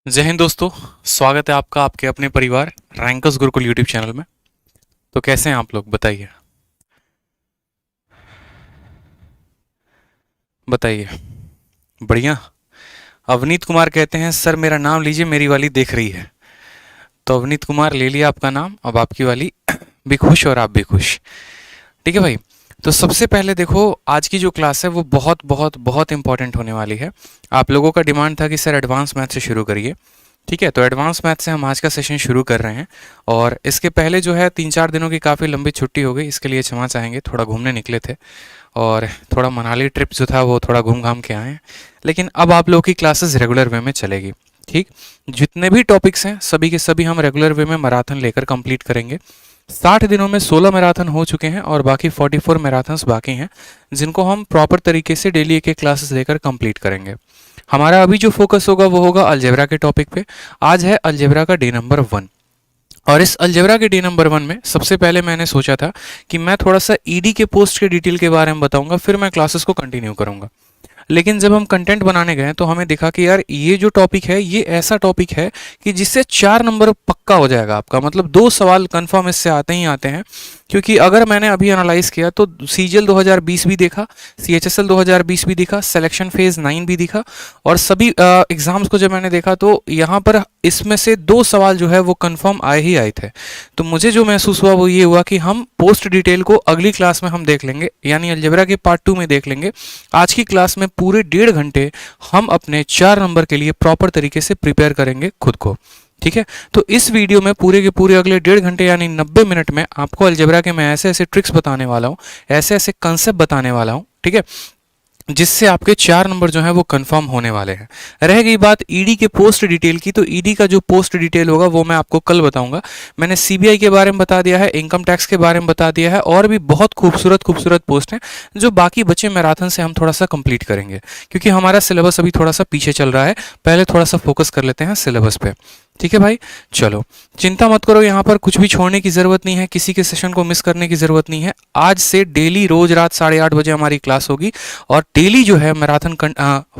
जय हिंद दोस्तों। स्वागत है आपका आपके अपने परिवार रैंकर्स गुरुकुल यूट्यूब चैनल में। तो कैसे हैं आप लोग, बताइए बताइए। बढ़िया। अवनीत कुमार कहते हैं सर मेरा नाम लीजिए, मेरी वाली देख रही है। तो अवनीत कुमार ले लिया आपका नाम, अब आपकी वाली भी खुश और आप भी खुश। ठीक है भाई। तो सबसे पहले देखो, आज की जो क्लास है वो बहुत बहुत बहुत इंपॉर्टेंट होने वाली है। आप लोगों का डिमांड था कि सर एडवांस मैथ से शुरू करिए। ठीक है, तो एडवांस मैथ से हम आज का सेशन शुरू कर रहे हैं। और इसके पहले जो है 3-4 दिनों की काफ़ी लंबी छुट्टी हो गई, इसके लिए क्षमा चाहेंगे। थोड़ा घूमने निकले थे और थोड़ा मनाली ट्रिप जो था वो थोड़ा घूम घाम के आए हैं। लेकिन अब आप लोगों की क्लासेस रेगुलर वे में चलेगी। ठीक, जितने भी टॉपिक्स हैं सभी के सभी हम रेगुलर वे में मैराथन लेकर कंप्लीट करेंगे। 60 दिनों में 16 मैराथन हो चुके हैं और बाकी 44 मैराथन्स बाकी हैं, जिनको हम प्रॉपर तरीके से डेली एक एक क्लासेस लेकर कंप्लीट करेंगे। हमारा अभी जो फोकस होगा वो होगा अलजेब्रा के टॉपिक पे। आज है अलजेब्रा का डे नंबर 1। और इस अलजेब्रा के डे नंबर 1 में सबसे पहले मैंने सोचा था कि मैं थोड़ा सा ईडी के पोस्ट के डिटेल के बारे में बताऊंगा, फिर मैं क्लासेस को कंटिन्यू करूंगा। लेकिन जब हम कंटेंट बनाने गए तो हमें दिखा कि यार ये जो टॉपिक है ये ऐसा टॉपिक है कि जिससे 4 नंबर पक्का हो जाएगा आपका, मतलब 2 सवाल कंफर्म इससे आते ही आते हैं। क्योंकि अगर मैंने अभी एनालाइज किया तो सीजीएल 2020 भी देखा, सीएचएसएल 2020 भी दिखा, सिलेक्शन फेज 9 भी दिखा, और सभी एग्जाम्स को जब मैंने देखा तो यहाँ पर इसमें से 2 सवाल जो है वो कंफर्म आए ही आए थे। तो मुझे जो महसूस हुआ वो ये हुआ कि हम पोस्ट डिटेल को अगली क्लास में हम देख लेंगे, यानी अलजेब्रा के पार्ट 2 में देख लेंगे। आज की क्लास में पूरे 1.5 घंटे हम अपने 4 नंबर के लिए प्रॉपर तरीके से प्रिपेयर करेंगे खुद को। ठीक है, तो इस वीडियो में पूरे के पूरे अगले 1.5 घंटे यानी 90 मिनट में आपको अलजेब्रा के मैं ऐसे ऐसे ट्रिक्स बताने वाला हूँ, ऐसे ऐसे कंसेप्ट बताने वाला हूँ। ठीक है, जिससे आपके 4 नंबर जो है वो कंफर्म होने वाले हैं। रह गई बात ईडी के पोस्ट डिटेल की, तो ईडी का जो पोस्ट डिटेल होगा वो मैं आपको कल बताऊंगा। मैंने सीबीआई के बारे में बता दिया है, इनकम टैक्स के बारे में बता दिया है, और भी बहुत खूबसूरत खूबसूरत पोस्ट हैं जो बाकी बचे मैराथन से हम थोड़ा सा कंप्लीट करेंगे, क्योंकि हमारा सिलेबस अभी थोड़ा सा पीछे चल रहा है। पहले थोड़ा सा फोकस कर लेते हैं सिलेबस पे। ठीक है भाई, चलो चिंता मत करो, यहाँ पर कुछ भी छोड़ने की ज़रूरत नहीं है, किसी के सेशन को मिस करने की ज़रूरत नहीं है। आज से डेली रोज रात 8:30 बजे हमारी क्लास होगी और डेली जो है मैराथन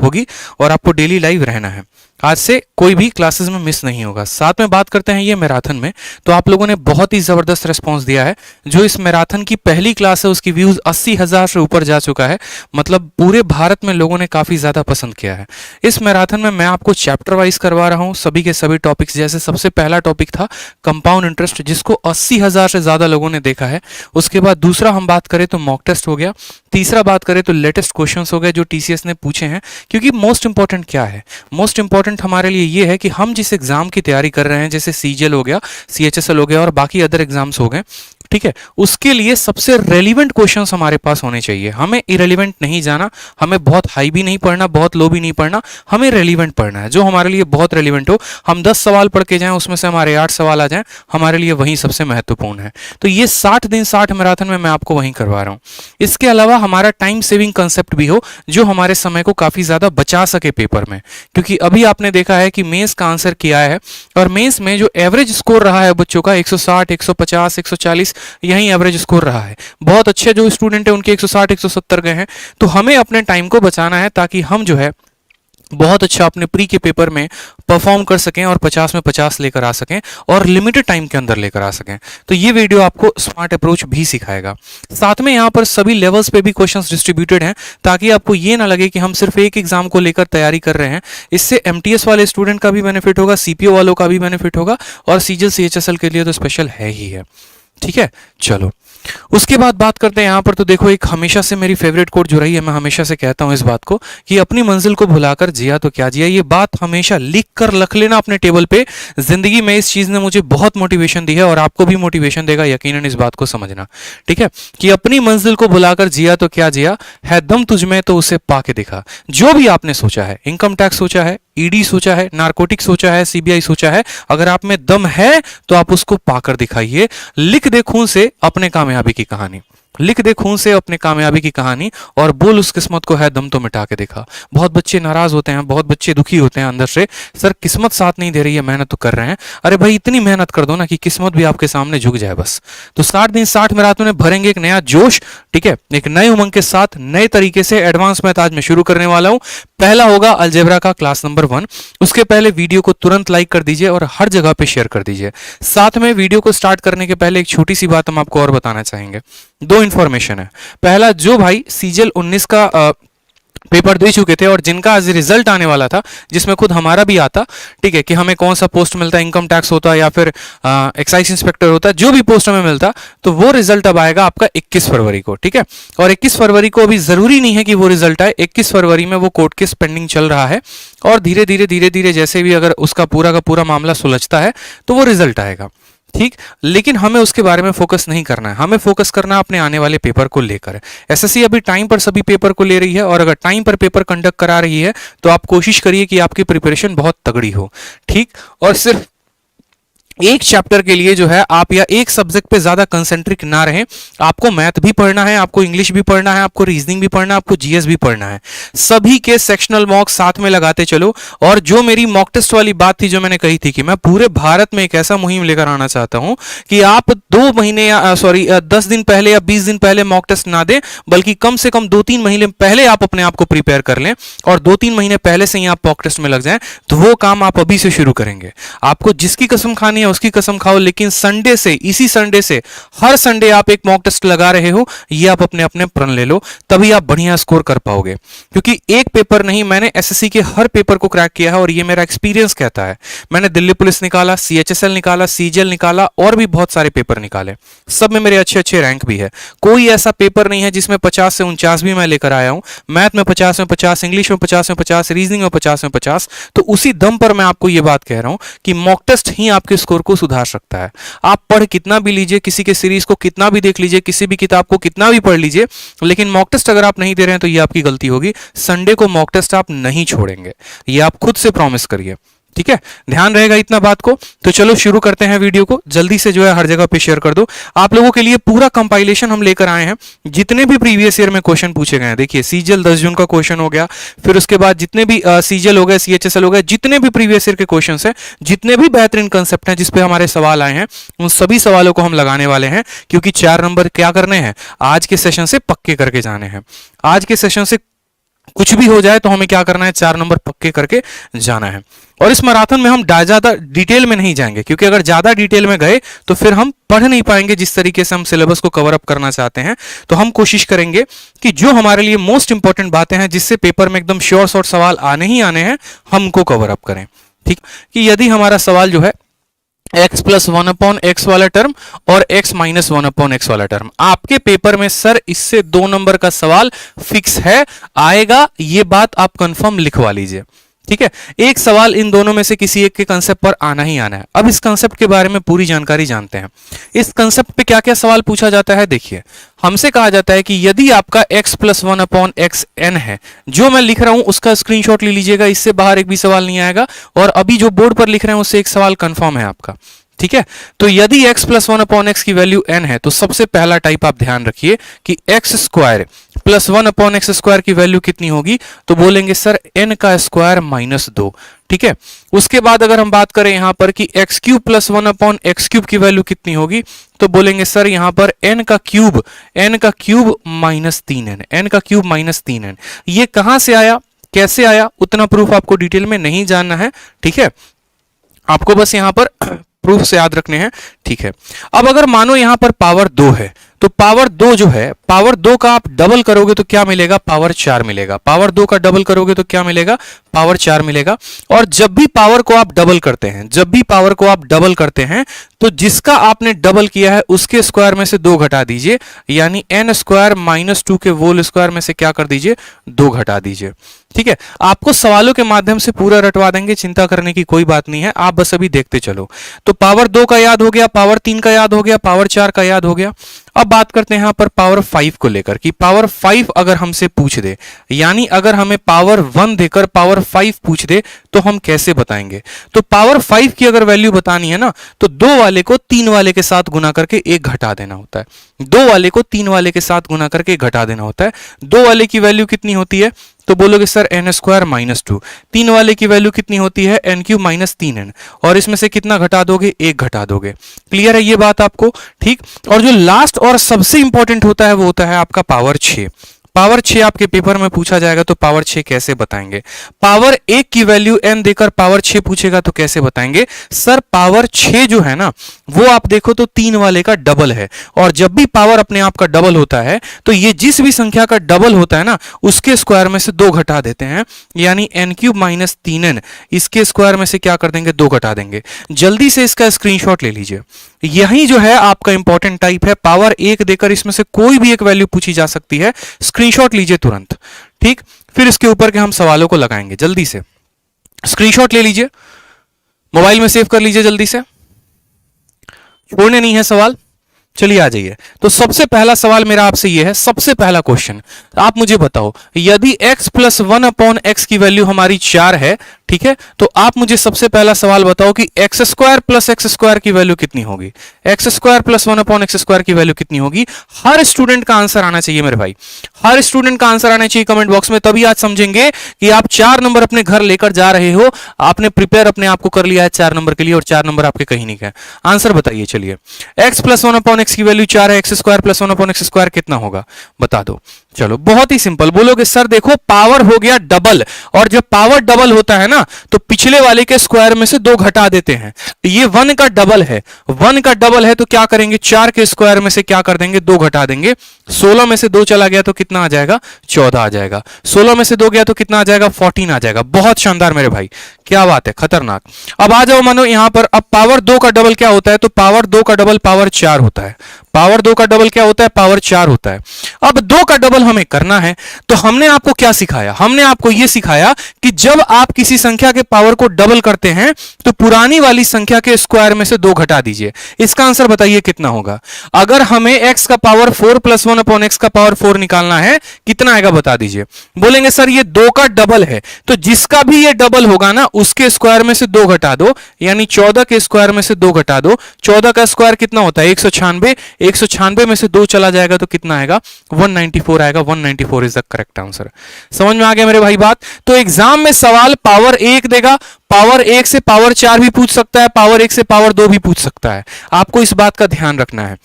होगी, और आपको डेली लाइव रहना है। आज से कोई भी क्लासेस में मिस नहीं होगा। साथ में बात करते हैं ये मैराथन में, तो आप लोगों ने बहुत ही ज़बरदस्त रिस्पॉन्स दिया है। जो इस मैराथन की पहली क्लास है उसकी व्यूज़ 80,000 से ऊपर जा चुका है, मतलब पूरे भारत में लोगों ने काफ़ी ज़्यादा पसंद किया है। इस मैराथन में मैं आपको चैप्टर वाइज करवा रहा हूँ सभी के सभी टॉपिक्स। जैसे सबसे पहला टॉपिक था कंपाउंड इंटरेस्ट, जिसको 80,000 से ज़्यादा लोगों ने देखा है। उसके बाद दूसरा हम बात करें तो मॉक टेस्ट हो गया। तीसरा बात करें तो लेटेस्ट क्वेश्चंस हो गए जो टीसीएस ने पूछे हैं। क्योंकि मोस्ट इंपॉर्टेंट क्या है, मोस्ट इंपॉर्टेंट हमारे लिए ये है कि हम जिस एग्जाम की तैयारी कर रहे हैं, जैसे सीजीएल हो गया, सीएचएसएल हो गया और बाकी अदर एग्जाम्स हो गए, ठीक है, उसके लिए सबसे रेलिवेंट क्वेश्चंस हमारे पास होने चाहिए। हमें इरेलीवेंट नहीं जाना, हमें बहुत हाई भी नहीं पढ़ना, बहुत लो भी नहीं पढ़ना, हमें रेलिवेंट पढ़ना है, जो हमारे लिए बहुत रेलिवेंट हो। हम 10 सवाल पढ़ के जाएं, उसमें से हमारे 8 सवाल आ जाएं, हमारे लिए वही सबसे महत्वपूर्ण है। तो ये 60 दिन 60 मैराथन में मैं आपको वहीं करवा रहा हूँ। इसके अलावा हमारा टाइम सेविंग कंसेप्ट भी हो, जो हमारे समय को काफ़ी ज़्यादा बचा सके पेपर में। क्योंकि अभी आपने देखा है कि मेंस का आंसर किया है, और मेंस में जो एवरेज स्कोर रहा है बच्चों का 160, 150, 140, यही एवरेज स्कोर रहा है। बहुत अच्छे जो स्टूडेंट हैं उनके 160, 170 गए हैं। तो हमें अपने टाइम को बचाना है, ताकि हम जो है बहुत अच्छा अपने प्री के पेपर में परफॉर्म कर सकें और 50 में 50 लेकर आ सकें, और लिमिटेड टाइम के अंदर लेकर आ सकें। तो ये वीडियो आपको स्मार्ट अप्रोच भी सिखाएगा। साथ में यहाँ पर सभी लेवल्स पे भी क्वेश्चंस डिस्ट्रीब्यूटेड हैं, ताकि आपको ये ना लगे कि हम सिर्फ एक एग्जाम को लेकर तैयारी कर रहे हैं। इससे एमटीएस वाले स्टूडेंट का भी बेनिफिट होगा, सीपीओ वालों का भी बेनिफिट होगा, और सीजीएल सीएचएसएल के लिए तो स्पेशल है ही है। ठीक है, चलो उसके बाद बात करते हैं यहाँ पर। तो देखो, एक हमेशा से मेरी फेवरेट कोट जो रही है, मैं हमेशा से कहता हूँ इस बात को कि अपनी मंजिल को भुलाकर जिया तो क्या जिया। ये बात हमेशा लिख कर रख लेना अपने टेबल पे। जिंदगी में इस चीज ने मुझे बहुत मोटिवेशन दी है, और आपको भी मोटिवेशन देगा, यकीनन इस बात को समझना। ठीक है, कि अपनी मंजिल को भुलाकर जिया तो क्या जिया, है दम तुझमें तो उसे पाके दिखा। जो भी आपने सोचा है, इनकम टैक्स सोचा है, ईडी सोचा है, नारकोटिक सोचा है, सीबीआई सोचा है, अगर आप में दम है तो आप उसको पाकर दिखाइए। लिख दे खून से अपने कामयाबी की कहानी। लिख दे खून से अपने कामयाबी की कहानी और बोल उस किस्मत को है दम तो मिटा के दिखा। बहुत बच्चे नाराज होते हैं, बहुत बच्चे दुखी होते हैं अंदर से, सर किस्मत साथ नहीं दे रही है, मेहनत तो कर रहे हैं। अरे भाई इतनी मेहनत कर दो ना कि किस्मत भी आपके सामने झुक जाए बस। तो 60 दिन 60 रातों में भरेंगे एक नया जोश, ठीक है, एक नए उमंग के साथ नए तरीके से एडवांस मैथ आज मैं शुरू करने वाला हूं। पहला होगा अलजेब्रा का क्लास नंबर 1। उसके पहले वीडियो को तुरंत लाइक कर दीजिए और हर जगह पे शेयर कर दीजिए। साथ में वीडियो को स्टार्ट करने के पहले एक छोटी सी बात हम आपको और बताना चाहेंगे। दो इंफॉर्मेशन है। पहला, जो भाई सीजीएल 19 का पेपर दे चुके थे और जिनका आज रिजल्ट आने वाला था, जिसमें खुद हमारा भी आता, ठीक है, कि हमें कौन सा पोस्ट मिलता है, इनकम टैक्स होता है या फिर एक्साइज इंस्पेक्टर होता है, जो भी पोस्ट हमें मिलता, तो वो रिजल्ट अब आएगा आपका 21 फरवरी को, ठीक है। और 21 फरवरी को अभी जरूरी नहीं है कि वो रिजल्ट आए, 21 फरवरी में वो कोर्ट केस पेंडिंग चल रहा है और धीरे धीरे जैसे भी अगर उसका पूरा का पूरा मामला सुलझता है तो वो रिजल्ट आएगा, ठीक। लेकिन हमें उसके बारे में फोकस नहीं करना है, हमें फोकस करना है अपने आने वाले पेपर को लेकर। एसएससी अभी टाइम पर सभी पेपर को ले रही है और अगर टाइम पर पेपर कंडक्ट करा रही है तो आप कोशिश करिए कि आपकी प्रिपरेशन बहुत तगड़ी हो, ठीक। और सिर्फ एक चैप्टर के लिए जो है आप या एक सब्जेक्ट पे ज्यादा कंसेंट्रिक ना रहें। आपको मैथ भी पढ़ना है, आपको इंग्लिश भी पढ़ना है, आपको रीजनिंग भी पढ़ना है, आपको जीएस भी पढ़ना है। सभी के सेक्शनल मॉक साथ में लगाते चलो। और जो मेरी मॉक टेस्ट वाली बात थी, जो मैंने कही थी कि मैं पूरे भारत में एक ऐसा मुहिम लेकर आना चाहता हूं कि आप 2 महीने या 10 दिन पहले या 20 दिन पहले मॉक टेस्ट ना दें, बल्कि कम से कम 2-3 महीने पहले आप अपने आप को प्रिपेयर कर लें और 2-3 महीने पहले से ही आप मॉक टेस्ट में लग जाएं। तो वो काम आप अभी से शुरू करेंगे। आपको जिसकी कसम खानी है उसकी कसम खाओ, लेकिन संडे से, इसी संडे से, हर संडे आप एक मॉक टेस्ट लगा रहे हो, ये आप अपने अपने प्रण ले लो, तभी आप बढ़िया स्कोर कर पाओगे। क्योंकि एक पेपर नहीं, मैंने एसएससी के हर पेपर को क्रैक किया है और ये मेरा एक्सपीरियंस कहता है। मैंने दिल्ली पुलिस निकाला, सीएचएसएल निकाला, सीजीएल निकाला और भी बहुत सारे पेपर निकाले, सब में मेरे अच्छे अच्छे रैंक भी है। कोई ऐसा पेपर नहीं है जिसमें 50 से 49 भी मैं लेकर आया हूं। मैथ में 50 में 50, इंग्लिश में 50 में 50, रीजनिंग में 50 में 50। तो उसी दम पर मैं आपको यह बात कह रहा हूं कि मॉक टेस्ट ही आपके स्कोर को सुधार सकता है। आप पढ़ कितना भी लीजिए, किसी के सीरीज को कितना भी देख लीजिए, किसी भी किताब को कितना भी पढ़ लीजिए, लेकिन मॉक टेस्ट अगर आप नहीं दे रहे हैं तो ये आपकी गलती होगी। संडे को मॉक टेस्ट आप नहीं छोड़ेंगे, ये आप खुद से प्रॉमिस करिए, ठीक है। ध्यान रहेगा इतना बात को। तो चलो शुरू करते हैं वीडियो को। जल्दी से जो है हर जगह पे शेयर कर दो। आप लोगों के लिए पूरा कंपाइलेशन हम लेकर आए हैं, जितने भी प्रीवियस ईयर में क्वेश्चन पूछे गए हैं। देखिए सीजीएल 10 जून का क्वेश्चन हो गया, फिर उसके बाद जितने भी सीजीएल हो गए, सीएचएसएल हो गए, जितने भी प्रीवियस ईयर के क्वेश्चन है, जितने भी बेहतरीन कंसेप्ट हैं जिसपे हमारे सवाल आए हैं, उन सभी सवालों को हम लगाने वाले हैं। क्योंकि 4 नंबर क्या करने हैं, आज के सेशन से पक्के करके जाने हैं। आज के सेशन से कुछ भी हो जाए तो हमें क्या करना है, 4 नंबर पक्के करके जाना है। और इस मैराथन में हम ज्यादा डिटेल में नहीं जाएंगे, क्योंकि अगर ज्यादा डिटेल में गए तो फिर हम पढ़ नहीं पाएंगे जिस तरीके से हम सिलेबस को कवर अप करना चाहते हैं। तो हम कोशिश करेंगे कि जो हमारे लिए मोस्ट इंपॉर्टेंट बातें हैं, जिससे पेपर में एकदम श्योर शॉर्ट सवाल आने ही आने हैं, हमको कवर अप करें, ठीक। कि यदि हमारा सवाल जो है x + 1/x वाला टर्म और x - 1/x वाला टर्म, आपके पेपर में सर इससे 2 नंबर का सवाल फिक्स है, आएगा, ये बात आप कंफर्म लिखवा लीजिए, ठीक है। एक सवाल इन दोनों में से किसी एक के कंसेप्ट पर आना ही आना है। अब इस कंसेप्ट के बारे में पूरी जानकारी जानते हैं। इस कंसेप्ट पे क्या क्या सवाल पूछा जाता है, देखिए। हमसे कहा जाता है कि यदि आपका x + 1/xn है, जो मैं लिख रहा हूं उसका स्क्रीनशॉट ले लीजिएगा, इससे बाहर एक भी सवाल नहीं आएगा। और अभी जो बोर्ड पर लिख रहे हैं उससे एक सवाल कंफर्म है आपका, ठीक है। तो यदि x + 1/x की वैल्यू n है, तो सबसे पहला टाइप आप ध्यान रखिए कि x² + 1/x² की वैल्यू कितनी होगी, तो बोलेंगे सर n का स्क्वायर -2, ठीक है। उसके बाद अगर हम बात करें यहां पर कि x³ + 1/x³ की वैल्यू कितनी होगी, तो बोलेंगे सर यहां पर n का क्यूब -3n, n का क्यूब -3n। ये कहां से आया, कैसे आया, उतना प्रूफ आपको डिटेल में नहीं जानना है, ठीक है। आपको बस यहां पर प्रूफ से याद रखने हैं, ठीक है। अब अगर मानो यहां पर पावर 2 है, तो पावर 2 जो है, पावर 2 का आप डबल करोगे तो क्या मिलेगा, पावर 4 मिलेगा। पावर 2 का डबल करोगे तो क्या मिलेगा, पावर 4 मिलेगा। और जब भी पावर को आप डबल करते हैं, जब भी पावर को आप डबल करते हैं, तो जिसका आपने डबल किया है उसके स्क्वायर में से 2 घटा दीजिए, यानी n² -2 के होल स्क्वायर में से क्या कर दीजिए, 2 घटा दीजिए, ठीक है। आपको सवालों के माध्यम से पूरा रटवा देंगे, चिंता करने की कोई बात नहीं है, आप बस अभी देखते चलो। तो पावर 2 का याद हो गया, पावर 3 का याद हो गया, पावर 4 का याद हो गया। अब बात करते हैं यहां पर पावर 5 को लेकर कि पावर 5 अगर हमसे पूछ दे, यानी अगर हमें पावर 1 देकर पावर 5 पूछ दे तो हम कैसे बताएंगे। तो पावर 5 की अगर वैल्यू बतानी है ना तो 2 वाले को 3 वाले के साथ गुना करके 1 घटा देना होता है। 2 वाले को 3 वाले के साथ गुना करके 1 घटा देना होता है। 2 वाले की वैल्यू कितनी होती है तो बोलोगे सर n स्क्वायर माइनस 2। 3 वाले की वैल्यू कितनी होती है n क्यूब माइनस 3n, और इसमें से कितना घटा दोगे 1 घटा दोगे। क्लियर है ये बात आपको, ठीक। और जो लास्ट और सबसे इंपॉर्टेंट होता है वो होता है आपका पावर 6। पावर 6 आपके पेपर में पूछा जाएगा तो पावर 6 कैसे बताएंगे। पावर 1 की वैल्यू n देकर पावर 6 पूछेगा तो कैसे बताएंगे। सर पावर 6 जो है ना वो आप देखो तो 3 वाले का डबल है, और जब भी पावर अपने आप का डबल होता है तो ये जिस भी संख्या का डबल होता है ना उसके स्क्वायर में से 2 घटा देते हैं, यानी n क्यूब माइनस 3n, इसके स्क्वायर में से क्या कर देंगे 2 घटा देंगे। जल्दी से इसका स्क्रीनशॉट ले लीजिए। यही जो है आपका इंपॉर्टेंट टाइप है, पावर 1 देकर इसमें से कोई भी एक वैल्यू पूछी जा सकती है, स्क्रीनशॉट लीजिए तुरंत, ठीक। फिर इसके ऊपर के हम सवालों को लगाएंगे। जल्दी से स्क्रीनशॉट ले लीजिए, मोबाइल में सेव कर लीजिए, जल्दी से, छोड़ने नहीं है सवाल। चलिए आ जाइए। तो सबसे पहला सवाल मेरा आपसे ये है, सबसे पहला क्वेश्चन, आप मुझे बताओ यदि x प्लस 1/x की वैल्यू हमारी 4 है, ठीक है, तो आप मुझे सबसे पहला सवाल बताओ कि x square plus x square की वैल्यू कितनी होगी। X square plus 1/x square की वैल्यू कितनी होगी। हर स्टूडेंट का आंसर आना चाहिए मेरे भाई, हर स्टूडेंट का आंसर आना चाहिए कमेंट बॉक्स में, तभी आज समझेंगे कि आप 4 नंबर अपने घर लेकर जा रहे हो। आपने प्रिपेयर अपने आप को कर लिया है 4 नंबर के लिए, और 4 नंबर आपके कहीं नहीं गए। आंसर बताइए। चलिए x प्लस 1/x की वैल्यू 4 है, x square plus 1/x square कितना होगा बता दो। चलो बहुत ही सिंपल, बोलोगे सर देखो पावर हो गया डबल, और जब पावर डबल होता है ना तो पिछले वाले के स्क्वायर में से 2 घटा देते हैं। ये 1 का डबल है, 1 का डबल है तो क्या करेंगे 4 के स्क्वायर में से क्या कर देंगे 2 घटा देंगे। 16 में से 2 चला गया तो कितना आ जाएगा 14 आ जाएगा। 16 में से 2 गया तो कितना आ जाएगा 14 आ जाएगा। बहुत शानदार मेरे भाई, क्या बात है, खतरनाक। अब आ जाओ, मानो यहां पर अब पावर 2 का डबल क्या होता है, तो पावर 2 का डबल पावर 4 होता है। पावर 2 का डबल क्या होता है, पावर 4 होता है। अब 2 का डबल हमें करना है तो हमने आपको क्या सिखाया, हमने आपको यह सिखाया कि जब आप किसी संख्या के पावर को डबल करते हैं तो पुरानी वाली संख्या के स्क्वायर में से 2 घटा दीजिए। इसका आंसर बताइए कितना होगा। अगर हमें x का पावर 4 प्लस 1/x का पावर 4 निकालना है, कितना आएगा बता दीजिए। बोलेंगे सर ये 2 का डबल है, तो जिसका भी ये डबल होगा ना उसके स्क्वायर में से 2 घटा दो, यानी 14 के स्क्वायर में से 2 घटा दो। 14 का स्क्वायर कितना होता है 196, 196 में से 2 चला जाएगा तो कितना आएगा 194 आएगा। 194 इज द करेक्ट आंसर। समझ में आ गया मेरे भाई बात। तो एग्जाम में सवाल पावर 1 देगा, पावर 1 से पावर 4 भी पूछ सकता है, पावर 1 से पावर 2 भी पूछ सकता है। आपको इस बात का ध्यान रखना है।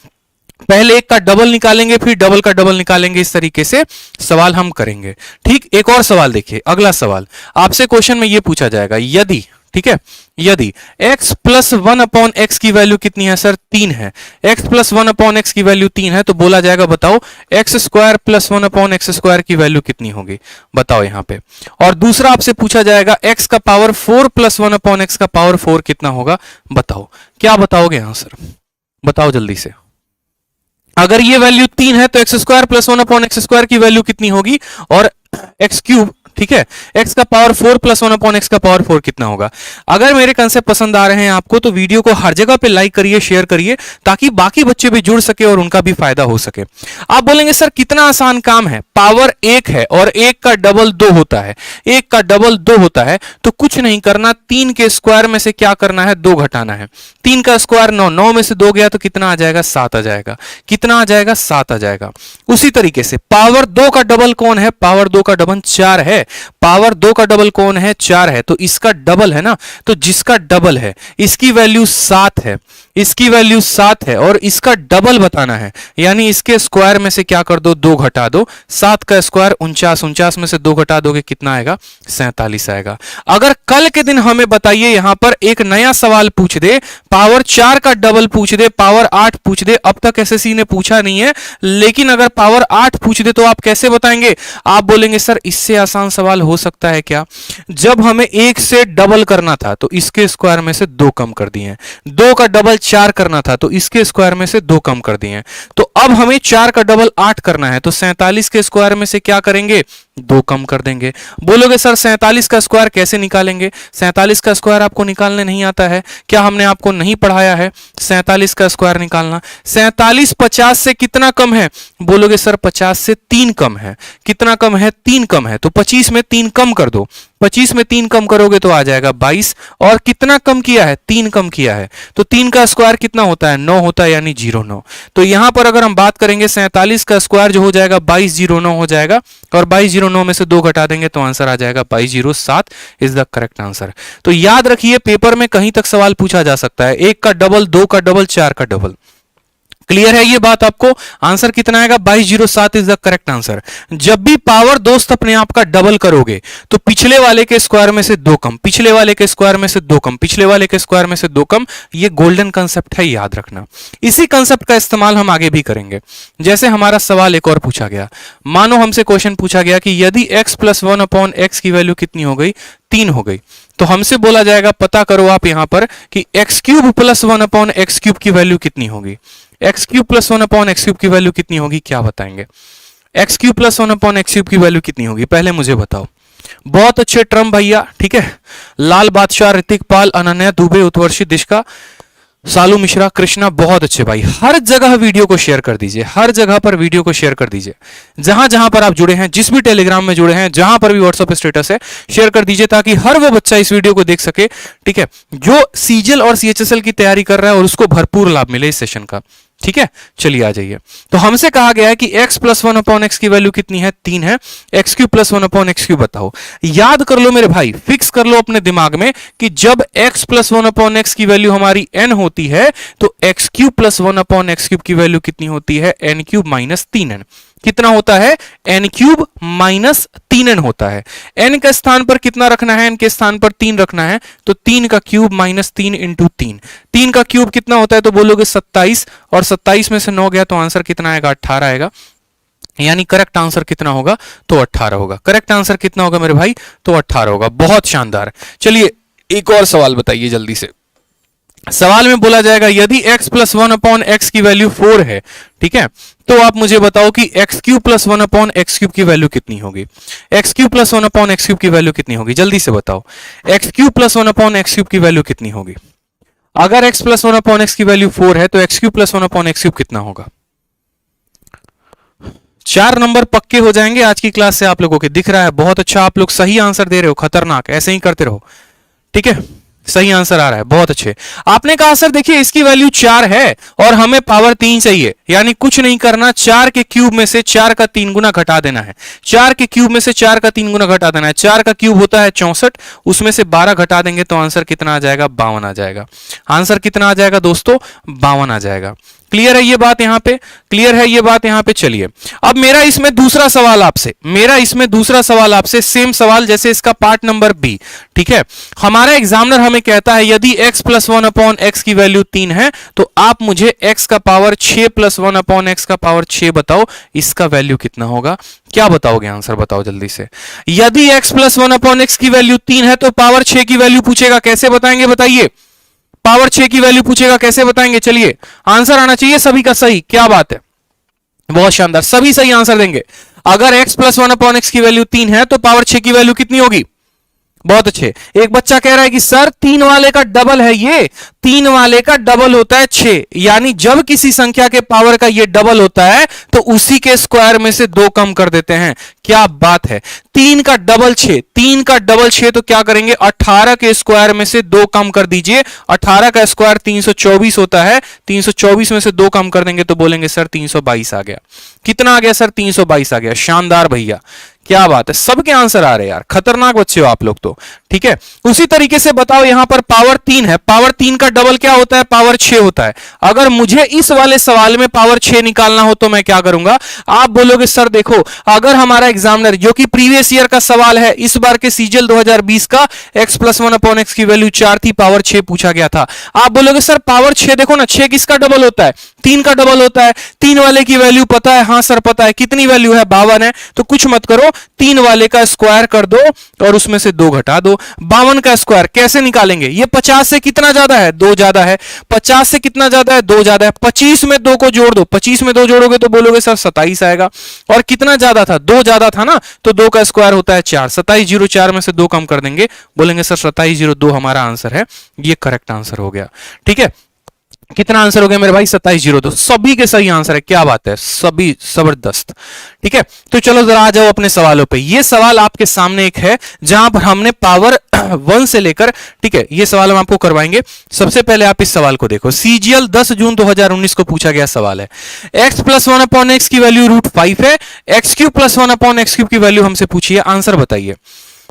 पहले 1 का डबल निकालेंगे फिर डबल का डबल निकालेंगे, इस तरीके से सवाल हम करेंगे, ठीक। एक और सवाल देखिए, अगला सवाल आपसे क्वेश्चन में यह पूछा जाएगा, यदि, ठीक है, यदि x प्लस 1/x की वैल्यू कितनी है सर 3 है, x प्लस 1/x की वैल्यू 3 है, तो बोला जाएगा बताओ x square plus 1/x square की वैल्यू कितनी होगी बताओ यहां पे। और दूसरा आपसे पूछा जाएगा x का पावर 4 प्लस 1/x का पावर 4 कितना होगा बताओ। क्या बताओगे आंसर बताओ जल्दी से। अगर ये वैल्यू 3 है तो x square plus 1/x square की वैल्यू कितनी होगी, और एक्स क्यूब, ठीक है, x का पावर 4 प्लस 1/x का पावर 4 कितना होगा। अगर मेरे कंसेप्ट पसंद आ रहे हैं आपको तो वीडियो को हर जगह पे लाइक करिए, शेयर करिए, ताकि बाकी बच्चे भी जुड़ सके और उनका भी फायदा हो सके। आप बोलेंगे सर कितना आसान काम है, पावर 1 है और 1 का डबल 2 होता है, 1 का डबल 2 होता है, तो कुछ नहीं करना, 3 के स्क्वायर में से क्या करना है 2 घटाना है। 3 का स्क्वायर 9, 9 में से 2 गया तो कितना आ जाएगा 7 आ जाएगा। कितना आ जाएगा 7 आ जाएगा। उसी तरीके से पावर 2 का डबल कौन है, पावर 2 का डबल 4 है। पावर 2 का डबल कौन है 4 है, तो इसका डबल है ना, तो जिसका डबल है इसकी वैल्यू 7 है, इसकी वैल्यू 7 है और इसका डबल बताना है, यानी इसके स्क्वायर में से क्या कर दो 2 घटा दो। 7 का स्क्वायर 49, 49 में से 2 घटा दोगे कितना आएगा 47 आएगा। अगर कल के दिन हमें बताइए यहां पर एक नया सवाल पूछ दे, पावर 4 का डबल पूछ दे, पावर 8 पूछ दे, अब तक एसएससी ने पूछा नहीं है, लेकिन अगर पावर 8 पूछ दे तो आप कैसे बताएंगे। आप बोलेंगे सर इससे आसान सवाल हो सकता है क्या, जब हमें 1 से डबल करना था तो इसके स्क्वायर में से 2 कम कर दिए, 2 का डबल 4 करना था, तो इसके स्क्वायर में से 2 कम कर दिए। तो अब हमें 4 का डबल 8 करना है, तो 47 के स्क्वायर में से क्या करेंगे, 2 कम कर देंगे। बोलोगे सर 47 का स्क्वायर कैसे निकालेंगे, 47 का स्क्वायर आपको निकालने नहीं आता है क्या, हमने आपको नहीं पढ़ाया है 47 का स्क्वायर निकालना। 47 50 से कितना कम है, बोलोगे सर 50 से 3 कम है। कितना कम है, 3 कम है, तो 25 में 3 कम कर दो। 25 में 3 कम करोगे तो आ जाएगा 22, और कितना कम किया है, 3 कम किया है, तो 3 का स्क्वायर कितना होता है, 9 होता है, यानी 09। तो यहां पर अगर हम बात करेंगे 47 का स्क्वायर जो हो जाएगा 2209 हो जाएगा, और 2209 में से 2 घटा देंगे तो आंसर आ जाएगा 2207 इज द करेक्ट आंसर। तो याद रखिए पेपर में कहीं तक सवाल पूछा जा सकता है, 1 का डबल, 2 का डबल, 4 का डबल। क्लियर है ये बात आपको, आंसर कितना आएगा, 2207 इज द करेक्ट आंसर। जब भी पावर दोस्त अपने आप का डबल करोगे तो पिछले वाले के स्क्वायर में से 2 कम, पिछले वाले के स्क्वायर में से 2 कम, पिछले वाले के स्क्वायर में से 2 कम, ये गोल्डन कंसेप्ट है, याद रखना। इसी कंसेप्ट का इस्तेमाल हम आगे भी करेंगे। जैसे हमारा सवाल एक और पूछा गया, मानो हमसे क्वेश्चन पूछा गया कि यदि x + 1/x की वैल्यू कितनी हो गई, 3 हो गई, तो हमसे बोला जाएगा पता करो आप यहां पर कि x³ + 1/x³ की वैल्यू कितनी होगी। x³ + 1/x³ की वैल्यू कितनी होगी, क्या बताएंगे, x³ + 1/x³ की वैल्यू कितनी होगी, पहले मुझे बताओ। बहुत अच्छे टर्म भैया, ठीक है, लाल बादशाह, ऋतिक पाल, अनन्या दुबे, उत्वर्षी दिशका, सालू मिश्रा, कृष्णा, बहुत अच्छे भाई। हर जगह वीडियो को शेयर कर दीजिए, हर जगह पर वीडियो को शेयर कर दीजिए, जहां जहां पर आप जुड़े हैं, जिस भी टेलीग्राम में जुड़े हैं, जहां पर भी व्हाट्सएप स्टेटस है, शेयर कर दीजिए ताकि हर वो बच्चा इस वीडियो को देख सके, ठीक है, जो सीजीएल और सीएचएसएल की तैयारी कर रहा है और उसको भरपूर लाभ मिले इस सेशन का। ठीक है, चलिए आ जाइए। तो हमसे कहा गया है कि x + 1/x की वैल्यू कितनी है, 3 है, x³ + 1/x³ बताओ। याद कर लो मेरे भाई, फिक्स कर लो अपने दिमाग में कि जब x + 1/x की वैल्यू हमारी n होती है तो x³ + 1/x³ की वैल्यू कितनी होती है, n³ - 3n। कितना होता है, n³ - 3n होता है। n के स्थान पर कितना रखना है, n के स्थान पर 3 रखना है, तो 3 का क्यूब - 3 × 3। 3 का क्यूब कितना होता है, तो बोलोगे 27, और 27 में से 9 गया तो आंसर कितना आएगा, 18 आएगा। यानी करेक्ट आंसर कितना होगा, तो 18 होगा। करेक्ट आंसर कितना होगा मेरे भाई, तो 18 होगा। बहुत शानदार। चलिए एक और सवाल बताइए जल्दी से। सवाल में बोला जाएगा यदि x + 1/x की वैल्यू 4 है, ठीक है, तो आप मुझे बताओ कि x³ + 1/x³ की वैल्यू कितनी होगी। x³ + 1/x³ की वैल्यू कितनी होगी, जल्दी से बताओ। x³ + 1/x³ की वैल्यू कितनी होगी। अगर x + 1/x की वैल्यू 4 है तो x³ + 1/x³ कितना होगा। 4 नंबर पक्के हो जाएंगे आज की क्लास से आप लोगों के, दिख रहा है। बहुत अच्छा, आप लोग सही आंसर दे रहे हो, खतरनाक, ऐसे ही करते रहो, ठीक है, सही आंसर आ रहा है, बहुत अच्छे। आपने कहा सर देखिए इसकी वैल्यू 4 है और हमें पावर 3 चाहिए, यानी कुछ नहीं करना, 4 के क्यूब में से 4 का 3 गुना घटा देना है। 4 के क्यूब में से 4 का 3 गुना घटा देना है। 4 का क्यूब होता है 64, उसमें से 12 घटा देंगे तो आंसर कितना आ जाएगा, 52 आ जाएगा। आंसर कितना आ जाएगा दोस्तों, 52 आ जाएगा। क्लियर है ये बात यहां पे, क्लियर है ये बात यहां पे। चलिए अब मेरा इसमें दूसरा सवाल आपसे, सेम सवाल जैसे इसका पार्ट नंबर बी, ठीक है। हमारा एग्जामिनर हमें कहता है यदि x + 1/x की वैल्यू 3 है तो आप मुझे x का पावर 6 + 1/x का पावर 6 बताओ, इसका वैल्यू कितना होगा। क्या बताओगे, आंसर बताओ जल्दी से। यदि x + 1/x की वैल्यू 3 है तो पावर 6 की वैल्यू पूछेगा, कैसे बताएंगे बताइए। पावर 6 की वैल्यू पूछेगा, कैसे बताएंगे। चलिए आंसर आना चाहिए सभी का सही, क्या बात है, बहुत शानदार, सभी सही आंसर देंगे। अगर x + 1/x की वैल्यू 3 है तो पावर 6 की वैल्यू कितनी होगी। बहुत अच्छे। एक बच्चा कह रहा है कि सर 3 वाले का डबल है, ये 3 वाले का डबल होता है 6, यानी जब किसी संख्या के पावर का ये डबल होता है तो उसी के स्क्वायर में से 2 कम कर देते हैं। क्या बात है, 3 का डबल 6, 3 का डबल 6 तो क्या करेंगे, 18 के स्क्वायर में से 2 कम कर दीजिए। 18 का स्क्वायर 324 होता है, 324 में से 2 कम कर देंगे तो बोलेंगे सर 322 आ गया। कितना आ गया सर, 322 आ गया। शानदार भैया, क्या बात है, सबके आंसर आ रहे हैं यार, खतरनाक बच्चे हो आप लोग तो, ठीक है। उसी तरीके से बताओ यहां पर पावर 3 है, पावर 3 का डबल क्या होता है, पावर 6 होता है। अगर मुझे इस वाले सवाल में पावर 6 निकालना हो तो मैं क्या करूंगा। आप बोलोगे सर देखो, अगर हमारा एग्जामिनर जो कि प्रीवियस ईयर का सवाल है, इस बार के सीजीएल 2020 का x + 1/x की वैल्यू 4 थी, पावर 6 पूछा गया था। आप बोलोगे सर पावर 6 देखो ना, 6 किसका डबल होता है, 3 का डबल होता है। 3 वाले की वैल्यू पता है, हाँ सर पता है, कितनी वैल्यू है, 52 है। तो कुछ मत करो, 3 वाले का स्क्वायर कर दो और उसमें से 2 घटा दो। 52 का स्क्वायर कैसे निकालेंगे? ये 50 से कितना ज्यादा है? 2 ज्यादा है। 50 से कितना ज्यादा है? 2 ज्यादा है। 25 में 2 को जोड़ दो, 25 में 2 जोड़ोगे तो बोलोगे सर 27 आएगा। और कितना ज्यादा था? 2 ज्यादा था ना, तो 2 का स्क्वायर होता है 4। 2704 में से 2 कम कर देंगे, बोलेंगे सर 2702 हमारा आंसर है। ये करेक्ट आंसर हो गया। ठीक है, कितना आंसर हो गया मेरे भाई? 2702। सभी के सही आंसर है, क्या बात है, सभी जबरदस्त। ठीक है, तो चलो जरा आ जाओ अपने सवालों पे। ये सवाल आपके सामने एक है जहां पर हमने पावर 1 से लेकर, ठीक है, ये सवाल हम आपको करवाएंगे। सबसे पहले आप इस सवाल को देखो, सीजीएल 10 जून 2019 को पूछा गया सवाल है। x प्लस 1/x की वैल्यू √5 है, x³ प्लस 1/x³ की वैल्यू हमसे पूछी है, आंसर बताइए।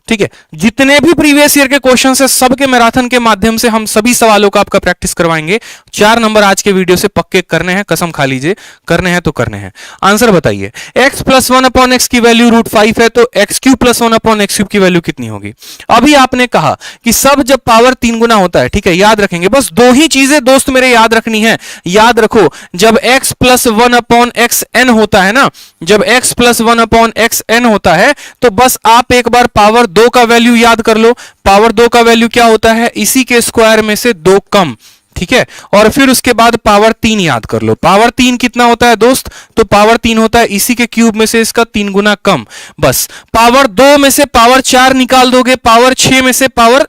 ठीक है, जितने भी प्रीवियस ईयर के क्वेश्चन है सबके मैराथन के माध्यम से हम सभी सवालों का आपका प्रैक्टिस करवाएंगे। 4 नंबर आज के वीडियो से पक्के करने हैं, कसम खा लीजिए, करने हैं तो करने हैं। आंसर बताइए, x प्लस 1/x की वैल्यू √5 है, तो x³ प्लस 1/x³ की वैल्यू कितनी होगी? अभी आपने कहा कि सब जब पावर 3 गुना होता है, ठीक है, याद रखेंगे, बस 2 ही चीजें दोस्त मेरे याद रखनी है। याद रखो, जब x प्लस 1/xn होता है ना, जब x प्लस 1/xn होता है, तो बस आप एक बार पावर 2 का वैल्यू याद कर लो। पावर 2 का वैल्यू क्या होता है? इसी के स्क्वायर में से 2 कम। ठीक है, और फिर उसके बाद पावर 3 याद कर लो। पावर 3 कितना होता है दोस्त? तो पावर 3 होता है इसी के क्यूब में से इसका 3 गुना कम। बस पावर 2 में से पावर 4 निकाल दोगे, पावर 6 में से पावर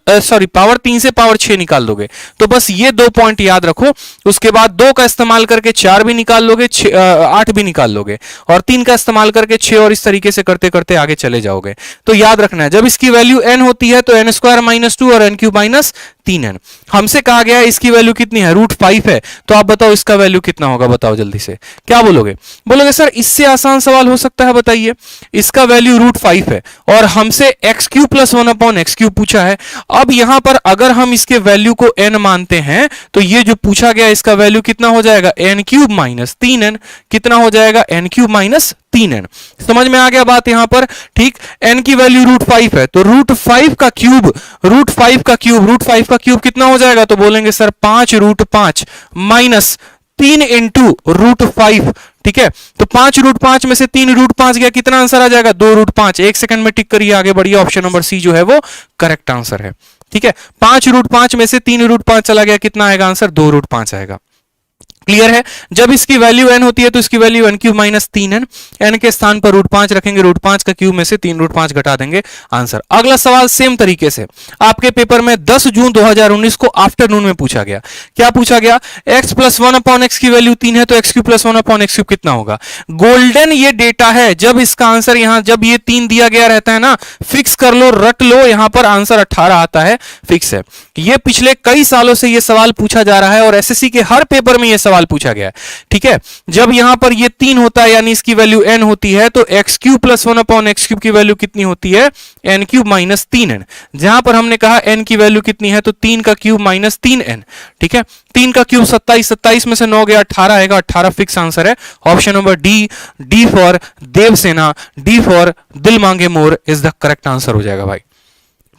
पावर 3 से पावर 6 निकाल दोगे, तो बस ये 2 पॉइंट याद रखो। उसके बाद 2 का इस्तेमाल करके 4 भी निकाल लोगे, 8 भी निकाल लोगे, और 3 का इस्तेमाल करके 6, और इस तरीके से करते करते आगे चले जाओगे। तो याद रखना है, जब इसकी वैल्यू n होती है तो n² - 2 और n³ - 3n। हमसे कहा गया है इसकी वैल्यू कितनी है? √5 है, तो आप बताओ इसका वैल्यू कितना होगा? बताओ जल्दी से, क्या बोलोगे? बोलोगे सर इससे आसान सवाल हो सकता है, बताइए। इसका वैल्यू √5 है और हमसे x³ प्लस 1/x³ पूछा है। अब यहां पर अगर हम इसके वैल्यू को n मानते हैं तो ये जो पूछा गया इसका वैल्यू कितना हो जाएगा? n³ - 3n। कितना हो जाएगा? n³ - 3n। समझ में आ गया बात यहां पर? ठीक, n की वैल्यू √5 है, तो √5 का क्यूब कितना हो जाएगा? तो बोलेंगे सर 5√5 माइनस 3 इंटू √5। ठीक है, तो 5√5 में से 3√5 गया, कितना आंसर आ जाएगा? 2√5। 1 सेकंड में टिक करिए, आगे बढ़िए। ऑप्शन नंबर सी जो है वो करेक्ट आंसर है। ठीक है, 5√5 में से 3√5 चला गया, कितना आएगा आंसर? 2√5 आएगा। क्लियर है? जब इसकी वैल्यू n होती है तो इसकी वैल्यू n³ - 3n। n के स्थान पर √5 रखेंगे, √5 का क्यूब में से 3√5 घटा देंगे, आंसर। अगला सवाल सेम तरीके से आपके पेपर में 10 जून 2019 को आफ्टरनून में पूछा गया। क्या पूछा गया? x प्लस 1/x की वैल्यू 3 है, तो x³ प्लस 1/x³ कितना होगा? गोल्डन ये डेटा है, जब इसका आंसर यहां जब ये 3 दिया गया रहता है ना, फिक्स कर लो, रट लो, यहां पर आंसर 18 आता है, फिक्स है। ये पिछले कई सालों से ये सवाल पूछा जा रहा है और एसएससी के हर पेपर में ये सवाल पूछा गया है। ठीक है, जब यहां पर ये 3 होता है यानी इसकी वैल्यू n होती है, तो x³ प्लस 1/x³ की वैल्यू कितनी होती है? n³ - 3n। जहां पर हमने कहा n की वैल्यू कितनी है, तो 3 का क्यूब माइनस 3n। ठीक है, 3 का क्यूब 27, 27 में से 9 गया, 18 आएगा, 18 फिक्स आंसर है। Option number D for Devsena, D for दिल मांगे more is the correct answer हो जाएगा भाई।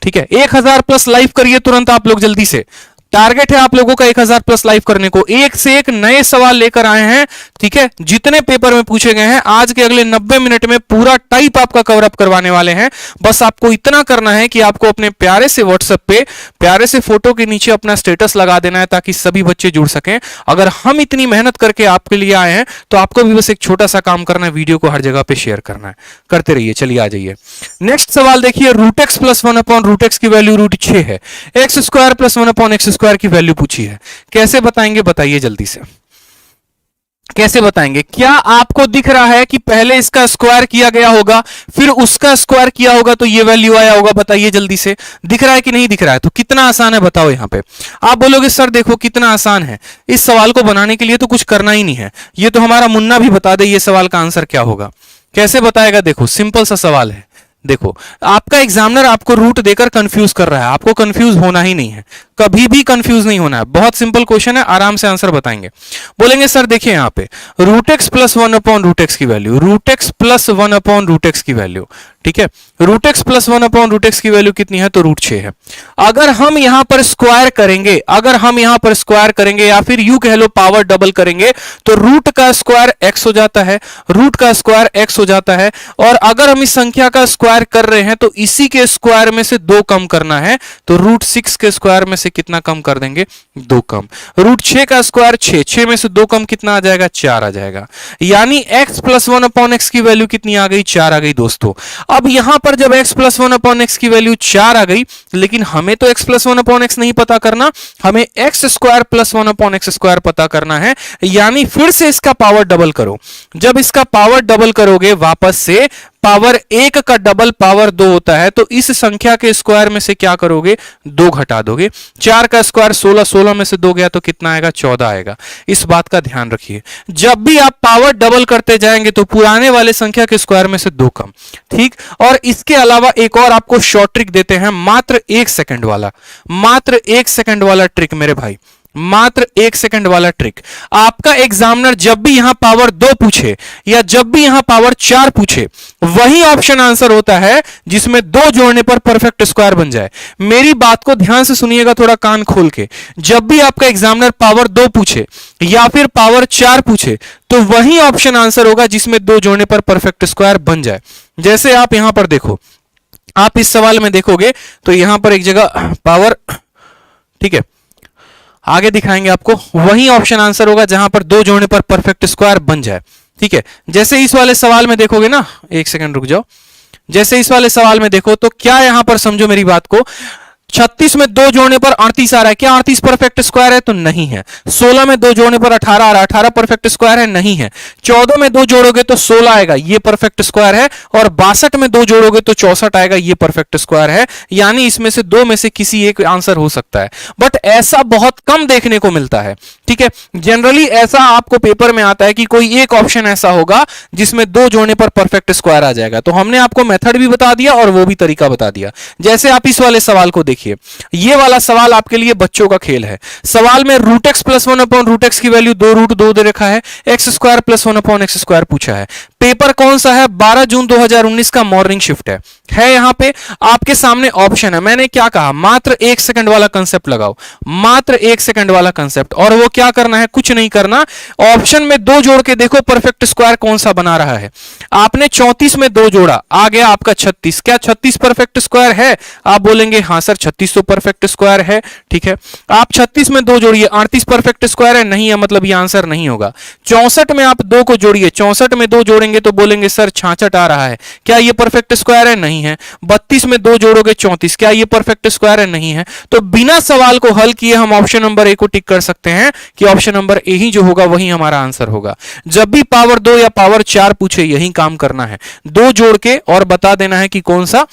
ठीक है, 1000 प्लस लाइव करिए तुरंत आप लोग, जल्दी से। टारगेट है आप लोगों का 1000 प्लस लाइव करने को। एक से एक नए सवाल लेकर आए हैं। ठीक है, जितने पेपर में पूछे गए हैं आज के अगले 90 मिनट में पूरा टाइप आपका कवर अप करवाने वाले हैं। बस आपको इतना करना है कि आपको अपने प्यारे से व्हाट्सएप पे प्यारे से फोटो के नीचे अपना स्टेटस लगा देना है, ताकि सभी बच्चे जुड़ सकें। अगर हम इतनी मेहनत करके आपके लिए आए हैं तो आपको भी बस एक छोटा सा काम करना है, वीडियो को हर जगह पे शेयर करना है। करते रहिए, चलिए आ जाइए। नेक्स्ट सवाल देखिए, √x प्लस 1/√x की वैल्यू √6 है, x² प्लस 1/x² की वैल्यू पूछी है। कैसे बताएंगे? बताइए जल्दी से, कैसे बताएंगे? क्या आपको दिख रहा है कि पहले इसका स्क्वायर किया गया होगा, फिर उसका स्क्वायर किया होगा तो ये वैल्यू आया होगा? बताइए जल्दी से, दिख रहा है कि नहीं दिख रहा है? तो कितना आसान है बताओ। यहां पे आप बोलोगे सर देखो कितना आसान है, इस सवाल को बनाने के लिए तो कुछ करना ही नहीं है, ये तो हमारा मुन्ना भी बता दे ये सवाल का आंसर क्या होगा। कैसे बताएगा? देखो सिंपल सा सवाल है। देखो, आपका एग्जामिनर आपको रूट देकर कंफ्यूज कर रहा है, आपको कंफ्यूज होना ही नहीं है। कभी भी कंफ्यूज नहीं होना है, बहुत सिंपल क्वेश्चन है, आराम से आंसर बताएंगे। बोलेंगे सर देखिए यहाँ पे root x plus one upon root x की value, root x plus one upon root x की वैल्यू, ठीक है, root x plus one upon root x की वैल्यू कितनी है, तो रूट 6 है। अगर हम यहां पर स्क्वायर करेंगे, अगर हम यहां पर स्क्वायर करेंगे या फिर यू कह लो पावर डबल करेंगे, तो रूट का स्क्वायर एक्स हो जाता है, रूट का स्क्वायर एक्स हो जाता है। और अगर हम इस संख्या का स्क्वायर कर रहे हैं तो इसी के स्क्वायर में से 2 कम करना है, तो रूट 6 के स्क्वायर में से कितना कम कर देंगे, 2 कम। रूट 6 का स्क्वायर 6, 6 में से 2 कम कितना आ जाएगा, 4 आ जाएगा। यानी x plus one upon x की वैल्यू कितनी आ गई, 4 आ गई दोस्तों। अब यहां पर जब x plus one upon x की वैल्यू 4 आ गई, लेकिन हमें तो x plus one upon x नहीं पता करना, हमें x square plus one upon x square पता करना है। यानी फिर से इसका पावर डबल करो, जब इसका पावर डबल करोगे वापस से पावर 1 का डबल पावर 2 होता है, तो इस संख्या के स्क्वायर में से क्या करोगे, 2 घटा दोगे। 4 का स्क्वायर 16, 16 में से 2 गया तो कितना आएगा, 14 आएगा। इस बात का ध्यान रखिए, जब भी आप पावर डबल करते जाएंगे तो पुराने वाले संख्या के स्क्वायर में से 2 कम, ठीक। और इसके अलावा एक और आपको शॉर्ट ट्रिक देते हैं, मात्र 1 सेकंड वाला, मात्र 1 सेकंड वाला ट्रिक मेरे भाई, मात्र 1 सेकंड वाला ट्रिक। आपका एग्जामिनर जब भी यहां पावर 2 पूछे या जब भी यहां पावर 4 पूछे, वही ऑप्शन आंसर होता है जिसमें 2 जोड़ने पर परफेक्ट स्क्वायर बन जाए। मेरी बात को ध्यान से सुनिएगा, थोड़ा कान खोल के। जब भी आपका एग्जामिनर पावर 2 पूछे या फिर पावर 4 पूछे, तो वही ऑप्शन आंसर होगा जिसमें 2 जोड़ने पर परफेक्ट स्क्वायर बन जाए। जैसे आप यहां पर देखो, आप इस सवाल में देखोगे तो यहां पर एक जगह पावर, ठीक है, आगे दिखाएंगे आपको, वही ऑप्शन आंसर होगा जहां पर 2 जोड़ने पर परफेक्ट स्क्वायर बन जाए, ठीक है। जैसे इस वाले सवाल में देखोगे ना, 1 सेकंड रुक जाओ, जैसे इस वाले सवाल में देखो तो क्या यहां पर समझो मेरी बात को, 36 में 2 जोड़ने पर 38 आ रहा है, क्या 38 परफेक्ट स्क्वायर है, तो नहीं है। 16 में 2 जोड़ने पर 18 आ रहा है, 18 परफेक्ट स्क्वायर है, नहीं है। 14 में 2 जोड़ोगे तो 16 आएगा, ये परफेक्ट स्क्वायर है। और 62 में 2 जोड़ोगे तो 64 आएगा, ये परफेक्ट स्क्वायर है। यानी इसमें से 2 में से किसी एक आंसर हो सकता है, बट ऐसा बहुत कम देखने को मिलता है, ठीक है। जनरली ऐसा आपको पेपर में आता है कि कोई एक ऑप्शन ऐसा होगा जिसमें 2 जोड़ने पर परफेक्ट स्क्वायर आ जाएगा। तो हमने आपको मेथड भी बता दिया और वो भी तरीका बता दिया। जैसे आप इस वाले सवाल को देखिए, ये वाला सवाल आपके लिए बच्चों का खेल है। सवाल में root x plus one upon root x की वैल्यू 2 रूट 2 दे रखा है, x square plus one upon x square पूछा है। पेपर कौन सा है, 12 जून 2019 का मॉर्निंग शिफ्ट है। यहां पे आपके सामने ऑप्शन है, मैंने क्या कहा, मात्र 1 सेकंड वाला कंसेप्ट लगाओ, मात्र 1 सेकंड वाला कंसेप्ट। और वो क्या करना है, कुछ नहीं करना, ऑप्शन में 2 जोड़ के देखो परफेक्ट स्क्वायर कौन सा बना रहा है। आपने 34 में 2 जोड़ा, आ गया आपका 36। क्या 36 परफेक्ट स्क्वायर है, आप बोलेंगे हां सर 36 तो परफेक्ट स्क्वायर है, ठीक है। आप 36 में 2 जोड़िए, 38 परफेक्ट स्क्वायर है, नहीं है, मतलब ये आंसर नहीं होगा। 64 में आप 2 को जोड़िए, 64 में 2 जोड़ेंगे तो बोलेंगे सर 66 आ रहा है, क्या ये परफेक्ट स्क्वायर है, नहीं है। 32 में 2 जोड़ोगे 34, क्या ये परफेक्ट स्क्वायर है, नहीं है। तो बिना सवाल को हल किए हम ऑप्शन नंबर ए को टिक कर सकते हैं कि ऑप्शन नंबर ए ही जो होगा वही हमारा आंसर होगा। जब भी पावर 2 या पावर 4 पूछे, यही काम करना है, 2 जोड़ के और बता देना है कि कौन सा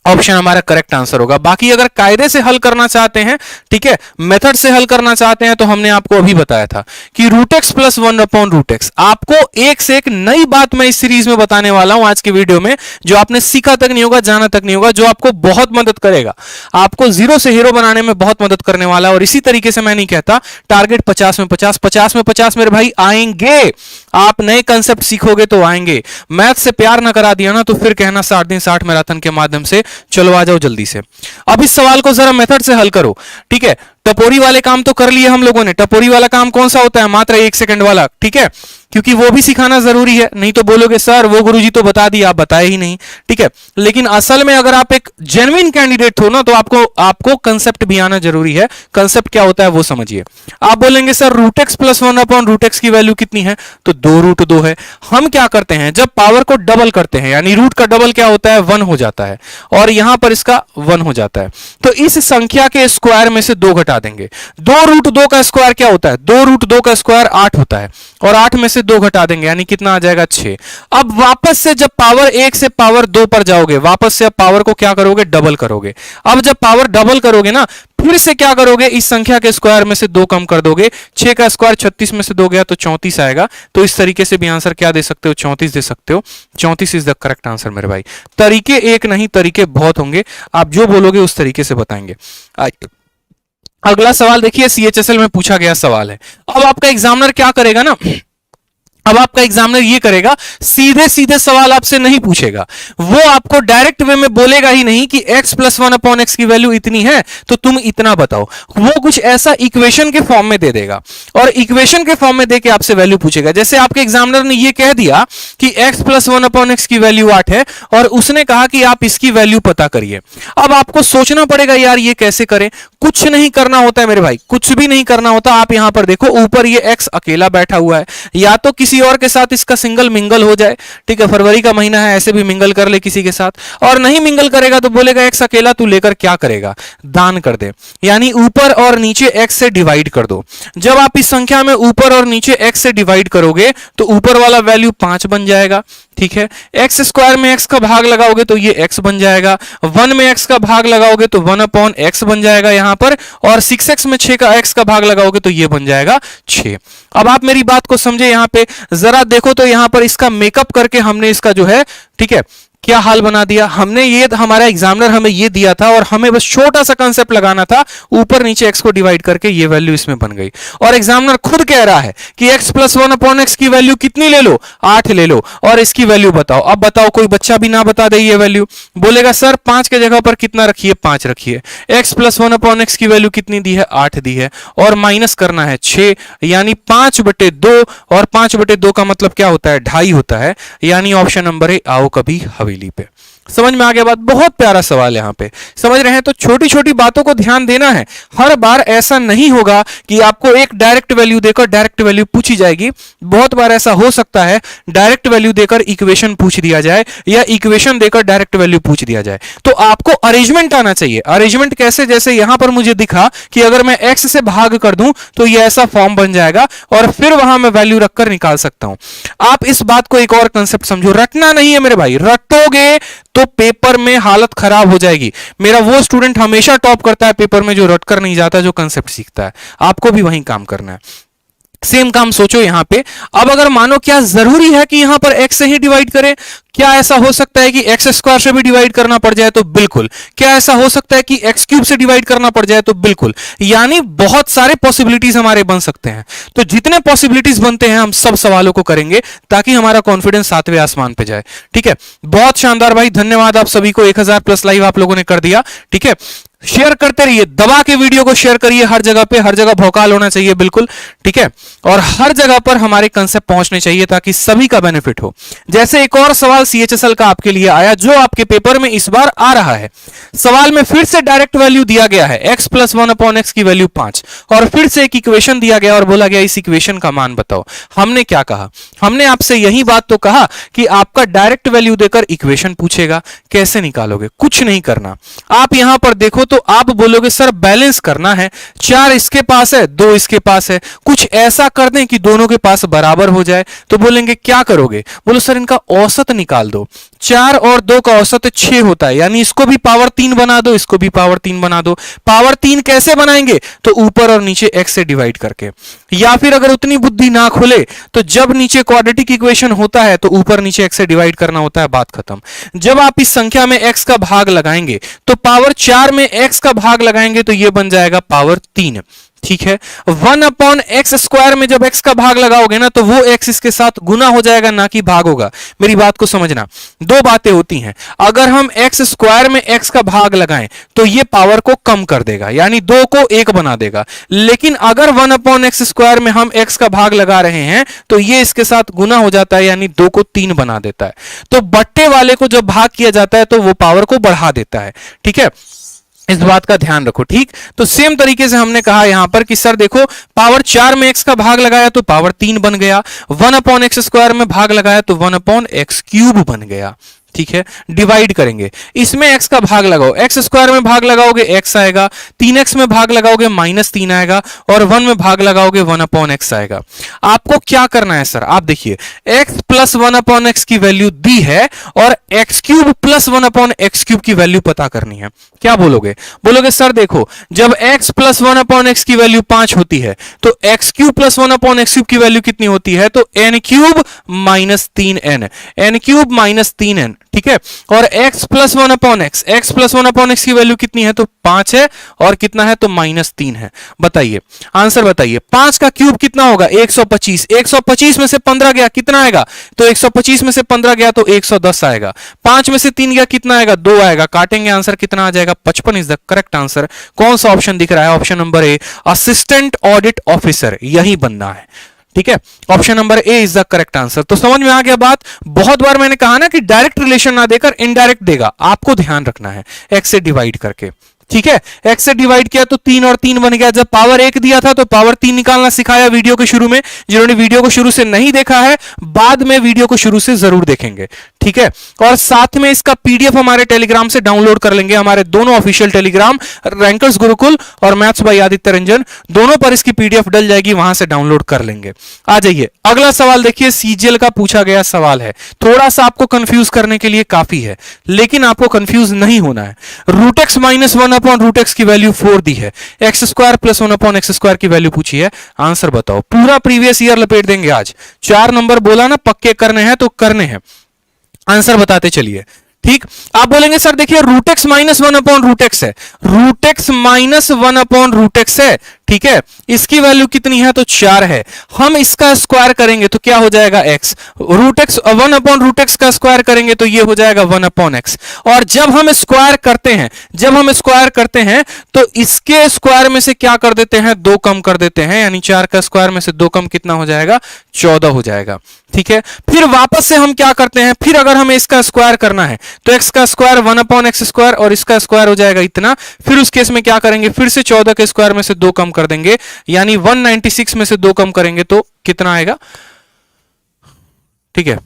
ऑप्शन हमारा करेक्ट आंसर होगा। बाकी अगर कायदे से हल करना चाहते हैं, ठीक है, मेथड से हल करना चाहते हैं, तो हमने आपको अभी बताया था कि root x plus one upon root x. आपको एक से एक नई बात मैं इस सीरीज में बताने वाला हूं आज के वीडियो में, जो आपने सीखा तक नहीं होगा, जाना तक नहीं होगा, जो आपको बहुत मदद करेगा, आपको जीरो से हीरो बनाने में बहुत मदद करने वाला है। और इसी तरीके से मैं नहीं कहता टारगेट 50 में 50, 50 में 50 मेरे भाई आएंगे। आप नए कंसेप्ट सीखोगे तो आएंगे। मैथ से प्यार ना करा दिया ना तो फिर कहना 60 दिन 60 मैराथन के माध्यम से चलो आ जाओ जल्दी से। अब इस सवाल को जरा मेथड से हल करो, ठीक है। टपोरी वाले काम तो कर लिए हम लोगों ने। टपोरी वाला काम कौन सा होता है, मात्र 1 सेकंड वाला, ठीक है, क्योंकि वो भी सिखाना जरूरी है। नहीं तो बोलोगे सर वो गुरुजी तो बता दिया, आप बताए ही नहीं, ठीक है। लेकिन असल में अगर आप एक जेन्युइन कैंडिडेट हो ना, तो आपको कंसेप्ट भी आना जरूरी है। कंसेप्ट क्या होता है वो समझिए। आप बोलेंगे sir root x plus one upon root x की वैल्यू कितनी है, तो 2 रूट 2 है। हम क्या करते हैं, जब पावर को डबल करते हैं, यानी रूट का डबल क्या होता है, 1 हो जाता है, और यहां पर इसका 1 हो जाता है, तो इस संख्या के स्क्वायर में से 2 घटा देंगे। 2 रूट 2 का स्क्वायर क्या होता है, 2 रूट 2 का स्क्वायर 8 होता है, और 8 में से 2 घटा देंगे, यानी कितना आ जाएगा, 6। अब वापस से जब पावर 1 से पावर 2 पर जाओगे, वापस से अब पावर को क्या करोगे, डबल करोगे। अब जब पावर डबल करोगे ना, फिर से क्या करोगे, इस संख्या के स्क्वायर में से 2 कम कर दोगे। 6 का स्क्वायर 36 में से 2 गया तो 34 आएगा। तो इस तरीके से भी आंसर क्या दे सकते हो, 34 दे सकते हो। 34 इज द करेक्ट आंसर मेरे भाई। तरीके एक नहीं, तरीके बहुत होंगे, आप जो बोलोगे उस तरीके से बताएंगे। अगला सवाल देखिए, सीएचएसएल में पूछा गया सवाल है। अब आपका एग्जामिनर क्या करेगा ना, अब आपका एग्जामिनर ये करेगा, सीधे सीधे सवाल आपसे नहीं पूछेगा, वो आपको डायरेक्ट वे में बोलेगा ही नहीं कि x plus one upon x की वैल्यू इतनी है तो तुम इतना बताओ। वो कुछ ऐसा इक्वेशन के फॉर्म में दे देगा और इक्वेशन के फॉर्म में देके आपसे वैल्यू पूछेगा। जैसे आपके एग्जामिनर ने ये कह दिया कि x plus one upon x की वैल्यू 8 है और उसने कहा कि आप इसकी वैल्यू पता करिए। अब आपको सोचना पड़ेगा यार ये कैसे करें। कुछ नहीं करना होता है मेरे भाई, कुछ भी नहीं करना होता। आप यहां पर देखो, ऊपर ये x अकेला बैठा हुआ है, या तो किसी और के साथ इसका सिंगल मिंगल हो जाए, ठीक है, फरवरी का महीना है, ऐसे भी मिंगल कर ले किसी के साथ, और नहीं मिंगल करेगा तो बोलेगा x अकेला तू लेकर क्या करेगा, दान कर दे। यानी ऊपर और नीचे x से डिवाइड कर दो। जब आप इस संख्या में ऊपर और नीचे x से डिवाइड करोगे तो ऊपर वाला वैल्यू 5 बन जाएगा, ठीक है। x स्क्वायर में x का भाग लगाओगे तो ये x बन जाएगा, 1 में x का भाग लगाओगे तो 1 अपॉन x बन जाएगा यहां पर, और 6x में 6 का x का भाग लगाओगे तो ये बन जाएगा 6। अब आप मेरी बात को समझे, यहां पे जरा देखो तो यहां पर इसका मेकअप करके हमने इसका जो है, ठीक है, क्या हाल बना दिया हमने। ये हमारा एग्जामिनर हमें ये दिया था और हमें बस छोटा सा कंसेप्ट लगाना था, ऊपर नीचे x को डिवाइड करके ये वैल्यू इसमें बन गई। और एग्जामिनर खुद कह रहा है कि x plus one upon x की वैल्यू कितनी ले लो, 8 ले लो, और इसकी वैल्यू बताओ। अब बताओ, कोई बच्चा भी ना बता दे ये वैल्यू, बोलेगा सर 5 के जगह पर कितना रखिए, 5 रखिए। x plus one upon x की वैल्यू कितनी दी है, 8 दी है, और माइनस करना है 6, यानी 5/2, और 5/2 का मतलब क्या होता है, 2.5 होता है। यानी ऑप्शन नंबर ए, आओ कभी हवेली पे। समझ में आ गया बात? बहुत प्यारा सवाल यहां पे, समझ रहे हैं? तो छोटी छोटी बातों को ध्यान देना है। हर बार ऐसा नहीं होगा कि आपको एक डायरेक्ट वैल्यू देकर डायरेक्ट वैल्यू पूछी जाएगी। बहुत बार ऐसा हो सकता है डायरेक्ट वैल्यू देकर इक्वेशन पूछ दिया जाए, या इक्वेशन देकर डायरेक्ट वैल्यू पूछ दिया जाए। तो आपको अरेंजमेंट आना चाहिए। अरेंजमेंट कैसे? जैसे यहां पर मुझे दिखा कि अगर मैं x से भाग कर दूं तो ये ऐसा फॉर्म बन जाएगा, और फिर वहां मैं वैल्यू रखकर निकाल सकता हूं। आप इस बात को एक और कंसेप्ट समझो, रटना नहीं है मेरे भाई, रटोगे तो पेपर में हालत खराब हो जाएगी। मेरा वो स्टूडेंट हमेशा टॉप करता है पेपर में जो रटकर नहीं जाता, जो कंसेप्ट सीखता है। आपको भी वही काम करना है। सेम काम सोचो यहां पे। अब अगर मानो, क्या जरूरी है कि यहां पर x से ही डिवाइड करें? क्या ऐसा हो सकता है कि x स्क्वायर से भी डिवाइड करना पड़ जाए? तो बिल्कुल। क्या ऐसा हो सकता है कि x क्यूब से डिवाइड करना पड़ जाए? तो बिल्कुल। यानी बहुत सारे पॉसिबिलिटीज हमारे बन सकते हैं। तो जितने पॉसिबिलिटीज बनते हैं हम सब सवालों को करेंगे, ताकि हमारा कॉन्फिडेंस 7वें आसमान पे जाए। ठीक है, बहुत शानदार भाई, धन्यवाद आप सभी को। 1000 प्लस लाइव आप लोगों ने कर दिया। ठीक है, शेयर करते रहिए, दबा के वीडियो को शेयर करिए, हर जगह पे, हर जगह भौकाल होना चाहिए, बिल्कुल। ठीक है, और हर जगह पर हमारे कंसेप्ट पहुंचने चाहिए ताकि सभी का बेनिफिट हो। जैसे एक और सवाल सीएचएसएल का आपके लिए आया, जो आपके पेपर में इस बार आ रहा है। सवाल में फिर से डायरेक्ट वैल्यू दिया गया है, x प्लस 1 अपॉन एक्स की वैल्यू 5, और फिर से एक इक्वेशन दिया गया और बोला गया इस इक्वेशन का मान बताओ। हमने क्या कहा? हमने आपसे यही बात तो कहा कि आपका डायरेक्ट वैल्यू देकर इक्वेशन पूछेगा, कैसे निकालोगे? कुछ नहीं करना। आप यहां पर देखो तो आप बोलोगे सर बैलेंस करना है, 4 इसके पास है, 2 इसके पास है, कुछ ऐसा कर दें कि दोनों के पास बराबर हो जाए। तो बोलेंगे क्या करोगे? बोलो सर इनका औसत निकाल दो। 4 और 2 का औसत 6 होता है, यानी इसको भी पावर 3 बना दो, इसको भी पावर 3 बना दो। पावर 3 कैसे बनाएंगे? तो ऊपर और नीचे x से डिवाइड करके। या फिर अगर उतनी बुद्धि ना खुले तो जब नीचे क्वाड्रेटिक इक्वेशन होता है तो ऊपर नीचे x से डिवाइड करना होता है, बात खत्म। जब आप इस संख्या में x का भाग लगाएंगे तो पावर 4 में x का भाग लगाएंगे तो यह बन जाएगा पावर 3। ठीक है, 1 अपॉन एक्स स्क्वायर में जब x का भाग लगाओगे ना तो वो x इसके साथ गुना हो जाएगा, ना कि भाग होगा। मेरी बात को समझना, दो बातें होती हैं। अगर हम x स्क्वायर में x का भाग लगाएं तो ये पावर को कम कर देगा, यानी 2 को 1 बना देगा। लेकिन अगर 1 अपॉन एक्स स्क्वायर में हम x का भाग लगा रहे हैं तो ये इसके साथ गुना हो जाता है, यानी 2 को 3 बना देता है। तो बट्टे वाले को जब भाग किया जाता है तो वो पावर को बढ़ा देता है। ठीक है, इस बात का ध्यान रखो। ठीक, तो सेम तरीके से हमने कहा यहां पर कि सर देखो, पावर 4 में x का भाग लगाया तो पावर 3 बन गया, 1 अपॉन एक्स स्क्वायर में भाग लगाया तो 1 अपॉन एक्स क्यूब बन गया। ठीक है, डिवाइड करेंगे, इसमें x का भाग लगाओ, एक्स स्क्वायर में भाग लगाओगे x आएगा, 3x में भाग लगाओगे -3 आएगा, और 1 में भाग लगाओगे 1 अपॉन एक्स आएगा। आपको क्या करना है सर? आप देखिए, x प्लस 1 अपॉन एक्स की वैल्यू दी है और x cube plus 1 upon x cube की वैल्यू पता करनी है। क्या बोलोगे? बोलोगे सर देखो, जब x प्लस 1 अपॉन एक्स की वैल्यू 5 होती है तो x cube plus 1 upon x cube की वैल्यू कितनी होती है? तो n cube -3n, n cube -3n। ठीक है। और x plus 1/x, x plus 1/x की वैल्यू कितनी है? तो 5 है। और कितना है? तो -3 है। बताइए, आंसर बताइए। 5 का क्यूब कितना होगा? 125। 125 में से 15 गया, कितना आएगा? तो 125 में से 15 गया तो 110 आएगा। 5 में से 3 गया, कितना आएगा? 2 आएगा। काटेंगे, आंसर कितना आ जाएगा? 55 इज द करेक्ट आंसर। कौन सा ऑप्शन दिख रहा है? Option number A, assistant audit officer, यही बनना है। ठीक है, option number A is the correct answer. तो समझ में आ गया बात। बहुत बार मैंने कहा ना कि डायरेक्ट रिलेशन ना देकर इनडायरेक्ट देगा, आपको ध्यान रखना है x से डिवाइड करके। ठीक है, x से डिवाइड किया तो 3 और 3 बन गया। जब पावर 1 दिया था तो पावर 3 निकालना सिखाया वीडियो के शुरू में। जिन्होंने वीडियो को शुरू से नहीं देखा है, बाद में वीडियो को शुरू से जरूर देखेंगे। ठीक है, और साथ में इसका पीडीएफ हमारे टेलीग्राम से डाउनलोड कर लेंगे। हमारे दोनों ऑफिशियल टेलीग्राम, रैंकर्स गुरुकुल और मैथ्स बाय आदित्य रंजन, दोनों पर इसकी पीडीएफ डल जाएगी, वहां से डाउनलोड कर लेंगे। आ जाइए, अगला सवाल देखिए, सीजीएल का पूछा गया सवाल है। थोड़ा सा आपको कंफ्यूज करने के लिए काफी है, लेकिन आपको कंफ्यूज नहीं होना है। रूट एक्स माइनस 1/रूट की वैल्यू 4 दी है, एक्स स्क्वायर प्लस 1/x² की वैल्यू पूछी है। आंसर बताओ। पूरा प्रीवियस ईयर लपेट देंगे आज। 4 नंबर बोला ना, पक्के करने हैं तो करने हैं। आंसर बताते चलिए। ठीक, आप बोलेंगे सर देखिए रूट एक्स माइनस 1/रूट है, रूट एक्स माइनस 1/रूट है। ठीक है, इसकी वैल्यू कितनी है? तो 4 है। हम इसका स्क्वायर करेंगे तो क्या हो जाएगा? x। रूट एक्स 1/रूट का स्क्वायर करेंगे तो ये हो जाएगा 1/x। और जब हम स्क्वायर करते हैं तो इसके स्क्वायर में से क्या कर देते हैं? 2 कम कर देते हैं, यानी 4 का स्क्वायर में से 2 कम कितना हो जाएगा? 14 हो जाएगा। ठीक है, फिर वापस से हम क्या करते हैं? फिर अगर हमें इसका स्क्वायर करना है तो x का स्क्वायर 1/x² और इसका स्क्वायर हो जाएगा इतना। फिर उस केस में क्या करेंगे? फिर से 14 के स्क्वायर में से 2 कम कर देंगे, यानी 196 में से 2 कम करेंगे तो कितना आएगा? ठीक है,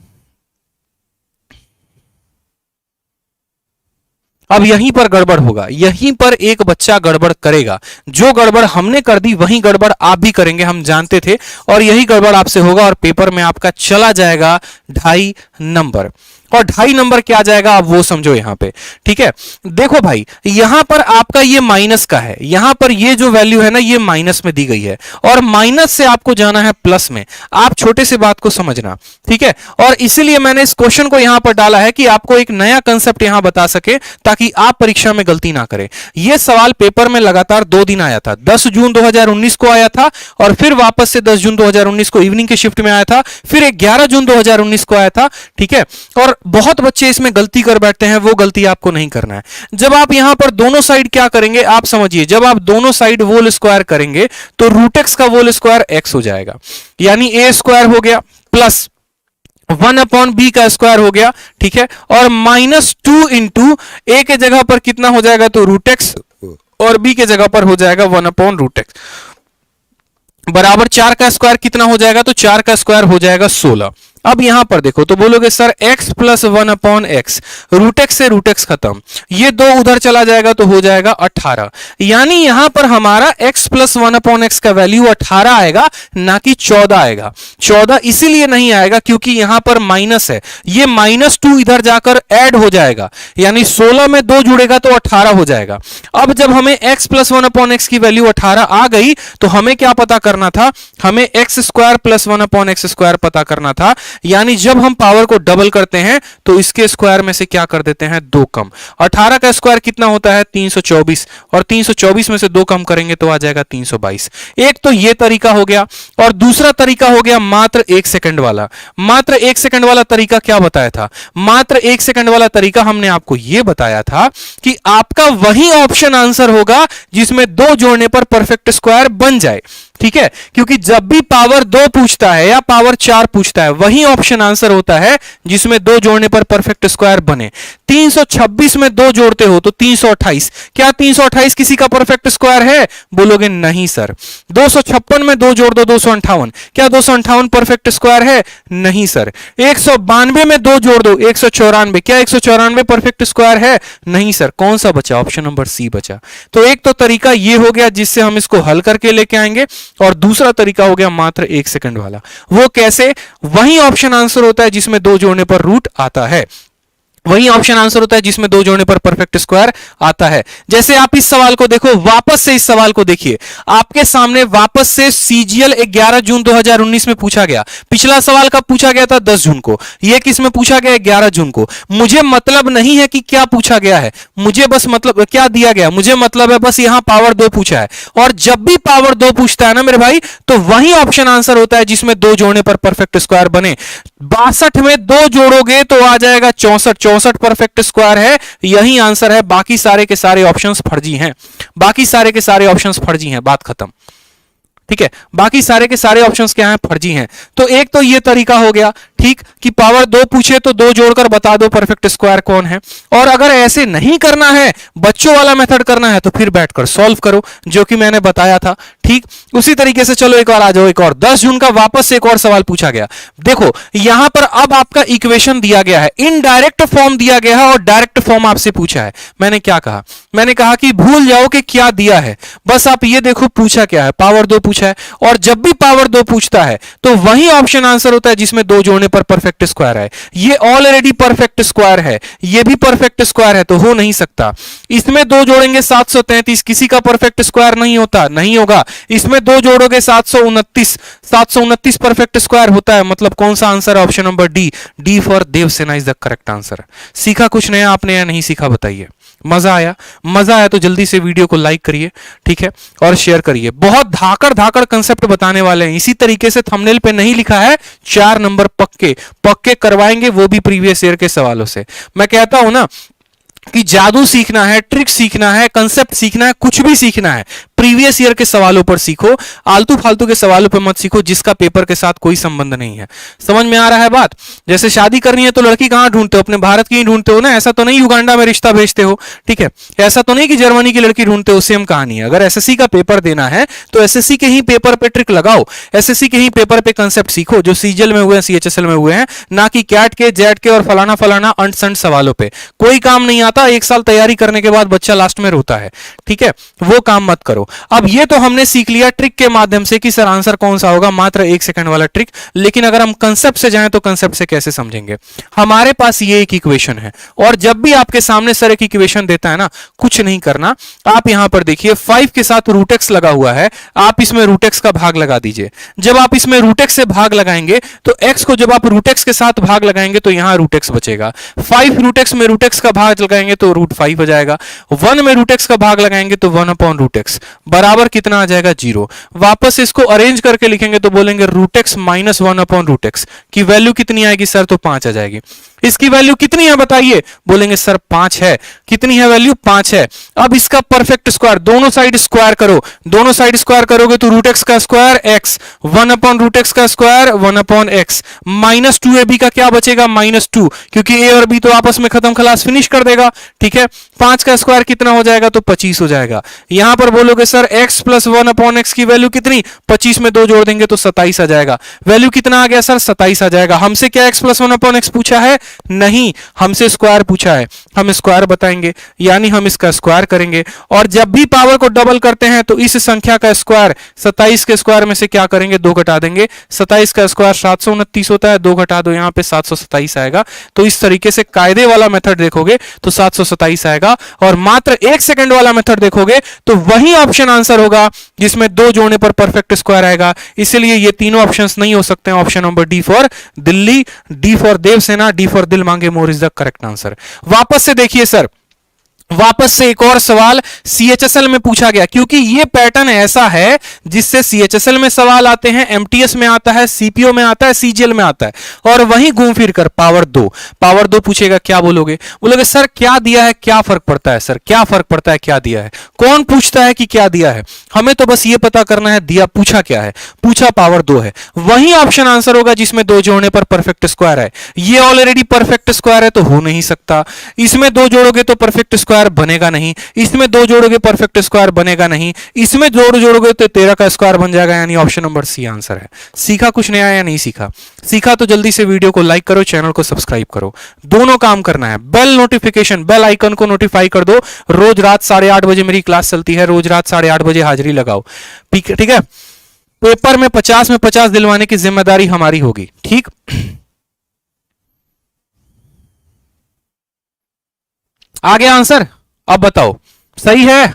अब यहीं पर गड़बड़ होगा, यहीं पर एक बच्चा गड़बड़ करेगा। जो गड़बड़ हमने कर दी वही गड़बड़ आप भी करेंगे, हम जानते थे, और यही गड़बड़ आपसे होगा और पेपर में आपका चला जाएगा 2.5 नंबर। और 2.5 नंबर क्या जाएगा आप वो समझो यहां पे। ठीक है, देखो भाई, यहां पर आपका ये माइनस का है, यहां पर ये जो वैल्यू है ना ये माइनस में दी गई है, और माइनस से आपको जाना है प्लस में। आप छोटे से बात को समझना। ठीक है, और इसीलिए मैंने इस क्वेश्चन को यहां पर डाला है कि आपको एक नया कंसेप्ट यहां बता सके, ताकि आप परीक्षा में गलती ना करें। यह सवाल पेपर में लगातार 2 दिन आया था। 10 जून 2019 को आया था, और फिर वापस से 10 जून 2019 को इवनिंग के शिफ्ट में आया था, फिर 11 जून 2019 को आया था। ठीक है, और बहुत बच्चे इसमें गलती कर बैठते हैं, वो गलती आपको नहीं करना है। जब आप यहां पर दोनों साइड क्या करेंगे आप समझिए, जब आप दोनों साइड होल स्क्वायर करेंगे तो रूट एक्स का होल स्क्वायर एक्स हो जाएगा, यानी ए स्क्वायर हो गया प्लस 1/b का स्क्वायर हो गया। ठीक है, और -2 इंटू ए के जगह पर कितना हो जाएगा? तो रूट एक्स, और बी के जगह पर हो जाएगा 1/रूट बराबर 4 का स्क्वायर कितना हो जाएगा? तो 4 का स्क्वायर हो जाएगा 16। अब यहां पर देखो तो बोलोगे sir x plus 1/x, root x से रूट एक्स खत्म, ये 2 उधर चला जाएगा तो हो जाएगा 18। यानी यहां पर हमारा x प्लस 1/x का वैल्यू 18 आएगा, ना कि 14 आएगा। 14 इसीलिए नहीं आएगा क्योंकि यहां पर माइनस है, ये -2 इधर जाकर ऐड हो जाएगा, यानी 16 में 2 जुड़ेगा तो 18 हो जाएगा। अब जब हमें x प्लस 1/x की वैल्यू 18 आ गई तो हमें क्या पता करना था? हमें x स्क्वायर प्लस 1/x² पता करना था। यानी जब हम पावर को डबल करते हैं तो इसके स्क्वायर में से क्या कर देते हैं? 2 कम। 18 का स्क्वायर कितना होता है? 324, और 324 में से 2 कम करेंगे तो आ जाएगा 322। एक तो ये तरीका हो गया, और दूसरा तरीका हो गया मात्र 1 सेकंड वाला। मात्र 1 सेकंड वाला तरीका क्या बताया था? मात्र 1 सेकंड वाला तरीका हमने आपको यह बताया था कि आपका वही ऑप्शन आंसर होगा जिसमें 2 जोड़ने पर परफेक्ट स्क्वायर बन जाए। ठीक है, क्योंकि जब भी पावर 2 पूछता है या पावर 4 पूछता है, वही ऑप्शन आंसर होता है जिसमें 2 जोड़ने पर परफेक्ट स्क्वायर बने। 326 में 2 जोड़ते हो तो 328। क्या 328 किसी का परफेक्ट स्क्वायर है? बोलोगे नहीं सर। 256 में 2 जोड़ दो 258। क्या 258 परफेक्ट स्क्वायर है? नहीं सर। 192 में 2 जोड़ दो 194। क्या 194 परफेक्ट स्क्वायर है? नहीं सर। कौन सा बचा? ऑप्शन नंबर सी बचा। तो एक तो तरीका ये हो गया जिससे हम इसको हल करके लेके आएंगे, और दूसरा तरीका हो गया मात्र 1 सेकंड वाला। वो कैसे? वही ऑप्शन आंसर होता है जिसमें 2 जोड़ने पर रूट आता है। वही ऑप्शन आंसर होता है जिसमें दो जोड़ने पर परफेक्ट स्क्वायर आता है। जैसे आप इस सवाल को देखो, वापस से इस सवाल को देखिए, आपके सामने वापस से सीजीएल 11 जून 2019 में पूछा गया। पिछला सवाल कब पूछा गया था? 10 जून को। यह किस में पूछा गया? 11 जून को। मुझे मतलब नहीं है कि क्या पूछा गया है, मुझे बस मतलब क्या दिया गया, मुझे मतलब है बस यहां पावर 2 पूछा है। और जब भी पावर 2 पूछता है ना मेरे भाई, तो वही ऑप्शन आंसर होता है जिसमें दो जोड़ने पर परफेक्ट स्क्वायर बने। 62 में दो जोड़ोगे तो आ जाएगा 64, 64 परफेक्ट स्क्वायर है, यही आंसर है। बाकी सारे के सारे ऑप्शंस फर्जी हैं, बाकी सारे के सारे ऑप्शंस फर्जी हैं, बात खत्म। ठीक है, बाकी सारे के सारे ऑप्शंस क्या हैं? फर्जी हैं। तो एक तो ये तरीका हो गया, ठीक, कि पावर 2 पूछे तो 2 जोड़कर बता दो परफेक्ट स्क्वायर कौन है। और अगर ऐसे नहीं करना है, बच्चों वाला मेथड करना है, तो फिर बैठकर सॉल्व करो, जो कि मैंने बताया था। ठीक, उसी तरीके से चलो एक और आ जाओ, एक और 10 जून का वापस से एक और सवाल पूछा गया। देखो यहां पर अब आपका इक्वेशन दिया गया है, इनडायरेक्ट फॉर्म दिया गया है और डायरेक्ट फॉर्म आपसे पूछा है। मैंने क्या कहा? मैंने कहा कि भूल जाओ कि क्या दिया है, बस आप ये देखो पूछा क्या है, पावर 2 पूछा है। और जब भी पावर 2 पूछता है तो वही ऑप्शन आंसर होता है जिसमें दो जोड़ने पर परफेक्ट स्क्वायर है। ये ऑलरेडी परफेक्ट स्क्वायर है, ये भी परफेक्ट स्क्वायर है, तो हो नहीं सकता। इसमें दो जोड़ेंगे 733, किसी का परफेक्ट स्क्वायर नहीं होता, नहीं होगा। इसमें दो जोड़ोगे 729, 729 परफेक्ट स्क्वायर होता है। मतलब कौन सा आंसर है? Option number D, D for Devsena is the correct answer. सीखा कुछ नया आपने या नहीं सीखा? बताइए। मजा आया? मजा आया तो जल्दी से वीडियो को लाइक करिए, ठीक है, और शेयर करिए। बहुत धाकड़ धाकड़ कंसेप्ट बताने वाले हैं, इसी तरीके से थंबनेल पे नहीं लिखा है 4 नंबर पक्के पक्के करवाएंगे, वो भी प्रीवियस ईयर के सवालों से। मैं कहता हूं ना कि जादू सीखना है, ट्रिक सीखना है, कंसेप्ट सीखना है, कुछ भी सीखना है, प्रीवियस ईयर के सवालों पर सीखो, आलतू फालतू के सवालों पर मत सीखो जिसका पेपर के साथ कोई संबंध नहीं है। समझ में आ रहा है बात? जैसे शादी करनी है तो लड़की कहां ढूंढते हो? अपने भारत की ही ढूंढते हो ना, ऐसा तो नहीं युगांडा में रिश्ता भेजते हो, ठीक है, ऐसा तो नहीं कि जर्मनी की लड़की ढूंढते हो। सेम कहानी है। अगर एसएससी का पेपर देना है तो एसएससी के ही पेपर पे ट्रिक लगाओ, एसएससी के ही पेपर पे कंसेप्ट सीखो जो सीजीएल में हुए हैं, सीएचएसएल में हुए हैं, ना कि कैट के, जेट के और फलाना फलाना अंट संट सवालों पे। कोई काम नहीं आता, एक साल तैयारी करने के बाद बच्चा लास्ट में रोता है, ठीक है, वो काम मत करो। अब ये तो हमने सीख लिया ट्रिक के माध्यम से कि सर आंसर कौन सा होगा, मात्र 1 सेकंड वाला ट्रिक। लेकिन अगर हम कंसेप्ट से जाएं तो कंसेप्ट से कैसे समझेंगे? हमारे पास ये एक इक्वेशन है, और जब भी आपके सामने सर एक इक्वेशन देता है ना, कुछ नहीं करना, आप यहां पर देखिए 5 के साथ रूट एक्स लगा हुआ है, आप इसमें रूट एक्स का भाग लगा दीजिए। जब आप इसमें रूट एक्स से भाग लगाएंगे तो एक्स को जब आप रूट एक्स के साथ भाग लगाएंगे तो यहां रूट एक्स बचेगा। 5 रूट एक्स में रूट एक्स का भाग लगाएंगे तो रूट 5 हो जाएगा। 1 में रूट एक्स का भाग लगाएंगे तो 1 अपॉन रूट एक्स बराबर कितना आ जाएगा? 0। वापस इसको अरेंज करके लिखेंगे तो बोलेंगे root x minus 1 upon root x की वैल्यू कितनी आएगी सर? तो 5 आ जाएगी। इसकी वैल्यू कितनी है बताइए? बोलेंगे सर 5 है। कितनी है वैल्यू? 5 है। अब इसका परफेक्ट स्क्वायर, दोनों साइड स्क्वायर करो, दोनों साइड स्क्वायर करोगे तो रूट एक्स का square X, 1 upon root X का square 1 upon X, minus 2ab का क्या बचेगा? -2, क्योंकि a और b तो आपस में खत्म, खलास, फिनिश कर देगा, ठीक है। 5 का स्क्वायर कितना हो जाएगा? तो 25 हो जाएगा। यहां पर बोलोगे sir x plus 1 upon x की वैल्यू कितनी? 25 में 2 जोड़ देंगे तो 27 आ जाएगा। वैल्यू कितना आ गया सर? 27 आ जाएगा। हमसे क्या x प्लस 1 अपॉन एक्स पूछा है? नहीं, हमसे स्क्वायर पूछा है। हम स्क्वायर बताएंगे, यानी हम इसका स्क्वायर करेंगे। और जब भी पावर को डबल करते हैं तो इस संख्या का स्क्वायर 27 के स्क्वायर में से क्या करेंगे? 2 घटा देंगे। 27 का स्क्वायर 729 होता है, 2 घटा दो, यहां पे 727 आएगा। तो इस तरीके से कायदे वाला मेथड देखोगे तो 727 आएगा, और मात्र 1 सेकंड वाला मेथड देखोगे तो वही ऑप्शन आंसर होगा जिसमें दो जोड़ने पर परफेक्ट स्क्वायर आएगा। इसलिए ये तीनों ऑप्शंस नहीं हो सकते हैं। Option number D for Delhi, D for Devsena, D for दिल मांगे more is the correct answer. वापस से देखिए सर, वापस से एक और सवाल सीएचएसएल में पूछा गया, क्योंकि ये पैटर्न ऐसा है जिससे सीएचएसएल में सवाल आते हैं, एमटीएस में आता है, सीपीओ में आता है, सीजीएल में आता है, और वहीं घूम फिर कर पावर 2 पूछेगा। क्या बोलोगे? बोलोगे सर क्या दिया है, क्या फर्क पड़ता है? सर क्या फर्क पड़ता है, क्या दिया है? कौन पूछता है कि क्या दिया है? हमें तो बस ये पता करना है दिया, पूछा क्या है? पूछा पावर 2 है। वही ऑप्शन आंसर होगा जिसमें दो जोड़ने पर परफेक्ट स्क्वायर है। ये ऑलरेडी परफेक्ट स्क्वायर है तो हो नहीं सकता। इसमें दो जोड़ोगे तो परफेक्ट स्क्वायर बनेगा नहीं, इसमें दो जोड़ोगे परफेक्ट स्क्वायर बनेगा नहीं, इसमें जोड़ोगे तो 13 का स्क्वायर बन जाएगा, यानी ऑप्शन नंबर सी आंसर है। सीखा कुछ नया या नहीं सीखा? सीखा तो जल्दी से वीडियो को लाइक करो, चैनल को सब्सक्राइब करो, दोनों काम करना है। बेल नोटिफिकेशन, बेल आइकन को नोटिफाई कर दो। रोज रात 8:30 बजे मेरी क्लास चलती है, रोज रात 8:30 बजे हाजिरी लगाओ, ठीक है। पेपर में 50 में 50 दिलवाने की जिम्मेदारी हमारी होगी, ठीक। आ गया आंसर? अब बताओ सही है?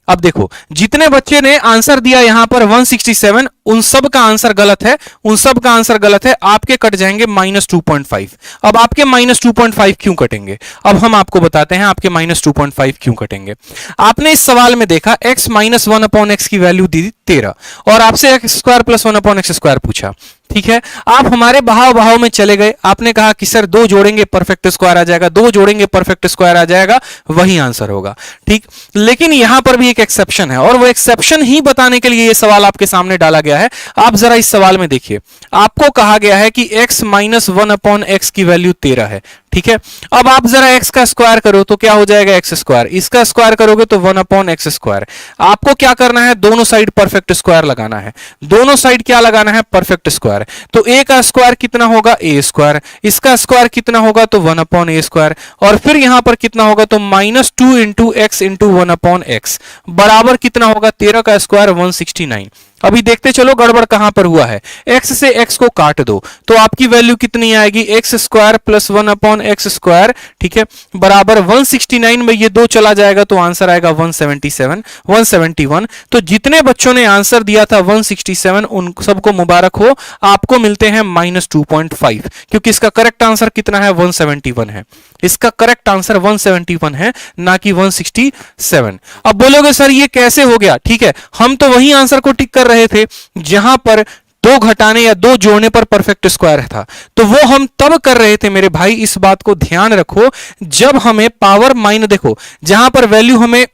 अब देखो जितने बच्चे ने आंसर दिया यहां पर 167, उन सब का आंसर गलत है, उन सब का आंसर गलत है। आपके कट जाएंगे -2.5। अब आपके -2.5 क्यों कटेंगे? अब हम आपको बताते हैं आपके -2.5 क्यों कटेंगे। आपने इस सवाल में देखा x माइनस 1/x की वैल्यू दी 13 और आपसे x square plus 1/x square पूछा। ठीक है, आप हमारे बहाव बहाव में चले गए, आपने कहा कि सर 2 जोड़ेंगे परफेक्ट स्क्वायर आ जाएगा, 2 जोड़ेंगे परफेक्ट स्क्वायर आ जाएगा, वही आंसर होगा। ठीक, लेकिन यहां पर भी एक एक्सेप्शन है और वो एक्सेप्शन ही बताने के लिए ये सवाल आपके सामने डाला गया है। आप जरा इस सवाल में देखिए, आपको कहा गया है कि x माइनस 1/x की वैल्यू 13 है। ठीक है, अब आप जरा x का स्क्वायर करो तो क्या हो जाएगा x स्क्वायर, इसका स्क्वायर करोगे तो 1/x स्क्वायर। आपको क्या करना है, दोनों साइड परफेक्ट स्क्वायर लगाना है, दोनों साइड क्या लगाना है, परफेक्ट स्क्वायर। तो a का स्क्वायर कितना होगा, a स्क्वायर, इसका स्क्वायर कितना होगा तो 1/a स्क्वायर, और फिर यहां पर कितना होगा तो -2 इंटू x इंटू 1/x बराबर कितना होगा, 13 का स्क्वायर 169। अभी देखते चलो गड़बड़ कहां पर हुआ है, x से x को काट दो तो आपकी वैल्यू कितनी आएगी, x square plus 1/x square, ठीक है, बराबर 169 में ये 2 चला जाएगा तो आंसर आएगा 177 171। तो जितने बच्चों ने आंसर दिया था 167 उन सबको मुबारक हो, आपको मिलते हैं -2.5, क्योंकि इसका करेक्ट आंसर कितना है, 171 है। इसका करेक्ट आंसर 171 है, ना कि 167। अब बोलोगे सर ये कैसे हो गया? ठीक है, हम तो वही आंसर को टिक कर रहे थे जहां पर 2 घटाने या 2 जोड़ने पर परफेक्ट स्क्वायर था, तो वो हम तब कर रहे थे मेरे भाई। इस बात को ध्यान रखो, जब हमें पावर माइनस, देखो जहां पर वैल्यू हमें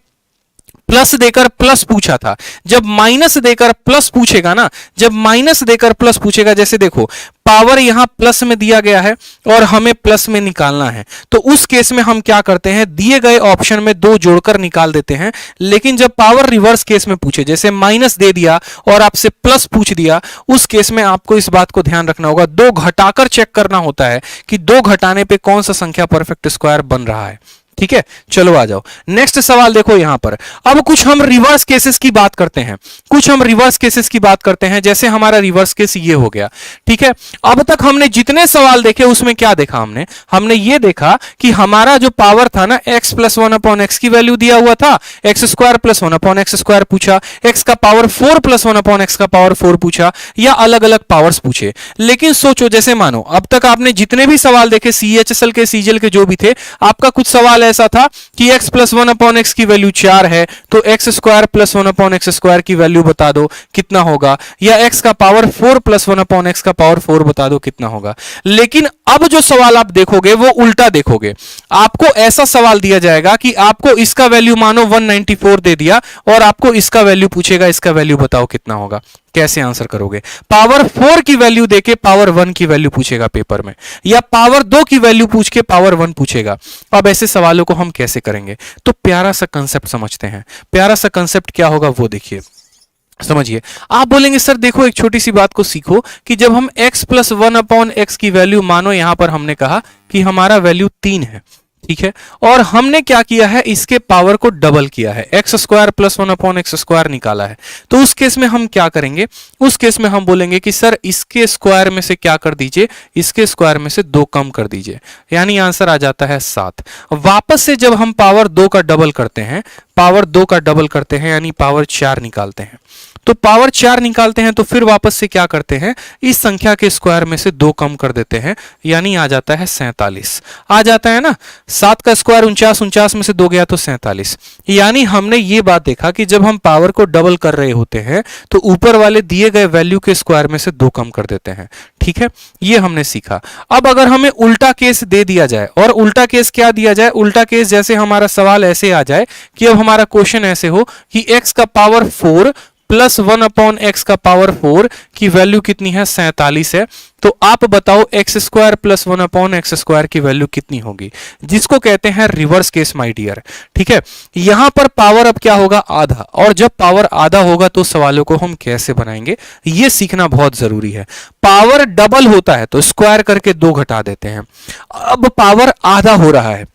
प्लस देकर प्लस पूछा था, जब माइनस देकर प्लस पूछेगा ना, जब माइनस देकर प्लस पूछेगा, जैसे देखो पावर यहां प्लस में दिया गया है और हमें प्लस में निकालना है, तो उस केस में हम क्या करते हैं, दिए गए ऑप्शन में 2 जोड़कर निकाल देते हैं। लेकिन जब पावर रिवर्स केस में पूछे, जैसे माइनस दे दिया और आपसे प्लस पूछ दिया, उस केस में आपको इस बात को ध्यान रखना होगा, 2 घटाकर चेक करना होता है कि 2 घटाने पे कौन सा संख्या परफेक्ट स्क्वायर बन रहा है। ठीक है, चलो आ जाओ नेक्स्ट सवाल देखो यहां पर। अब कुछ हम रिवर्स केसेस की बात करते हैं, कुछ हम रिवर्स केसेस की बात करते हैं। जैसे हमारा रिवर्स केस ये हो गया, ठीक है। अब तक हमने जितने सवाल देखे उसमें क्या देखा, हमने ये देखा कि हमारा जो पावर था ना, x प्लस 1/x की वैल्यू दिया हुआ था, x square plus 1/x square पूछा, x का पावर 4 प्लस 1/x का पावर 4 पूछा, या अलग अलग पावर्स पूछे। लेकिन सोचो, जैसे मानो अब तक आपने जितने भी सवाल देखे, CHSL के CGL के जो भी थे, आपका कुछ सवाल ऐसा था कि x प्लस 1/x की वैल्यू 4 है, तो x square plus 1/x square की वैल्यू बता दो कितना होगा, या x का पावर 4 प्लस 1/x का पावर 4 बता दो कितना होगा। लेकिन अब जो सवाल आप देखोगे वो उल्टा देखोगे। आपको ऐसा सवाल दिया जाएगा कि आपको इसका वैल्यू मानो 194 दे दिया और आपको इसका वैल्यू पूछेगा, इसका वैल्यू बताओ कितना होगा। कैसे आंसर करोगे? पावर 4 की वैल्यू देके पावर 1 की वैल्यू पूछेगा पेपर में, या पावर 2 की वैल्यू पूछ के पावर 1 पूछेगा। अब ऐसे सवालों को हम कैसे करेंगे? तो प्यारा सा कंसेप्ट समझते हैं। प्यारा सा कंसेप्ट क्या होगा वो देखिए, समझिए। आप बोलेंगे सर देखो एक छोटी सी बात को सीखो कि जब हम x प्लस 1/x की वैल्यू, मानो यहां पर हमने कहा कि हमारा वैल्यू 3 है, ठीक है, और हमने क्या किया है, इसके पावर को डबल किया है, x square plus 1/x square निकाला है। तो उस केस में हम क्या करेंगे? उस केस में हम बोलेंगे कि सर इसके स्क्वायर में से क्या कर दीजिए, इसके स्क्वायर में से 2 कम कर दीजिए, यानी आंसर आ जाता है 7। वापस से जब हम पावर 2 का डबल करते हैं, पावर 2 का डबल करते हैं यानी पावर 4 निकालते हैं, तो पावर 4 निकालते हैं तो फिर वापस से क्या करते हैं, इस संख्या के स्क्वायर में से 2 कम कर देते हैं, यानी आ जाता है 47। आ जाता है ना, 7 का स्क्वायर 49, 49 में से 2 गया तो 47। यानी हमने ये बात देखा कि जब हम पावर को डबल कर रहे होते हैं तो ऊपर वाले दिए गए वैल्यू के स्क्वायर में से 2 कम कर देते हैं। ठीक है, ये हमने सीखा। अब अगर हमें उल्टा केस दे दिया जाए, और उल्टा केस क्या दिया जाए, उल्टा केस जैसे हमारा सवाल ऐसे आ जाए कि अब हमारा क्वेश्चन ऐसे हो कि x का पावर 4 प्लस 1/x का पावर 4 की वैल्यू कितनी है, 47 है, तो आप बताओ x square plus 1/x square की वैल्यू कितनी होगी, जिसको कहते हैं रिवर्स केस माय डियर। ठीक है, यहां पर पावर अब क्या होगा, आधा, और जब पावर आधा होगा तो सवालों को हम कैसे बनाएंगे ये सीखना बहुत जरूरी है। पावर डबल होता है तो स्क्वायर करके 2 घटा देते हैं। अब पावर आधा हो रहा है,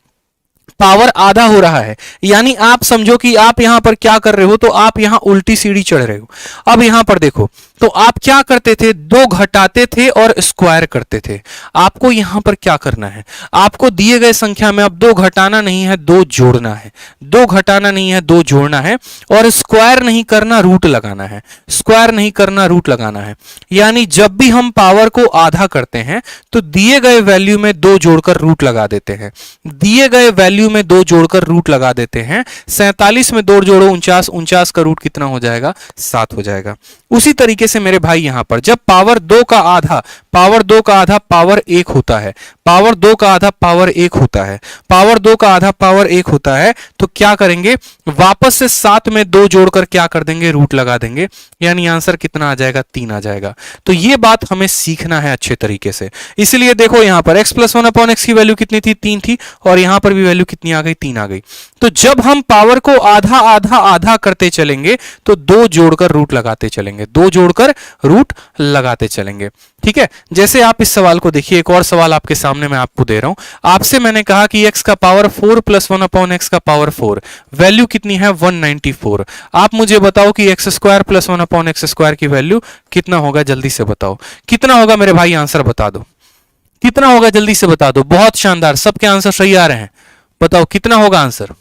पावर आधा हो रहा है, यानी आप समझो कि आप यहां पर क्या कर रहे हो, तो आप यहां उल्टी सीढ़ी चढ़ रहे हो। अब यहां पर देखो, तो आप क्या करते थे, दो घटाते थे और स्क्वायर करते थे। आपको यहां पर क्या करना है, आपको दिए गए संख्या में अब दो घटाना नहीं है, दो जोड़ना है। दो घटाना नहीं है, दो जोड़ना है, और स्क्वायर नहीं करना, रूट लगाना है। स्क्वायर नहीं करना, रूट लगाना है। यानी जब भी हम पावर को आधा करते हैं तो दिए गए वैल्यू में दो जोड़कर रूट लगा देते हैं। दिए गए वैल्यू में दो जोड़कर रूट लगा देते हैं। 47 में दो जोड़ो 49, 49 का रूट कितना हो जाएगा, 7 हो जाएगा। उसी तरीके से मेरे भाई यहां पर जब पावर दो का आधा, पावर दो का आधा पावर एक होता है, पावर दो का आधा पावर एक होता है, पावर दो का आधा पावर एक होता है, तो क्या करेंगे, वापस से 7 में दो जोड़कर क्या कर देंगे, रूट लगा देंगे। यानी आंसर कितना आ जाएगा, 3 आ जाएगा। तो ये बात हमें सीखना है अच्छे तरीके से। इसलिए देखो यहां पर x प्लस 1/x की वैल्यू कितनी थी, 3 थी, और यहां पर भी वैल्यू कितनी आ गई, 3 आ गई। तो जब हम पावर को आधा आधा आधा करते चलेंगे तो दो जोड़कर रूट लगाते चलेंगे, दो जोड़कर रूट लगाते चलेंगे। ठीक है, जैसे आप इस सवाल को देखिए, एक और सवाल आपके सामने मैं आपको दे रहा हूं। आपसे मैंने कहा कि x का पावर 4 प्लस 1/x का पावर 4, वैल्यू कितनी है, 194। आप मुझे बताओ कि x square plus 1/x square की वैल्यू कितना होगा, जल्दी से बताओ कितना होगा मेरे भाई, आंसर बता दो कितना होगा, जल्दी से बता दो। बहुत शानदार, सबके आंसर सही आ रहे हैं, बताओ कितना होगा आंसर।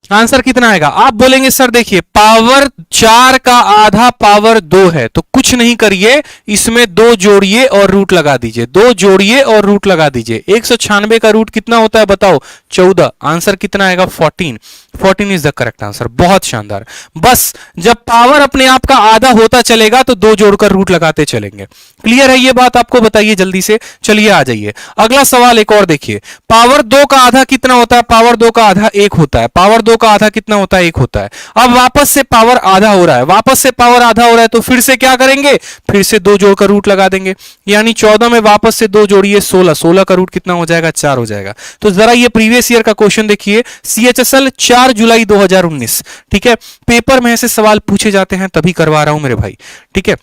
आंसर कितना आएगा, आप बोलेंगे सर देखिए पावर 4 का आधा पावर 2 है, तो कुछ नहीं करिए, इसमें दो जोड़िए और रूट लगा दीजिए, दो जोड़िए और रूट लगा दीजिए। 196 का रूट कितना होता है बताओ, 14। आंसर कितना आएगा, 14। 14 इज द करेक्ट आंसर। बहुत शानदार। बस जब पावर अपने आप का आधा होता चलेगा तो दो जोड़कर रूट लगाते चलेंगे। क्लियर है ये बात, आपको बताइए जल्दी से। चलिए आ जाइए, अगला सवाल एक और देखिए। पावर 2 का आधा कितना होता है, पावर 2 का आधा 1 होता है। पावर 2 का आधा कितना होता है, 1 होता है। अब वापस से पावर आधा हो रहा है, वापस से पावर आधा हो रहा है, तो फिर से क्या करेंगे, फिर से दो जोड़कर रूट लगा देंगे। यानी 14 में वापस से दो जोड़िए, 16। 16 का रूट कितना हो जाएगा, 4 हो जाएगा। तो जरा ये प्रीवियस ईयर का क्वेश्चन देखिए, CHSL 4 जुलाई 2019। ठीक है, पेपर में ऐसे सवाल पूछे जाते हैं, तभी करवा रहा हूं मेरे भाई। ठीक है,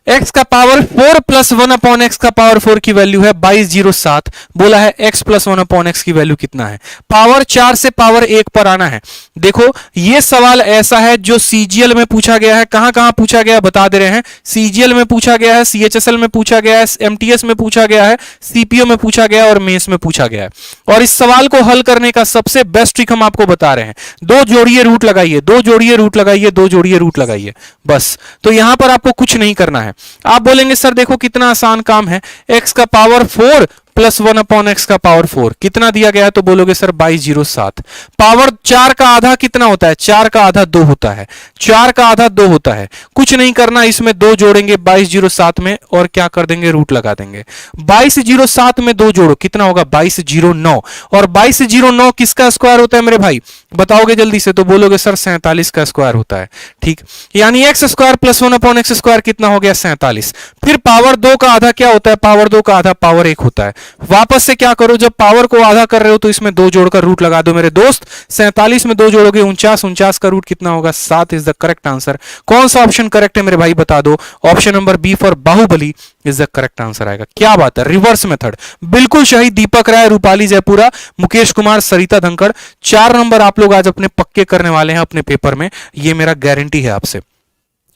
x का पावर 4 प्लस 1/x का पावर 4 की वैल्यू है 2207। बोला है x प्लस 1/x की वैल्यू कितना है, पावर 4 से पावर 1 पर आना है। देखो ये सवाल ऐसा है जो CGL में पूछा गया है। कहां कहां पूछा गया बता दे रहे हैं। CGL में पूछा गया है, CHSL में पूछा गया है, MTS में पूछा गया है, CPO में पूछा गया है और मेंस में पूछा गया है। और इस सवाल को हल करने का सबसे बेस्ट ट्रिक हम आपको बता रहे हैं। दो जोड़िए रूट लगाइए, दो जोड़िए रूट लगाइए, दो जोड़िए रूट लगाइए, बस। तो यहां पर आपको कुछ नहीं करना है। आप बोलेंगे सर देखो कितना आसान काम है, x का पावर 4 प्लस 1/x का पावर 4 कितना दिया गया है, तो बोलोगे सर 2207। पावर 4 का आधा कितना होता है, 4 का आधा 2 होता है। 4 का आधा 2 होता है, कुछ नहीं करना, इसमें 2 जोड़ेंगे 2207 में और क्या कर देंगे, रूट लगा देंगे। 2207 में 2 जोड़ो कितना होगा, 2209। और 2209 किसका स्क्वायर होता है मेरे भाई, बताओगे जल्दी से, तो बोलोगे सर 47 का स्क्वायर होता है। ठीक, यानी x square plus 1/x square कितना हो गया, 47। फिर पावर 2 का आधा क्या होता है, पावर 2 का आधा पावर 1 होता है। वापस से क्या करो, जब पावर को आधा कर रहे हो तो इसमें दो जोड़कर रूट लगा दो मेरे दोस्त। 47 में दो जोड़ोगे 49, 49 का रूट कितना होगा, 7 इज द करेक्ट आंसर। कौन सा ऑप्शन करेक्ट है मेरे भाई बता दो। Option number B for Baahubali is the correct answer आएगा। क्या बात है, रिवर्स मेथड बिल्कुल सही। दीपक राय, रूपाली जयपुरा, मुकेश कुमार, सरिता धनखड़, 4 नंबर आप लोग आज अपने पक्के करने वाले हैं अपने पेपर में, ये मेरा गारंटी है आपसे।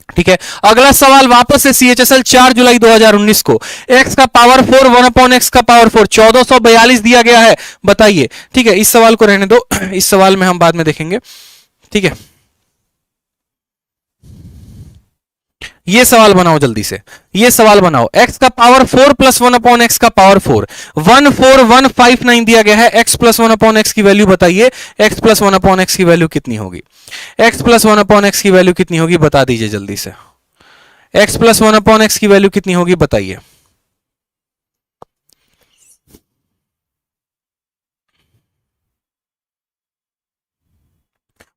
ठीक है, अगला सवाल वापस से CHSL 4 जुलाई 2019 को। x का पावर 4 1/x का पावर 4 1442 दिया गया है, बताइए। ठीक है, इस सवाल को रहने दो, इस सवाल में हम बाद में देखेंगे। ठीक है, ये सवाल बनाओ जल्दी से, ये सवाल बनाओ। x का पावर 4 प्लस 1/x का पावर 4 14159 दिया गया है। x प्लस 1/x की वैल्यू बताइए, x प्लस 1/x की वैल्यू कितनी होगी, x प्लस 1/x की वैल्यू कितनी होगी बता दीजिए जल्दी से। x प्लस 1/x की वैल्यू कितनी होगी बताइए।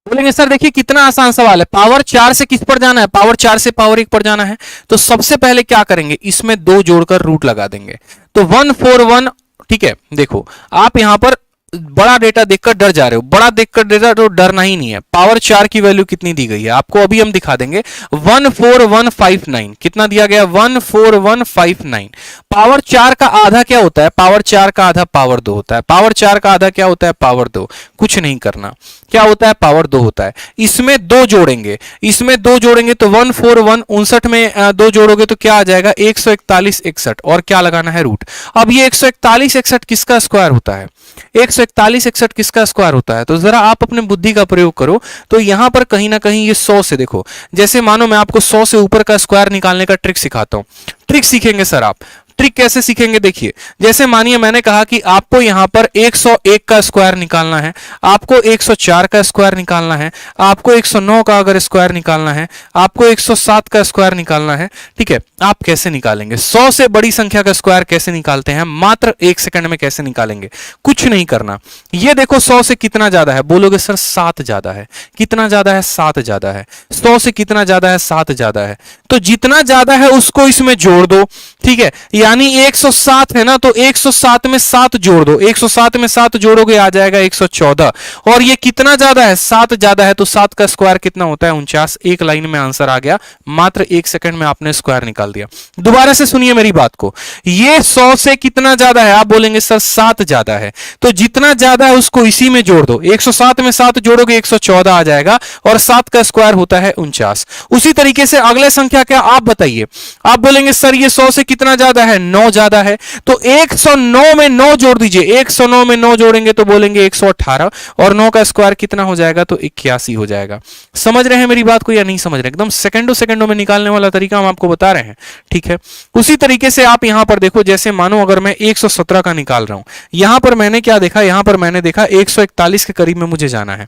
बोलेंगे सर देखिए कितना आसान सवाल है, पावर 4 से किस पर जाना है, पावर 4 से पावर 1 पर जाना है। तो सबसे पहले क्या करेंगे, इसमें दो जोड़कर रूट लगा देंगे, तो 141। ठीक है, देखो आप यहां पर बड़ा डेटा देखकर डर जा रहे हो, बड़ा देखकर डेटा तो डरना ही नहीं है। पावर 4 की वैल्यू कितनी दी गई है आपको, अभी हम दिखा देंगे। 14159 कितना दिया गया, 14159। पावर 4 का आधा क्या होता है, पावर 4 का आधा पावर 2 होता है। पावर 4 का आधा क्या होता है, पावर 2। कुछ नहीं करना, क्या होता है, पावर 2 होता है। इसमें 2 जोड़ेंगे, इसमें 2 जोड़ेंगे तो 14159 में 2 जोड़ोगे तो क्या आ जाएगा, 141 61, और क्या लगाना है, रूट। अब ये 141 61 किसका स्क्वायर होता है, 141 61 किसका स्क्वायर होता है, तो जरा आप अपने बुद्धि का प्रयोग करो। तो यहां पर कहीं ना कहीं ये 100 से, देखो जैसे मानो मैं आपको 100 से ऊपर का स्क्वायर निकालने का ट्रिक सिखाता हूं। ट्रिक सीखेंगे सर आप, ट्रिक कैसे सीखेंगे, देखिए जैसे मानिए मैंने कहा कि आपको यहां पर 101 का स्क्वायर निकालना है, आपको 104 का स्क्वायर निकालना है, आपको 109 का अगर स्क्वायर निकालना है, आपको 107 का स्क्वायर निकालना है। ठीक है, आप कैसे निकालेंगे, 100 से बड़ी संख्या का स्क्वायर कैसे निकालते हैं, मात्र 1 सेकंड में कैसे निकालेंगे, कुछ नहीं करना। ये देखो 100 से कितना ज्यादा है, बोलोगे सर 7 ज्यादा है। कितना ज्यादा है, 7 ज्यादा है। 100 से कितना ज्यादा है, 7 ज्यादा है। तो जितना ज्यादा है उसको इसमें जोड़ दो। ठीक है, यानी 107 है ना, तो 107 में 7 जोड़ दो, 107 में 7 जोड़ोगे आ जाएगा 114। और ये कितना ज्यादा है, 7 ज्यादा है, तो 7 का स्क्वायर कितना होता है, 49। एक लाइन में आंसर आ गया, मात्र 1 सेकंड में आपने स्क्वायर निकाल दिया। दोबारा से सुनिए मेरी बात को, ये 100 से कितना ज्यादा है, आप बोलेंगे सर 7 ज्यादा है, तो जितना ज्यादा है उसको इसी में जोड़ दो। 107 में 7 जोड़ोगे 114 आ जाएगा, और 7 का स्क्वायर होता है 49। उसी तरीके से अगले संख्या क्या, आप बताइए। आप बोलेंगे सर ये 100 से कितना ज्यादा है, 9 ज्यादा है, तो 109 में 9 जोड़ दीजिए। 109 में 9 जोड़ेंगे तो बोलेंगे 118, और 9 का स्क्वायर कितना हो जाएगा, तो 81 हो जाएगा। समझ रहे हैं मेरी बात को या नहीं समझ रहे, एकदम सेकंडों सेकंडों में निकालने वाला तरीका हम आपको बता रहे हैं। ठीक है, उसी तरीके से आप यहां पर देखो, जैसे मानो अगर मैं 117 का निकाल रहा हूं, यहां पर मैंने क्या देखा, यहां पर मैंने देखा 141 के करीब में मुझे जाना है।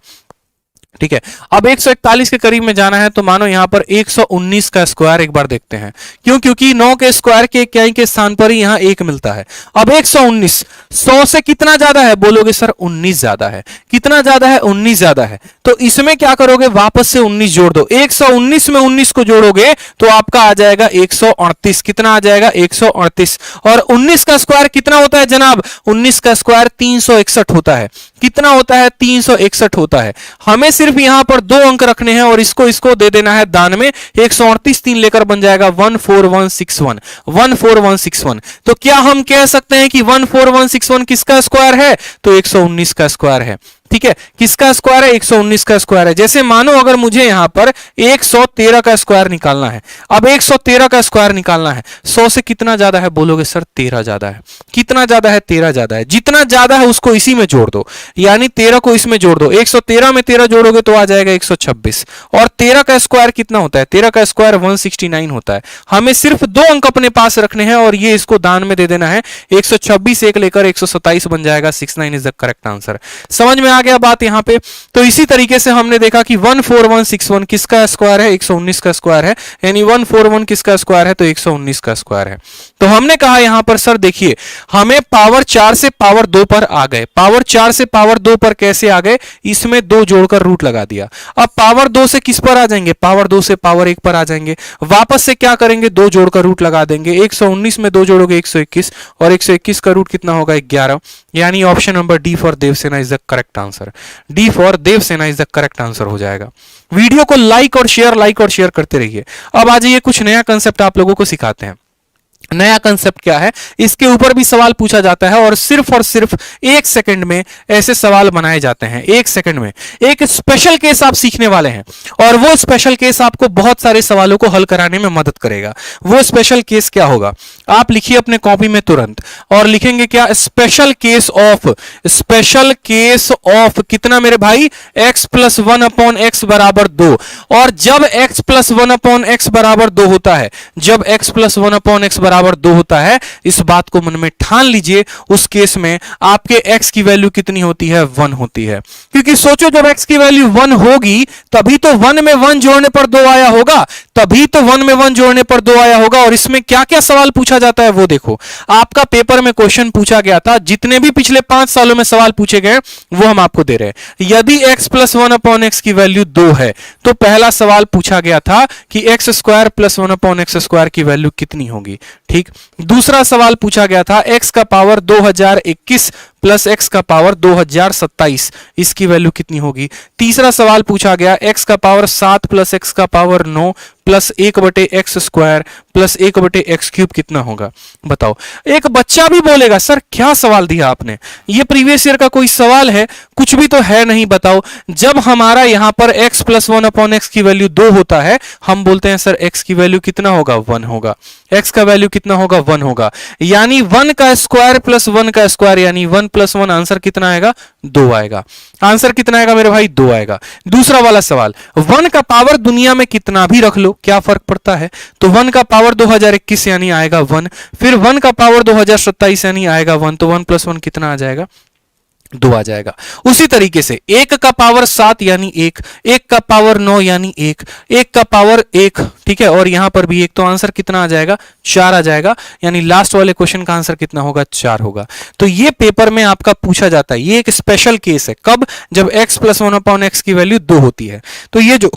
ठीक है, अब 141 के करीब में जाना है, तो मानो यहां पर 119 का स्क्वायर एक बार देखते हैं। क्यों, क्योंकि 9 के स्क्वायर के इकाई के स्थान पर ही यहां 1 मिलता है। अब 119 100 से कितना ज्यादा है, बोलोगे सर 19 ज्यादा है। कितना ज्यादा है, 19 ज्यादा है। तो इसमें क्या करोगे, वापस से 19 जोड़ दो। 119 में 19 को जोड़ोगे तो आपका आ जाएगा 138। कितना आ जाएगा, 138। और 19 का स्क्वायर कितना होता है जनाब, 19 का स्क्वायर 361 होता है। कितना होता है, 361 होता है। हमें सिर्फ यहां पर 2 अंक रखने हैं और इसको दे देना है दान में। 138 3 लेकर बन जाएगा 14161। 14161। तो क्या हम कह सकते हैं कि 14161 किसका स्क्वायर है, तो 119 का स्क्वायर है। ठीक है, किसका स्क्वायर है, 119 का स्क्वायर है। जैसे मानो अगर मुझे यहां पर 113 का स्क्वायर निकालना है, अब 113 का स्क्वायर निकालना है, 100 से कितना ज्यादा है, बोलोगे सर 13 ज्यादा है। कितना ज्यादा है, 13 ज्यादा है। जितना ज्यादा है उसको इसी में जोड़ दो, यानी 13 को इसमें जोड़ दो। 113 में 13 जोड़ोगे तो आ जाएगा 126। और 13 का स्क्वायर कितना होता है, 13 का स्क्वायर 169 होता है। हमें सिर्फ 2 अंक अपने पास रखने हैं और ये इसको दान में दे देना है। 126 एक लेकर 127 बन जाएगा। 69 इज द करेक्ट आंसर। समझ में आ गया बात यहां पे। तो इसी तरीके से हमने देखा कि 14161 किसका स्क्वायर है, 119 का स्क्वायर है। यानी 141 किसका स्क्वायर है, तो 119 का स्क्वायर है। तो हमने कहा यहां पर सर देखिए, हमें पावर 4 से पावर 2 पर आ गए। पावर 4 से पावर 2 पर कैसे आ गए, इसमें 2 जोड़कर रूट लगा दिया। अब पावर 2 से किस पर आ जाएंगे, पावर 2 से पावर 1 पर आ जाएंगे। वापस से क्या करेंगे, 2 जोड़कर रूट लगा देंगे। 119 में 2 जोड़ोगे 121, और 121 का रूट कितना होगा, 11। यानी option number D for Devsena is the correct answer. D for Devsena is the correct answer हो जाएगा। वीडियो को लाइक और शेयर करते रहिए। अब आ जाइए, कुछ नया कंसेप्ट आप लोगों को सिखाते हैं। नया कंसेप्ट क्या है, इसके ऊपर भी सवाल पूछा जाता है और सिर्फ 1 सेकंड में ऐसे सवाल बनाए जाते हैं। 1 सेकंड में एक स्पेशल केस आप सीखने वाले हैं, और वो स्पेशल केस आपको बहुत सारे सवालों को हल कराने में मदद करेगा। वो स्पेशल केस क्या होगा, आप लिखिए अपने कॉपी में तुरंत, और लिखेंगे क्या, स्पेशल केस ऑफ कितना मेरे भाई, x + 1/x = 2। और जब x + 1/x = 2 होता है, जब x + 1/x = 2 होता है, इस बात को मन में ठान लीजिए, उस केस में आपके x की वैल्यू कितनी होती है, 1 होती है। क्योंकि सोचो, जब x की वैल्यू 1 होगी तभी तो 1 में 1 जोड़ने पर 2 आया होगा, तभी तो 1 में 1 जोड़ने पर 2 आया होगा। और इसमें क्या क्या सवाल पूछा जाता है वो देखो। आपका पेपर में क्वेश्चन पूछा गया था, जितने भी पिछले 5 सालों में सवाल पूछे गए वो हम आपको दे रहे हैं। यदि x + 1/x की वैल्यू 2 है, तो पहला सवाल पूछा गया था कि x² + 1/x² की वैल्यू कितनी होगी। ठीक, दूसरा सवाल पूछा गया था x का पावर 2021 प्लस एक्स का पावर 2027, इसकी वैल्यू कितनी होगी। तीसरा सवाल पूछा गया एक्स का पावर 7 प्लस एक्स का power 9 plus 1/x² plus 1/x³ कितना होगा, बताओ। एक बच्चा भी बोलेगा सर क्या सवाल दिया आपने, ये प्रीवियस ईयर का कोई सवाल है, कुछ भी तो है नहीं, बताओ। जब हमारा यहां पर x प्लस 1/x की वैल्यू 2 होता है, हम बोलते हैं सर x की वैल्यू कितना होगा, 1 होगा। x का वैल्यू कितना होगा, 1 होगा, यानी 1 का स्क्वायर प्लस 1 का स्क्वायर यानी 1 + 1, आंसर कितना आएगा, 2 आएगा। आंसर कितना आएगा मेरे भाई, 2 आएगा। दूसरा वाला सवाल, 1 का पावर दुनिया में कितना भी रख लो, क्या फर्क पड़ता है, तो 1 का पावर 2021 यानी आएगा 1, फिर 1 का पावर 2027 यानी आएगा 1, तो 1 + 1 कितना आ जाएगा, 2 आ जाएगा। उसी तरीके से 1 का पावर 7 यानी 1, 1 का पावर 9 यानी 1, 1 का पावर 1, ठीक है, और यहां पर भी 1, तो आंसर कितना आ जाएगा, 4 आ जाएगा, यानी लास्ट वाले क्वेश्चन का आंसर कितना होगा, 4 होगा। तो ये पेपर में आपका पूछा जाता है, ये एक स्पेशल केस है, कब, जब x + 1/x की वैल्यू 2 होती है। तो ये जो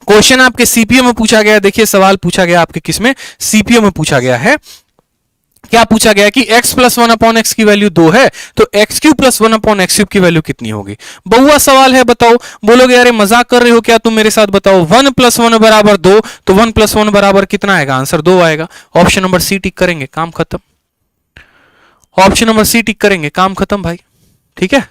क्वेश्चन आपके सीपीओ में पूछा गया, देखिए सवाल पूछा गया आपके किसमें, सीपीओ में पूछा गया है। क्या पूछा गया कि x + 1/x की वैल्यू 2 है, तो x³ + 1/x³ की वैल्यू कितनी होगी। बहुआ सवाल है, बताओ। बोलोगे अरे मजाक कर रहे हो क्या तुम मेरे साथ, बताओ। 1 + 1 = 2, तो 1 + 1 बराबर कितना आएगा, आंसर 2 आएगा। ऑप्शन नंबर सी टिक करेंगे, काम खत्म। ऑप्शन नंबर सी टिक करेंगे, काम खत्म भाई, ठीक है।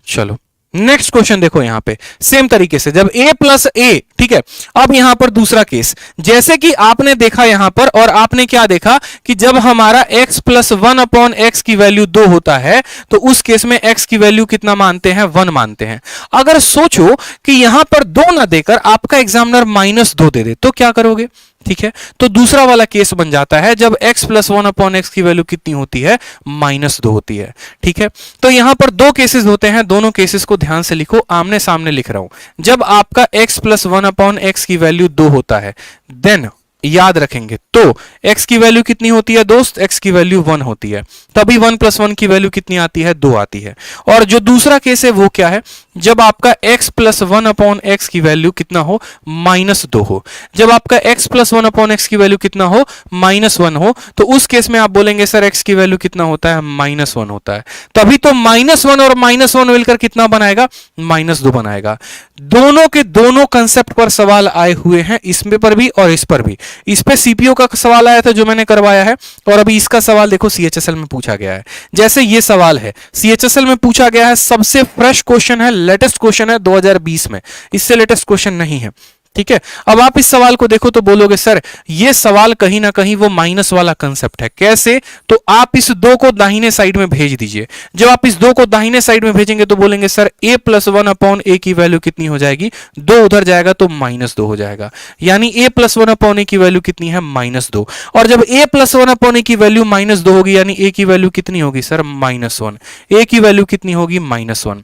चलो नेक्स्ट क्वेश्चन देखो, यहां पे सेम तरीके से जब a + a, ठीक है। अब यहां पर दूसरा केस, जैसे कि आपने देखा यहां पर, और आपने क्या देखा कि जब हमारा x + 1/x की वैल्यू 2 होता है, तो उस केस में x की वैल्यू कितना मानते हैं, 1 मानते हैं। अगर सोचो कि यहां पर 2 ना देकर आपका एग्जामिनर -2 दे दे, तो क्या करोगे, ठीक है। तो दूसरा वाला केस बन जाता है जब x + 1/x की वैल्यू कितनी होती है, -2 होती है, ठीक है। तो यहां पर 2 केसेस होते हैं, दोनों केसेस को ध्यान से लिखो, आमने सामने लिख रहा हूं। जब आपका x + 1/x की वैल्यू 2 होता है, देन याद रखेंगे, तो x की वैल्यू कितनी होती है दोस्त, x की वैल्यू 1 होती है, तभी 1 + 1 की वैल्यू कितनी आती है, 2 आती है। और जो दूसरा केस है वो क्या है, जब आपका x + 1/x की वैल्यू कितना हो, -2 हो। जब आपका x + 1/x की वैल्यू कितना हो, -1 हो, तो उस केस में आप बोलेंगे सर x की वैल्यू कितना होता है, -1 होता है। तभी तो -1 और -1 मिलकर कितना बनाएगा, -2 बनाएगा। दोनों के दोनों कंसेप्ट पर सवाल आए हुए हैं, इसमें पर भी और इस पर भी। इस पे सीपीओ का सवाल आया था जो मैंने करवाया है, और अभी इसका सवाल देखो सीएचएसएल में पूछा गया है। जैसे ये सवाल है सीएचएसएल में पूछा गया है, सबसे फ्रेश क्वेश्चन है, लेटेस्ट क्वेश्चन है 2020 में, इससे लेटेस्ट क्वेश्चन नहीं है, ठीक है। अब आप इस सवाल को देखो तो बोलोगे सर ये सवाल कहीं ना कहीं वो माइनस वाला कंसेप्ट है, कैसे, तो आप इस 2 को दाहिने साइड में भेज दीजिए। जब आप इस 2 को दाहिने साइड में भेजेंगे तो बोलेंगे सर a + 1/a की वैल्यू कितनी हो जाएगी, 2 उधर जाएगा तो -2 हो जाएगा, यानी a + 1/a की वैल्यू कितनी है, -2। और जब a + 1/a की वैल्यू -2 होगी, यानी a की वैल्यू कितनी होगी सर, -1। a की वैल्यू कितनी होगी, -1।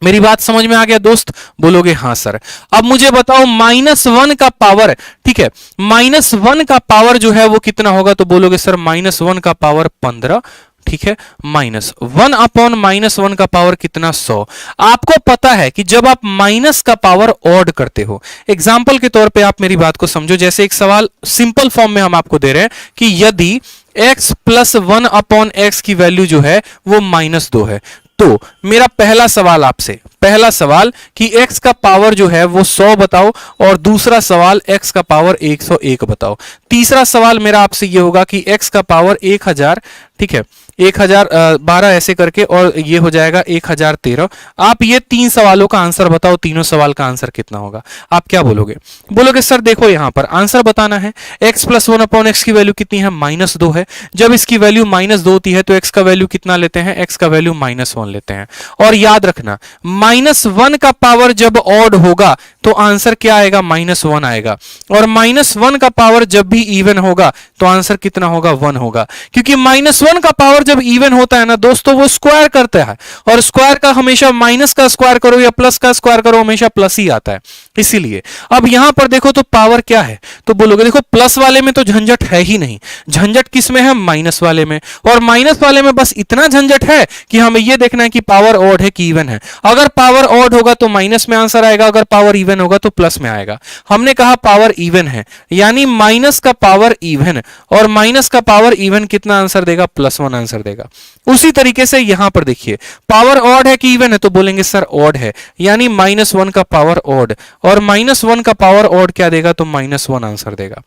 मेरी बात समझ में आ गया दोस्त, बोलोगे हाँ सर। अब मुझे बताओ -1 का पावर, ठीक है, -1 का पावर जो है वो कितना होगा, तो बोलोगे सर -1 का पावर 15, ठीक है, -1/-1 का पावर कितना, 100। आपको पता है कि जब आप माइनस का पावर ऑड करते हो, एग्जाम्पल के तौर पे आप मेरी बात को समझो, जैसे एक सवाल सिंपल फॉर्म में हम आपको दे रहे हैं कि यदि x + 1/x की वैल्यू जो है वो -2 है, तो मेरा पहला सवाल आपसे, पहला सवाल कि x का पावर जो है वो 100 बताओ, और दूसरा सवाल x का पावर 101 बताओ। तीसरा सवाल मेरा आपसे ये होगा कि x का पावर 1000, ठीक है, 1012 ऐसे करके, और ये हो जाएगा 1013। आप ये 3 सवालों का आंसर बताओ, तीनों सवाल का आंसर कितना होगा। आप क्या बोलोगे, बोलोगे सर देखो यहां पर आंसर बताना है, x + 1/x की वैल्यू कितनी है, -2 है। जब इसकी वैल्यू -2 होती है तो x का वैल्यू कितना लेते हैं, x का वैल्यू -1 लेते हैं। और याद रखना -1 का पावर जब ऑड होगा तो आंसर क्या आएगा, -1 आएगा, और -1 का पावर जब भी इवन होगा तो आंसर कितना होगा, 1 होगा। क्योंकि -1 का पावर जब इवन होता है ना दोस्तों, वो स्क्वायर करता है, और स्क्वायर का हमेशा माइनस का स्क्वायर करो या प्लस का स्क्वायर करो, हमेशा प्लस ही आता है, इसीलिए। अब यहां पर देखो तो पावर क्या है, तो बोलोगे देखो प्लस वाले में तो झंझट है ही नहीं, झंझट किस में है, माइनस वाले में। और माइनस वाले में बस इतना झंझट है कि हमें यह देखना है कि पावर ऑड है कि इवन है। अगर पावर ऑड होगा तो माइनस में आंसर आएगा, अगर पावर इवन इवन होगा तो प्लस में आएगा। हमने कहा पावर इवन है, यानी माइनस का पावर इवन, और माइनस का पावर इवन कितना आंसर देगा? +1 आंसर देगा। उसी तरीके से यहां पर देखिए, पावर ऑड है कि इवन है? तो बोलेंगे सर ऑड है, यानी -1 का पावर ऑड, और -1 का पावर ऑड क्या देगा? तो -1 आंसर देगा।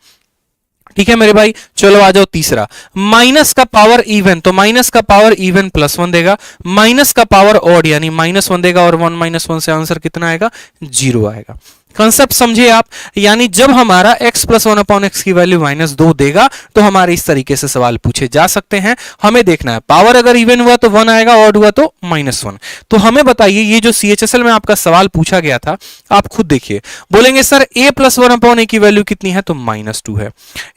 ठीक है मेरे भाई, चलो आ जाओ तीसरा, माइनस का पावर इवन, तो माइनस का पावर इवन +1 देगा, माइनस का पावर ऑड यानी -1 देगा, और 1 - 1 से आंसर कितना आएगा? 0 आएगा। कंसेप्ट समझे आप? यानी जब हमारा x + 1/x की वैल्यू -2 देगा तो हमारे इस तरीके से सवाल पूछे जा सकते हैं। हमें देखना है पावर अगर इवन हुआ तो 1 आएगा, ऑड हुआ तो -1। तो हमें बताइए ये जो CHSL में आपका सवाल पूछा गया था, आप खुद देखिए, बोलेंगे सर a + 1/a की वैल्यू कितनी है? तो -2 है।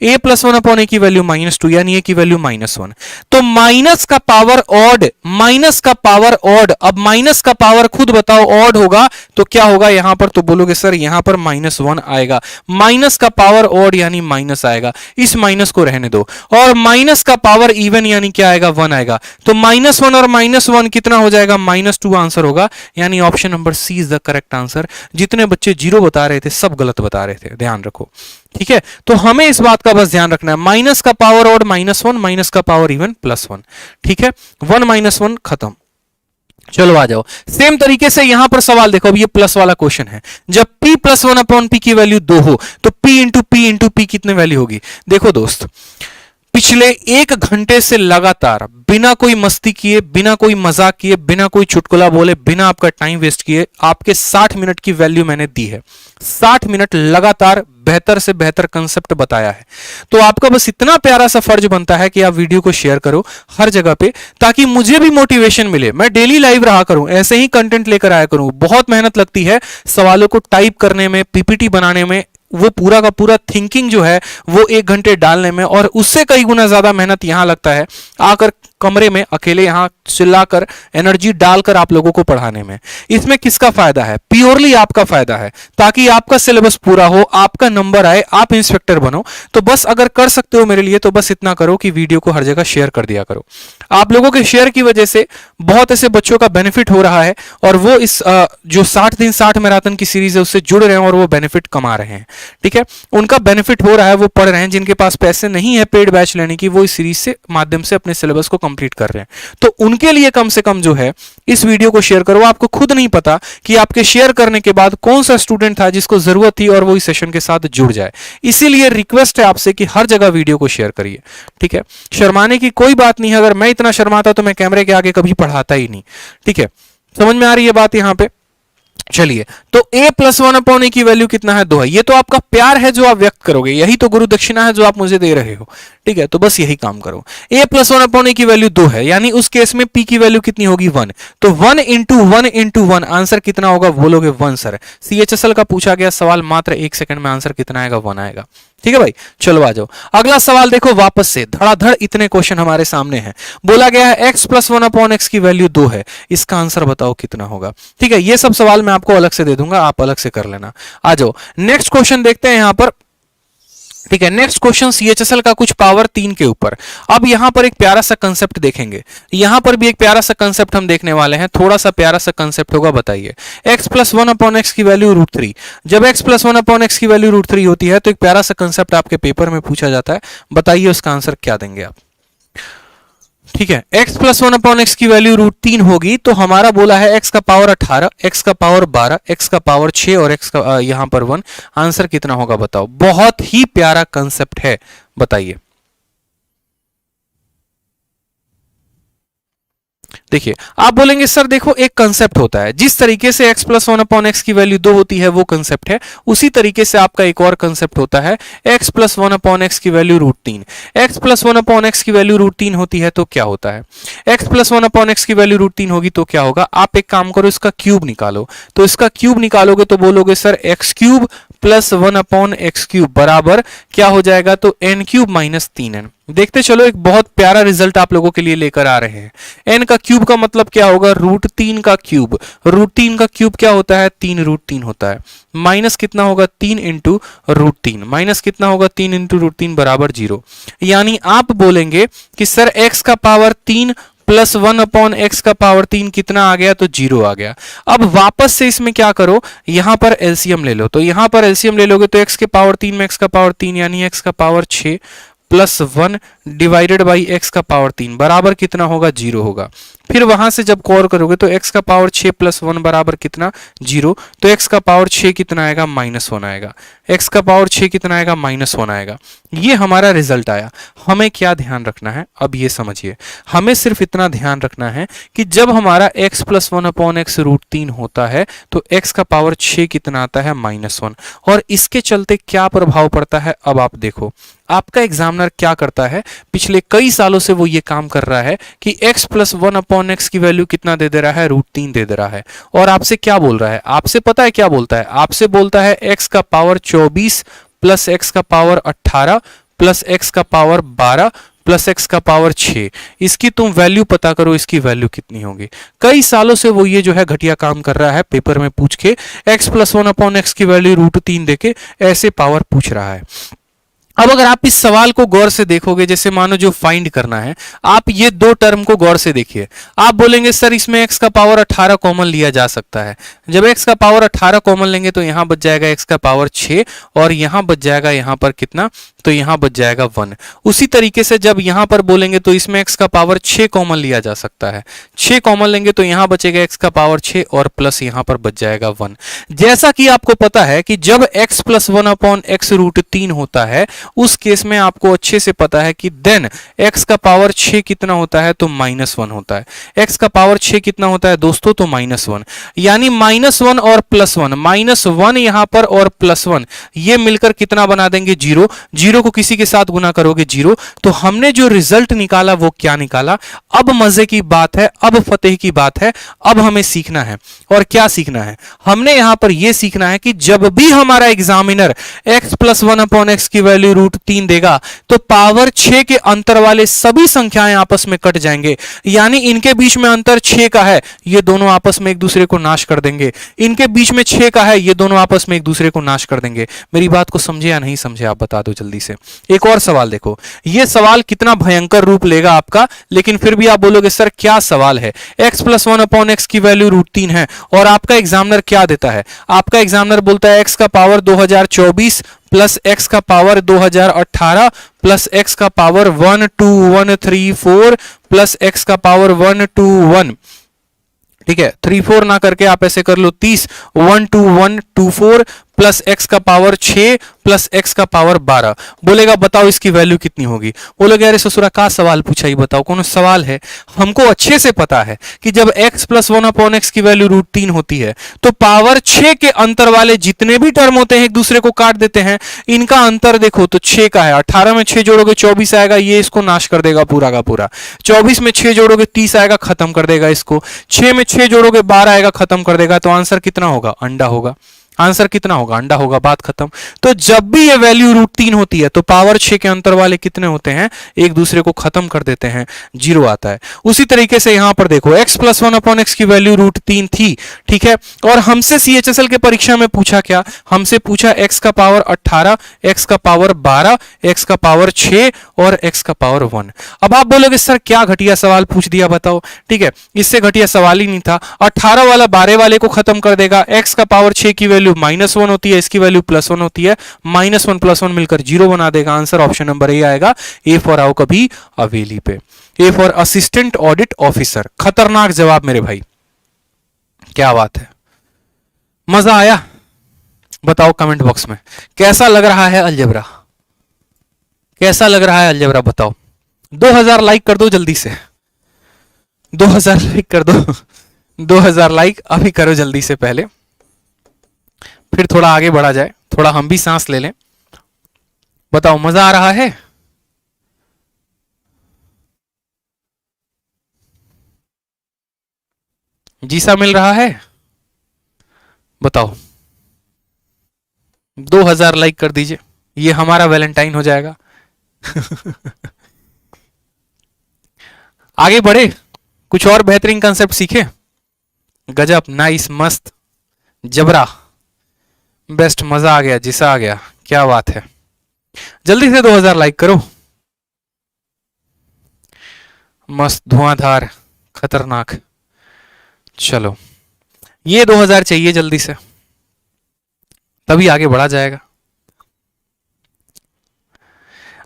a + 1/a की वैल्यू -2 यानी a की वैल्यू -1। तो माइनस का पावर ऑड, माइनस का पावर ऑड, अब माइनस का पावर खुद बताओ ऑड होगा तो क्या होगा यहां पर? तो बोलोगे सर यहां पर -1 आएगा, माइनस का पावर ऑड यानी माइनस आएगा, इस माइनस को रहने दो, और माइनस का पावर इवन यानी क्या आएगा? 1 आएगा। तो -1 और -1 कितना हो जाएगा? -2 आंसर होगा, यानी option number C is the correct answer. जितने बच्चे 0 बता रहे थे सब गलत बता रहे थे, ध्यान रखो। ठीक है, तो हमें इस बात का बस ध्यान रखना है, माइनस का पावर ऑड -1, माइनस का पावर इवन +1। ठीक है, 1 - 1 खत्म। चलो आ जाओ, सेम तरीके से यहां पर सवाल देखो, अब ये प्लस वाला क्वेश्चन है। जब p + 1/p की वैल्यू 2 हो तो p × p कितने वैल्यू होगी? देखो दोस्त, पिछले 1 घंटे से लगातार बिना कोई मस्ती किए, बिना कोई मजाक किए, बिना कोई चुटकुला बोले, बिना आपका टाइम वेस्ट किए आपके 60 मिनट की वैल्यू मैंने दी है। 60 मिनट लगातार बेहतर से बेहतर कंसेप्ट बताया है। तो आपका बस इतना प्यारा सा फर्ज बनता है कि आप वीडियो को शेयर करो हर जगह पे, ताकि मुझे भी मोटिवेशन मिले, मैं डेली लाइव रहा करूं, ऐसे ही कंटेंट लेकर आया करूं। बहुत मेहनत लगती है सवालों को टाइप करने में, पीपीटी बनाने में, वो पूरा का पूरा थिंकिंग जो है वो 1 घंटे डालने में, और उससे कई गुना ज्यादा मेहनत यहां लगता है आकर कमरे में अकेले यहां चिल्लाकर एनर्जी डालकर आप लोगों को पढ़ाने में। इसमें किसका फायदा है? प्योरली आपका फायदा है, ताकि आपका सिलेबस पूरा हो, आपका नंबर आए, आप इंस्पेक्टर बनो। तो बस अगर कर सकते हो मेरे लिए तो बस इतना करो कि वीडियो को हर जगह शेयर कर दिया करो। आप लोगों के शेयर की वजह से बहुत ऐसे बच्चों का बेनिफिट हो रहा है, और वो इस जो 60 दिन 60 मैराथन की सीरीज है उससे जुड़ रहे हैं और वो बेनिफिट कमा रहे हैं। ठीक है, उनका बेनिफिट हो रहा है, वो पढ़ रहे हैं। जिनके पास पैसे नहीं है पेड बैच लेने की, वो इस सीरीज से माध्यम से अपने सिलेबस को कंप्लीट कर रहे हैं। तो उनके लिए कम से कम जो है इस वीडियो को शेयर करो। आपको खुद नहीं पता कि आपके शेयर करने के बाद कौन सा स्टूडेंट था जिसको जरूरत थी और वो इस सेशन के साथ जुड़ जाए। इसीलिए रिक्वेस्ट है आपसे कि हर जगह वीडियो को शेयर करिए। ठीक है, शर्माने की कोई बात नहीं है। अगर मैं इतना शर्माता तो मैं कैमरे के आगे कभी पढ़ाता ही नहीं। ठीक है, समझ में आ रही है बात यहां पे? चलिए, तो a + 1/a की वैल्यू कितना है? 2 है। ये तो आपका प्यार है जो आप व्यक्त करोगे, यही तो गुरु दक्षिणा है जो आप मुझे दे रहे हो। ठीक है, तो बस यही काम करो। a + 1/a की वैल्यू 2 है, यानी उस केस में p की वैल्यू कितनी होगी? 1। तो 1 × 1 × 1 आंसर कितना होगा? बोलोगे 1 सर। CHSL का पूछा गया सवाल, मात्र 1 सेकंड में आंसर कितना आएगा? 1 आएगा। ठीक है भाई, चलो आ जाओ अगला सवाल देखो। वापस से धड़ाधड़ इतने क्वेश्चन हमारे सामने हैं। बोला गया है x + 1/x की वैल्यू 2 है, इसका आंसर बताओ कितना होगा? ठीक है, ये सब सवाल मैं आपको अलग से दे दूंगा, आप अलग से कर लेना। आ जाओ नेक्स्ट क्वेश्चन देखते हैं यहां पर। ठीक है, नेक्स्ट क्वेश्चन CHSL का कुछ पावर 3 के ऊपर। अब यहां पर एक प्यारा सा कंसेप्ट देखेंगे, यहां पर भी एक प्यारा सा कंसेप्ट हम देखने वाले हैं। थोड़ा सा प्यारा सा कंसेप्ट होगा, बताइए। x + 1/x की वैल्यू √3। जब x + 1/x की वैल्यू √3 होती है तो एक प्यारा सा कंसेप्ट आपके पेपर में पूछा जाता है, बताइए उसका आंसर क्या देंगे आप? ठीक है, x + 1/x की वैल्यू √3 होगी, तो हमारा बोला है x का पावर 18, x का पावर 12, x का पावर 6 और x का यहां पर 1। आंसर कितना होगा बताओ? बहुत ही प्यारा कंसेप्ट है, बताइए। देखिए, आप बोलेंगे सर देखो एक कंसेप्ट होता है, जिस तरीके से x + 1/x की वैल्यू 2 होती है वो कंसेप्ट है, उसी तरीके से आपका एक और कंसेप्ट होता है x + 1/x की वैल्यू √3। x + 1/x की वैल्यू √3 होती है तो क्या होता है? x + 1/x की वैल्यू √3 होगी तो क्या होगा? आप एक काम करो, इसका क्यूब निकालो। तो इसका क्यूब निकालोगे तो बोलोगे सर x³ + 1/x³ बराबर क्या हो जाएगा? तो n³ - 3n। देखते चलो, एक बहुत प्यारा रिजल्ट आप लोगों के लिए लेकर आ रहे हैं। n का क्यूब का मतलब क्या होगा? √3 का क्यूब। √3 का क्यूब क्या होता है? 3 √3 होता है। माइनस कितना होगा? 3 × √3। माइनस कितना होगा? 3 × √3 बराबर 0। यानी आप बोलेंगे कि सर x का पावर 3 प्लस 1/x का पावर 3 कितना आ गया, तो 0 आ गया। अब वापस से इसमें क्या करो, यहां पर एलसीएम ले लो, तो यहां पर एलसीएम ले लोगे तो x के पावर 3 में x का पावर 3 यानी x का power 6 plus 1 divided by x का पावर 3 बराबर कितना होगा, 0 होगा। फिर वहां से जब कॉल करोगे तो x का पावर 6 प्लस 1 बराबर कितना, 0, तो x का पावर 6 कितना आएगा, -1 आएगा। x का पावर 6 कितना आएगा, -1 आएगा। ये हमारा रिजल्ट आया। हमें क्या ध्यान रखना है, अब ये समझिए, हमें सिर्फ इतना ध्यान रखना है कि जब हमारा x प्लस 1/x √3 होता है तो x का पावर 6 कितना आता है, -1। और इसके चलते क्या प्रभाव पड़ता है, अब आप देखो आपका एग्जामिनर क्या करता है, पिछले कई सालों से वो ये काम कर रहा है कि x प्लस 1/x की वैल्यू कितना दे दे रहा है, √3 दे दे रहा है। और आपसे क्या बोल रहा है, आपसे पता है क्या बोलता है, आपसे बोलता है x का पावर 24 प्लस x का पावर 18 प्लस x का पावर 12 प्लस x का पावर 6, इसकी तुम वैल्यू पता करो, इसकी वैल्यू कितनी होगी। कई सालों से वो ये जो है घटिया काम कर रहा है, पेपर में पूछ के x प्लस 1/x की वैल्यू √3 देके ऐसे पावर पूछ रहा है। अब अगर आप इस सवाल को गौर से देखोगे, जैसे मानो जो फाइंड करना है, आप ये दो टर्म को गौर से देखिए। आप बोलेंगे सर इसमें x का पावर 18 कॉमन लिया जा सकता है। जब x का पावर 18 कॉमन लेंगे तो यहां बच जाएगा x का पावर 6 और यहां बच जाएगा यहां पर कितना, तो यहां बच जाएगा 1। उसी तरीके से जब यहां पर बोलेंगे तो इसमें x का पावर 6 कॉमन लिया जा सकता है। 6 कॉमन लेंगे तो यहां बचेगा x का पावर 6 और प्लस यहां पर बच जाएगा 1। जैसा कि आपको पता है कि जब x प्लस 1/x √3 होता है, उस केस में आपको अच्छे से पता है कि देन x का पावर 6 कितना होता है, तो -1 होता है। x का पावर 6 कितना होता है दोस्तों, तो -1, यानी -1 और +1, -1 यहां पर और +1 ये मिलकर कितना बना देंगे, 0। 0 को किसी के साथ गुना करोगे 0। तो हमने जो रिजल्ट निकाला वो क्या निकाला। अब मजे की बात है, अब फतेह की बात है, अब हमें सीखना है। और क्या सीखना है, हमने यहां पर यह सीखना है कि जब भी हमारा एग्जामिनर x प्लस 1/x की वैल्यू √3 देगा तो पावर 6 के अंतर वाले सभी संख्याएं आपस में कट जाएंगे, यानी इनके बीच में अंतर 6 का है, ये दोनों आपस में एक दूसरे को नाश कर देंगे। इनके बीच में 6 का है, ये दोनों आपस में एक दूसरे को नाश कर देंगे। मेरी बात को समझे या नहीं समझे, आप बता दो जल्दी से। एक और सवाल देखो, यह सवाल कितना भयंकर रूप लेगा आपका, लेकिन फिर भी आप बोलोगे सर क्या सवाल है, x प्लस 1/x की वैल्यू √3 है और आपका एग्जामिनर क्या देता है, आपका एग्जामिनर बोलता है x का पावर 2024 प्लस x का पावर 2018 प्लस x का पावर 12134 प्लस x का पावर 121, ठीक है, 34 ना करके आप ऐसे कर लो 30, 12124 प्लस x का पावर 6 प्लस x का पावर 12। बोलेगा बताओ इसकी वैल्यू कितनी होगी। बोलोगे अरे ससुरा का सवाल पूछा, ही बताओ कौन सवाल है। हमको अच्छे से पता है कि जब x प्लस 1/x की वैल्यू √3 होती है तो पावर 6 के अंतर वाले जितने भी टर्म होते हैं एक दूसरे को काट देते हैं। इनका अंतर देखो तो 6 का है, 18 में 6 जोड़ोगे 24 आएगा, ये इसको नाश कर देगा पूरा का पूरा। 24 में 6 जोड़ोगे 30 आएगा, खत्म कर देगा इसको। 6 में 6 जोड़ोगे 12 आएगा, खत्म कर देगा। तो आंसर कितना होगा, अंडा होगा। आंसर कितना होगा, अंडा होगा, बात खत्म। तो जब भी ये वैल्यू √3 होती है तो पावर 6 के अंतर वाले कितने होते हैं, एक दूसरे को खत्म कर देते हैं, 0 आता है। उसी तरीके से यहां पर देखो x प्लस 1/x की वैल्यू √3 थी, ठीक है, और हमसे CHSL के परीक्षा में पूछा क्या, हमसे पूछा x का पावर 18, x का पावर 12, x का पावर 6 और x का पावर 1। अब आप बोलोगे सर क्या घटिया सवाल पूछ दिया बताओ, ठीक है, इससे घटिया सवाल ही नहीं था। 18 वाला 12 वाले को खत्म कर देगा, x का पावर 6 की वैल्यू -1 होती है, इसकी वैल्यू +1 होती है, -1 + 1 मिलकर 0 बना देगा। आंसर ऑप्शन नंबर ए आएगा, ए फॉर आओ कभी हवेली पे, A for assistant audit officer. खतरनाक जवाब मेरे भाई, क्या बात है, मजा आया? बताओ कमेंट बॉक्स में कैसा लग रहा है अलजेब्रा, कैसा लग रहा है अलजेब्रा बताओ। 2000 लाइक कर दो जल्दी से, 2000 लाइक कर दो, 2000 लाइक अभी करो जल्दी से, पहले फिर थोड़ा आगे बढ़ा जाए, थोड़ा हम भी सांस ले लें। बताओ मजा आ रहा है? जीसा मिल रहा है? बताओ 2000 लाइक कर दीजिए, ये हमारा वैलेंटाइन हो जाएगा। आगे बढ़े, कुछ और बेहतरीन कंसेप्ट सीखे। गजब, नाइस, मस्त, जबरा, बेस्ट, मजा आ गया, जिसा आ गया, क्या बात है। जल्दी से 2000 लाइक करो। मस्त धुआंधार खतरनाक। चलो ये 2000 चाहिए जल्दी से, तभी आगे बढ़ा जाएगा।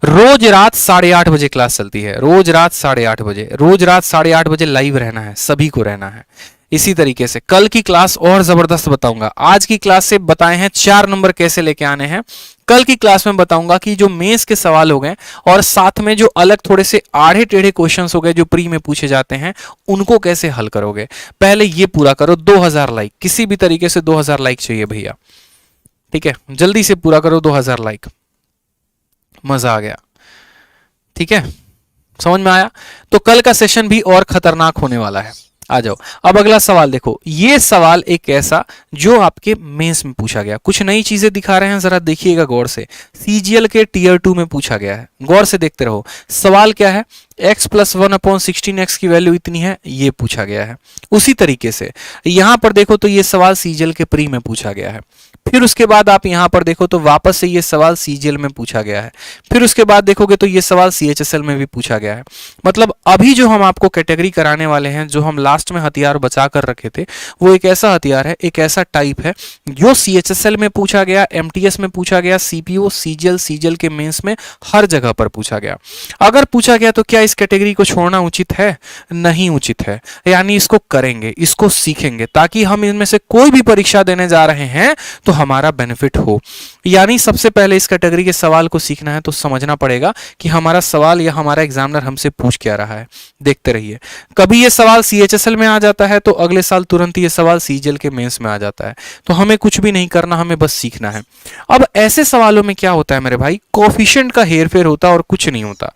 रोज रात 8:30 बजे क्लास चलती है, रोज रात 8:30 बजे, रोज रात 8:30 बजे लाइव रहना है, सभी को रहना है। इसी तरीके से कल की क्लास और जबरदस्त बताऊंगा। आज की क्लास से बताए हैं 4 नंबर कैसे लेके आने हैं, कल की क्लास में बताऊंगा कि जो मेंस के सवाल हो गए और साथ में जो अलग थोड़े से आड़े टेढ़े क्वेश्चंस हो गए जो प्री में पूछे जाते हैं, उनको कैसे हल करोगे। पहले ये पूरा करो। 2000 लाइक, किसी भी तरीके से 2000 लाइक चाहिए भैया, ठीक है, जल्दी से पूरा करो 2000 लाइक। मजा आ गया, ठीक है, समझ में आया। तो कल का सेशन भी और खतरनाक होने वाला है। आ जाओ अब अगला सवाल देखो। ये सवाल एक ऐसा जो आपके मेंस में पूछा गया, कुछ नई चीजें दिखा रहे हैं, जरा देखिएगा गौर से। सीजीएल के टीयर 2 में पूछा गया है, गौर से देखते रहो। सवाल क्या है, x + 1/16x की वैल्यू इतनी है, ये पूछा गया है। उसी तरीके से यहां पर देखो तो ये सवाल सीजीएल के प्री में पूछा गया है। फिर उसके बाद आप यहां पर देखो तो वापस से ये सवाल सीजीएल में पूछा गया है। फिर उसके बाद देखोगे तो ये सवाल सीएचएसएल में भी पूछा गया है। मतलब अभी जो हम आपको कैटेगरी कराने वाले हैं, जो हम लास्ट में हथियार बचा कर रखे थे, वो एक ऐसा हथियार है, एक ऐसा टाइप है जो सीएचएसएल में पूछा गया, एमटीएस में पूछा गया, सीपीओ, सीजीएल के मेंस में हर जगह पर पूछा गया। अगर पूछा गया तो क्या इस कैटेगरी को छोड़ना उचित है? नहीं उचित है। यानी इसको करेंगे, इसको सीखेंगे, ताकि हम इनमें से कोई भी परीक्षा देने जा रहे हैं तो हमारा बेनिफिट हो। यानी सबसे पहले इस कैटेगरी के सवाल को सीखना है तो समझना पड़ेगा कि हमारा सवाल या हमारा एग्जामिनर हमसे पूछ क्या रहा है। देखते रहिए, कभी ये सवाल सीएचएसएल में आ जाता है तो अगले साल तुरंत ये सवाल सीजीएल के मेंस में आ जाता है। तो हमें कुछ भी नहीं करना, हमें बस सीखना है। अब ऐसे सवालों में क्या होता है मेरे भाई, कोफिशिएंट का हेरफेर होता है और कुछ नहीं होता,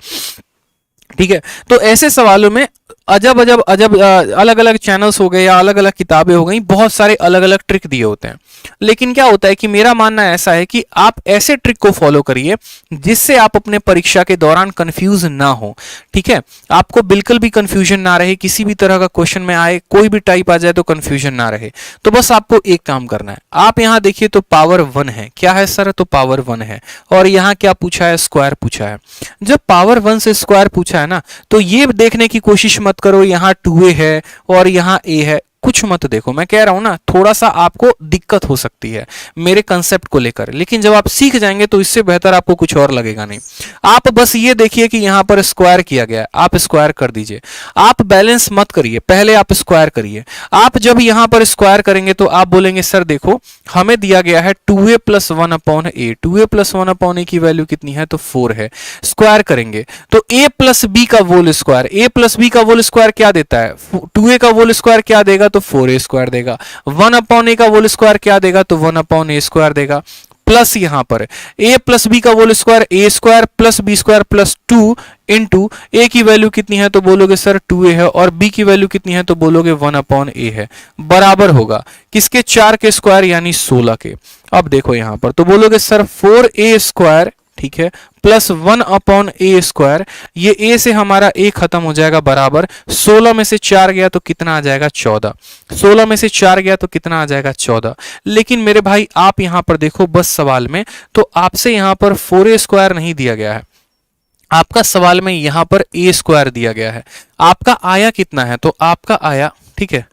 ठीक है। तो ऐसे सवालों में अजब अलग अलग चैनल्स हो गए या अलग अलग किताबें हो गई, बहुत सारे अलग अलग ट्रिक दिए होते हैं। लेकिन क्या होता है कि मेरा मानना ऐसा है कि आप ऐसे ट्रिक को फॉलो करिए जिससे आप अपने परीक्षा के दौरान कंफ्यूज ना हो, ठीक है। आपको बिल्कुल भी कंफ्यूजन ना रहे, किसी भी तरह का क्वेश्चन में आए, कोई भी टाइप आ जाए तो कंफ्यूजन ना रहे। तो बस आपको एक काम करना है, आप यहां देखिए तो पावर 1 है, क्या है सर? तो पावर 1 है। और यहां क्या पूछा है? स्क्वायर पूछा है। जब पावर 1 से स्क्वायर पूछा है ना, तो ये देखने की कोशिश मत करो यहां 2a है और यहां a है, कुछ मत देखो। मैं कह रहा हूं ना, थोड़ा सा आपको दिक्कत हो सकती है मेरे कंसेप्ट को लेकर, लेकिन जब आप सीख जाएंगे तो इससे बेहतर आपको कुछ और लगेगा नहीं। आप बस ये देखिए कि यहां पर स्क्वायर किया गया है, आप स्क्वायर कर दीजिए। आप बैलेंस मत करिए, पहले आप स्क्वायर करिए। आप जब यहां पर स्क्वायर करेंगे तो आप बोलेंगे सर देखो हमें दिया गया है 2a + 1/a, 2a + 1/a की वैल्यू कितनी है? तो 4 है। स्क्वायर करेंगे तो a + b का होल स्क्वायर, a + b का होल स्क्वायर क्या देता है? 2a का होल स्क्वायर क्या देगा? तो 4a स्क्वायर देगा। 1/a का होल स्क्वायर क्या देगा? तो 1/a स्क्वायर देगा। प्लस यहां पर a + b का whole square, a square + b square + 2 into a की वैल्यू कितनी है? तो बोलोगे सर 2a है। और b की वैल्यू कितनी है? तो बोलोगे 1/a है। बराबर होगा किसके? 4 के स्क्वायर यानी 16 के। अब देखो यहां पर तो बोलोगे सर 4a स्क्वायर, ठीक है, प्लस 1/a स्क्वायर। ये a से हमारा a खत्म हो जाएगा, बराबर 16 में से 4 गया तो कितना आ जाएगा? 14। 16 में से 4 गया तो कितना आ जाएगा? 14। लेकिन मेरे भाई आप यहां पर देखो बस सवाल में, तो आपसे यहां पर 4a स्क्वायर नहीं दिया गया है, आपका सवाल में यहां पर a स्क्वायर दिया गया है। आपका आया कितना है? तो आपका आया, ठीक है,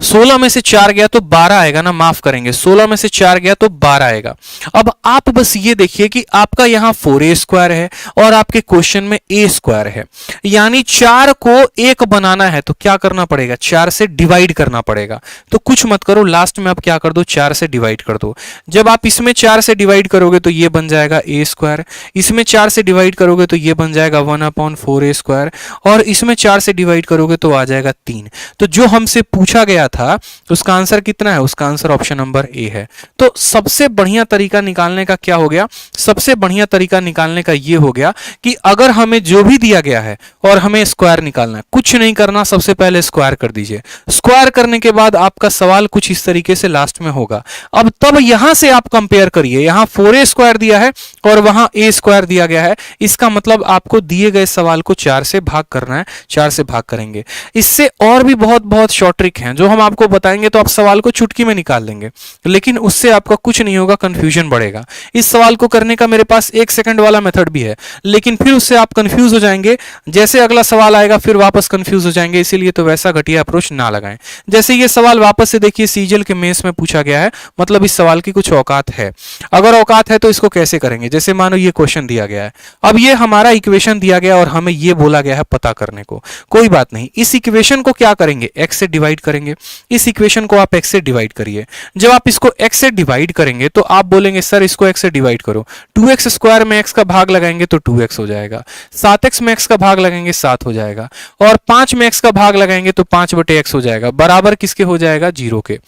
16 में से 4 गया तो 12 आएगा ना, माफ करेंगे, 16 में से 4 गया तो 12 आएगा। अब आप बस ये देखिए कि आपका यहां 4a स्क्वायर है और आपके क्वेश्चन में a स्क्वायर है, यानी 4 को 1 बनाना है तो क्या करना पड़ेगा? 4 से डिवाइड करना पड़ेगा। तो कुछ मत करो, लास्ट में आप क्या कर दो? 4 से डिवाइड कर दो। जब आप इसमें 4 से डिवाइड करोगे तो ये बन जाएगा a स्क्वायर, इसमें 4 से डिवाइड करोगे तो ये बन जाएगा 1/4a स्क्वायर, और इसमें 4 से डिवाइड करोगे तो आ जाएगा 3। तो जो हमसे पूछा गया था उसका आंसर कितना है? उसका आंसर ऑप्शन नंबर ए है। तो सबसे बढ़िया तरीका निकालने का क्या हो गया? सबसे बढ़िया तरीका निकालने का ये हो गया कि अगर हमें जो भी दिया गया है और हमें स्क्वायर निकालना है, कुछ नहीं करना, सबसे पहले स्क्वायर कर दीजिए। स्क्वायर करने के बाद आपका सवाल कुछ इस तरीके से लास्ट में होगा। अब तब यहां से आप कंपेयर करिए, यहां 4a स्क्वायर दिया है और वहां a स्क्वायर दिया गया है, इसका मतलब आपको दिए गए सवाल को 4 से भाग करना है। 4 से भाग करेंगे। इससे और भी बहुत बहुत शॉर्ट ट्रिक हैं जो हम हम आपको बताएंगे तो आप सवाल को चुटकी में निकाल लेंगे, लेकिन उससे आपका कुछ नहीं होगा, कंफ्यूजन बढ़ेगा। इस सवाल को करने का मेरे पास 1 सेकंड वाला मेथड भी है, लेकिन फिर उससे आप कंफ्यूज हो जाएंगे, जैसे अगला सवाल आएगा फिर वापस कंफ्यूज हो जाएंगे, इसीलिए तो वैसा घटिया अप्रोच ना लगाएं। जैसे ये सवाल वापस से देखिए सीजीएल के मेंस में पूछा गया है, मतलब इस सवाल की कुछ औकात है। अगर औकात है तो इसको कैसे करेंगे, जैसे मानो ये क्वेश्चन दिया गया है, अब ये हमारा इक्वेशन दिया गया और हमें ये बोला गया है पता करने को। कोई बात नहीं, इस इक्वेशन को क्या करेंगे, x से डिवाइड करेंगे। इस इक्वेशन को आप x से डिवाइड करिए। जब आप इसको x से डिवाइड करेंगे तो आप बोलेंगे सर इसको x से डिवाइड करो, 2x स्क्वायर में x का भाग लगाएंगे तो 2x हो जाएगा, 7x में x का भाग लगाएंगे 7 हो जाएगा, और 5 में x का भाग लगाएंगे तो 5/x हो जाएगा, बराबर किसके हो जाएगा, 0 के।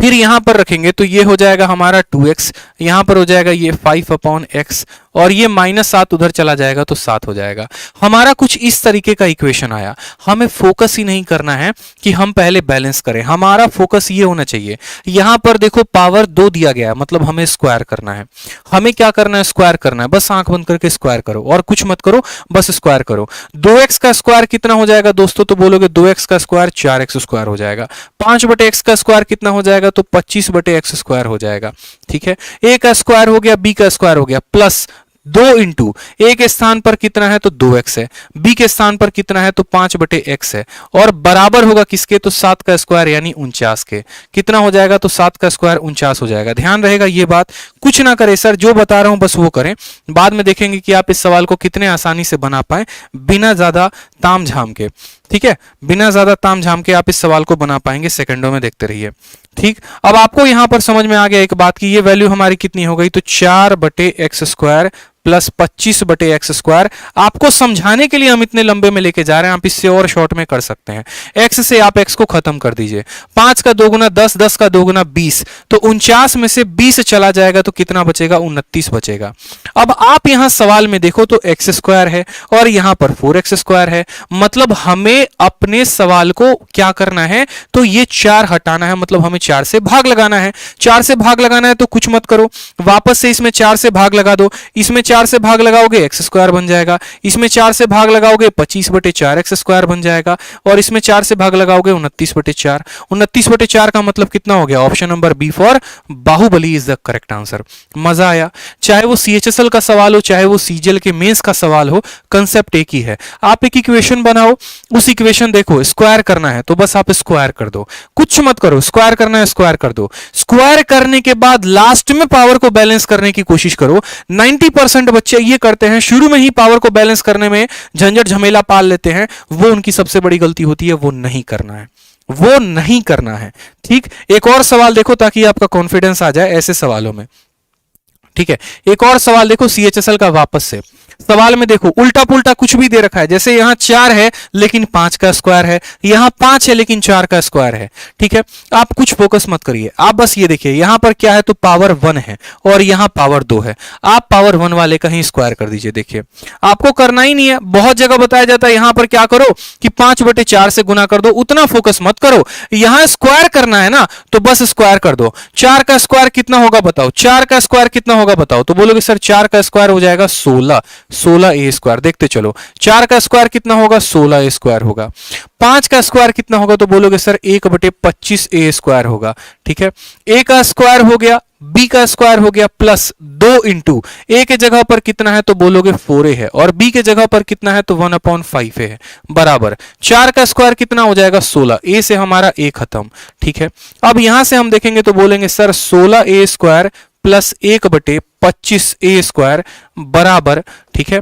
फिर यहां पर रखेंगे तो ये हो जाएगा हमारा 2x, यहां पर हो जाएगा ये 5/x, और ये -7 उधर चला जाएगा तो 7 हो जाएगा। हमारा कुछ इस तरीके का इक्वेशन आया। हमें फोकस ही नहीं करना है कि हम पहले बैलेंस करें, हमारा फोकस ये होना चाहिए। यहां पर देखो पावर 2 दिया गया है, मतलब हमें स्क्वायर करना है। हमें क्या करना है, स्क्वायर करना है। बस आंख बंद करके स्क्वायर करो और कुछ मत करो, बस स्क्वायर करो। 2x का स्क्वायर कितना हो जाएगा दोस्तों, तो बोलोगे 2x का स्क्वायर 4x स्क्वायर हो जाएगा। 5/x का स्क्वायर कितना हो जाएगा, तो 25/x स्क्वायर हो जाएगा। ठीक है, a का स्क्वायर हो गया, b का स्क्वायर हो गया, प्लस 2 इंटू a के स्थान पर कितना है तो 2x है, b के स्थान पर कितना है तो 5/x है, और बराबर होगा किसके, तो 7 का स्क्वायर यानी 49 के। कितना हो जाएगा, तो 7 का स्क्वायर 49 हो जाएगा। ध्यान रहेगा ये बात, कुछ ना करें सर, जो बता रहा हूं बस वो करें। बाद में देखेंगे कि आप इस सवाल को कितने आसानी से बना पाए बिना ज्यादा ताम झाम के। ठीक है, बिना ज्यादा ताम झाम के आप इस सवाल को बना पाएंगे, सेकंडों में देखते रहिए। ठीक, अब आपको यहां पर समझ में आ गया एक बात की ये वैल्यू हमारी कितनी हो गई, तो 4/x square plus 25/x square. आपको समझाने के लिए हम इतने लंबे में लेके जा रहे हैं, आप इससे और शॉर्ट में कर सकते हैं। x से आप x को खत्म कर दीजिए, 5 का 2 गुना 10, 10 का 2 गुना 20, तो 49 में से 20 चला जाएगा तो कितना बचेगा, 29 बचेगा। अब आप यहां सवाल में देखो तो x स्क्वायर है और यहां पर 4x स्क्वायर है, मतलब हमें अपने सवाल को क्या करना है, तो ये 4 हटाना है, मतलब हमें 4 से भाग लगाना है। 4 से भाग लगाना है तो कुछ मत करो, वापस से इसमें 4 से भाग लगा दो। इसमें 4 से भाग लगाओगे x स्क्वायर बन जाएगा, इसमें 4 से भाग लगाओगे 25/4x स्क्वायर बन जाएगा, और इसमें 4 से भाग लगाओगे 29/4। 29/4 का मतलब कितना हो गया, option number B for Baahubali is the correct answer. मजा आया, चाहे वो CHSL का सवाल हो चाहे वो सीजीएल के मेंस का सवाल हो, कंसेप्ट एक ही है। आप एक इक्वेशन बनाओ, उस इक्वेशन देखो स्क्वायर करना है तो बस आप स्क्वायर कर दो, कुछ मत करो, स्क्वायर करना है स्क्वायर कर दो। स्क्वायर करने के बाद लास्ट में पावर को बैलेंस करने की कोशिश करो। 90% बच्चे ये करते हैं, शुरू में ही पावर को बैलेंस करने में झंझट झमेला पाल लेते हैं, वो उनकी सबसे बड़ी गलती होती है। वो नहीं करना है, वो नहीं करना है। ठीक, एक और सवाल देखो ताकि आपका कॉन्फिडेंस आ जाए ऐसे सवालों में। ठीक है, एक और सवाल देखो CHSL का वापस से। सवाल में देखो उल्टा पुल्टा कुछ भी दे रखा है, जैसे यहां 4 है लेकिन 5 का स्क्वायर है, यहां 5 है लेकिन 4 का स्क्वायर है। ठीक है, आप कुछ फोकस मत करिए, आप बस ये देखिए यहां पर क्या है, तो पावर 1 है और यहां पावर 2 है। आप पावर 1 वाले का ही स्क्वायर कर दीजिए। देखिए आपको करना ही नहीं है, बहुत जगह बताया जाता है यहां पर क्या करो कि 5/4 से गुना कर दो, उतना फोकस मत करो। यहां स्क्वायर करना है ना तो बस स्क्वायर कर दो। 4 का स्क्वायर कितना होगा बताओ, 4 का स्क्वायर कितना होगा बताओ, तो बोलोगे सर 4 का स्क्वायर हो जाएगा 16a स्क्वायर। देखते चलो 4 का स्क्वायर कितना होगा, 16a स्क्वायर होगा। 5 का स्क्वायर कितना होगा, तो बोलोगे सर 1/25a स्क्वायर होगा। ठीक है, a का स्क्वायर हो गया, b का स्क्वायर हो गया, प्लस 2 इंटू a के जगह पर कितना है तो बोलोगे 4a है, और b के जगह पर कितना है तो 1/5a है, बराबर 4 का स्क्वायर कितना हो जाएगा 16। a से हमारा a खत्म। ठीक है, अब यहां से हम देखेंगे तो बोलेंगे sir 16a square plus 1/25a square बराबर, ठीक है,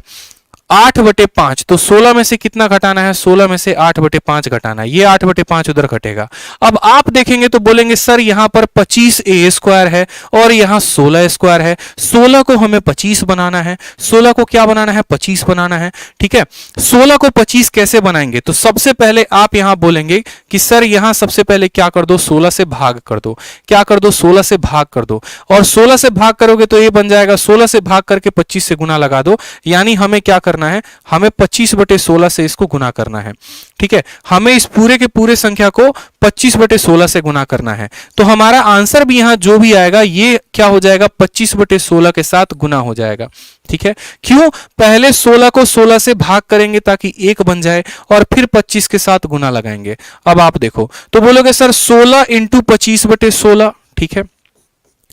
8/5। तो 16 में से कितना घटाना है, 16 में से 8/5 घटाना है, ये 8/5 उधर घटेगा। अब आप देखेंगे तो बोलेंगे सर यहां पर 25a स्क्वायर है और यहां 16 स्क्वायर है। 16 को हमें 25 बनाना है, 16 को क्या बनाना है, 25 बनाना है। ठीक है, 16 को 25 कैसे बनाएंगे, तो सबसे पहले आप यहां बोलेंगे कि सर यहां सबसे पहले क्या कर दो, 16 से भाग कर दो। क्या कर दो, 16 से भाग कर दो, और 16 से भाग करोगे तो ये बन जाएगा 16 से भाग करके 25 से गुना लगा दो, यानी हमें क्या करना करना है, हमें 25/16 से इसको गुना करना है। ठीक है, हमें इस पूरे के पूरे संख्या को 25/16 से गुना करना है। तो हमारा आंसर भी यहां जो भी आएगा ये क्या हो जाएगा, 25/16 के साथ गुना हो जाएगा। ठीक है, क्यों, पहले 16 को 16 से भाग करेंगे ताकि 1 बन जाए और फिर 25 के साथ गुना लगाएंगे। अब आप देखो तो बोलोगे सर 16 इंटू 25/16, ठीक है,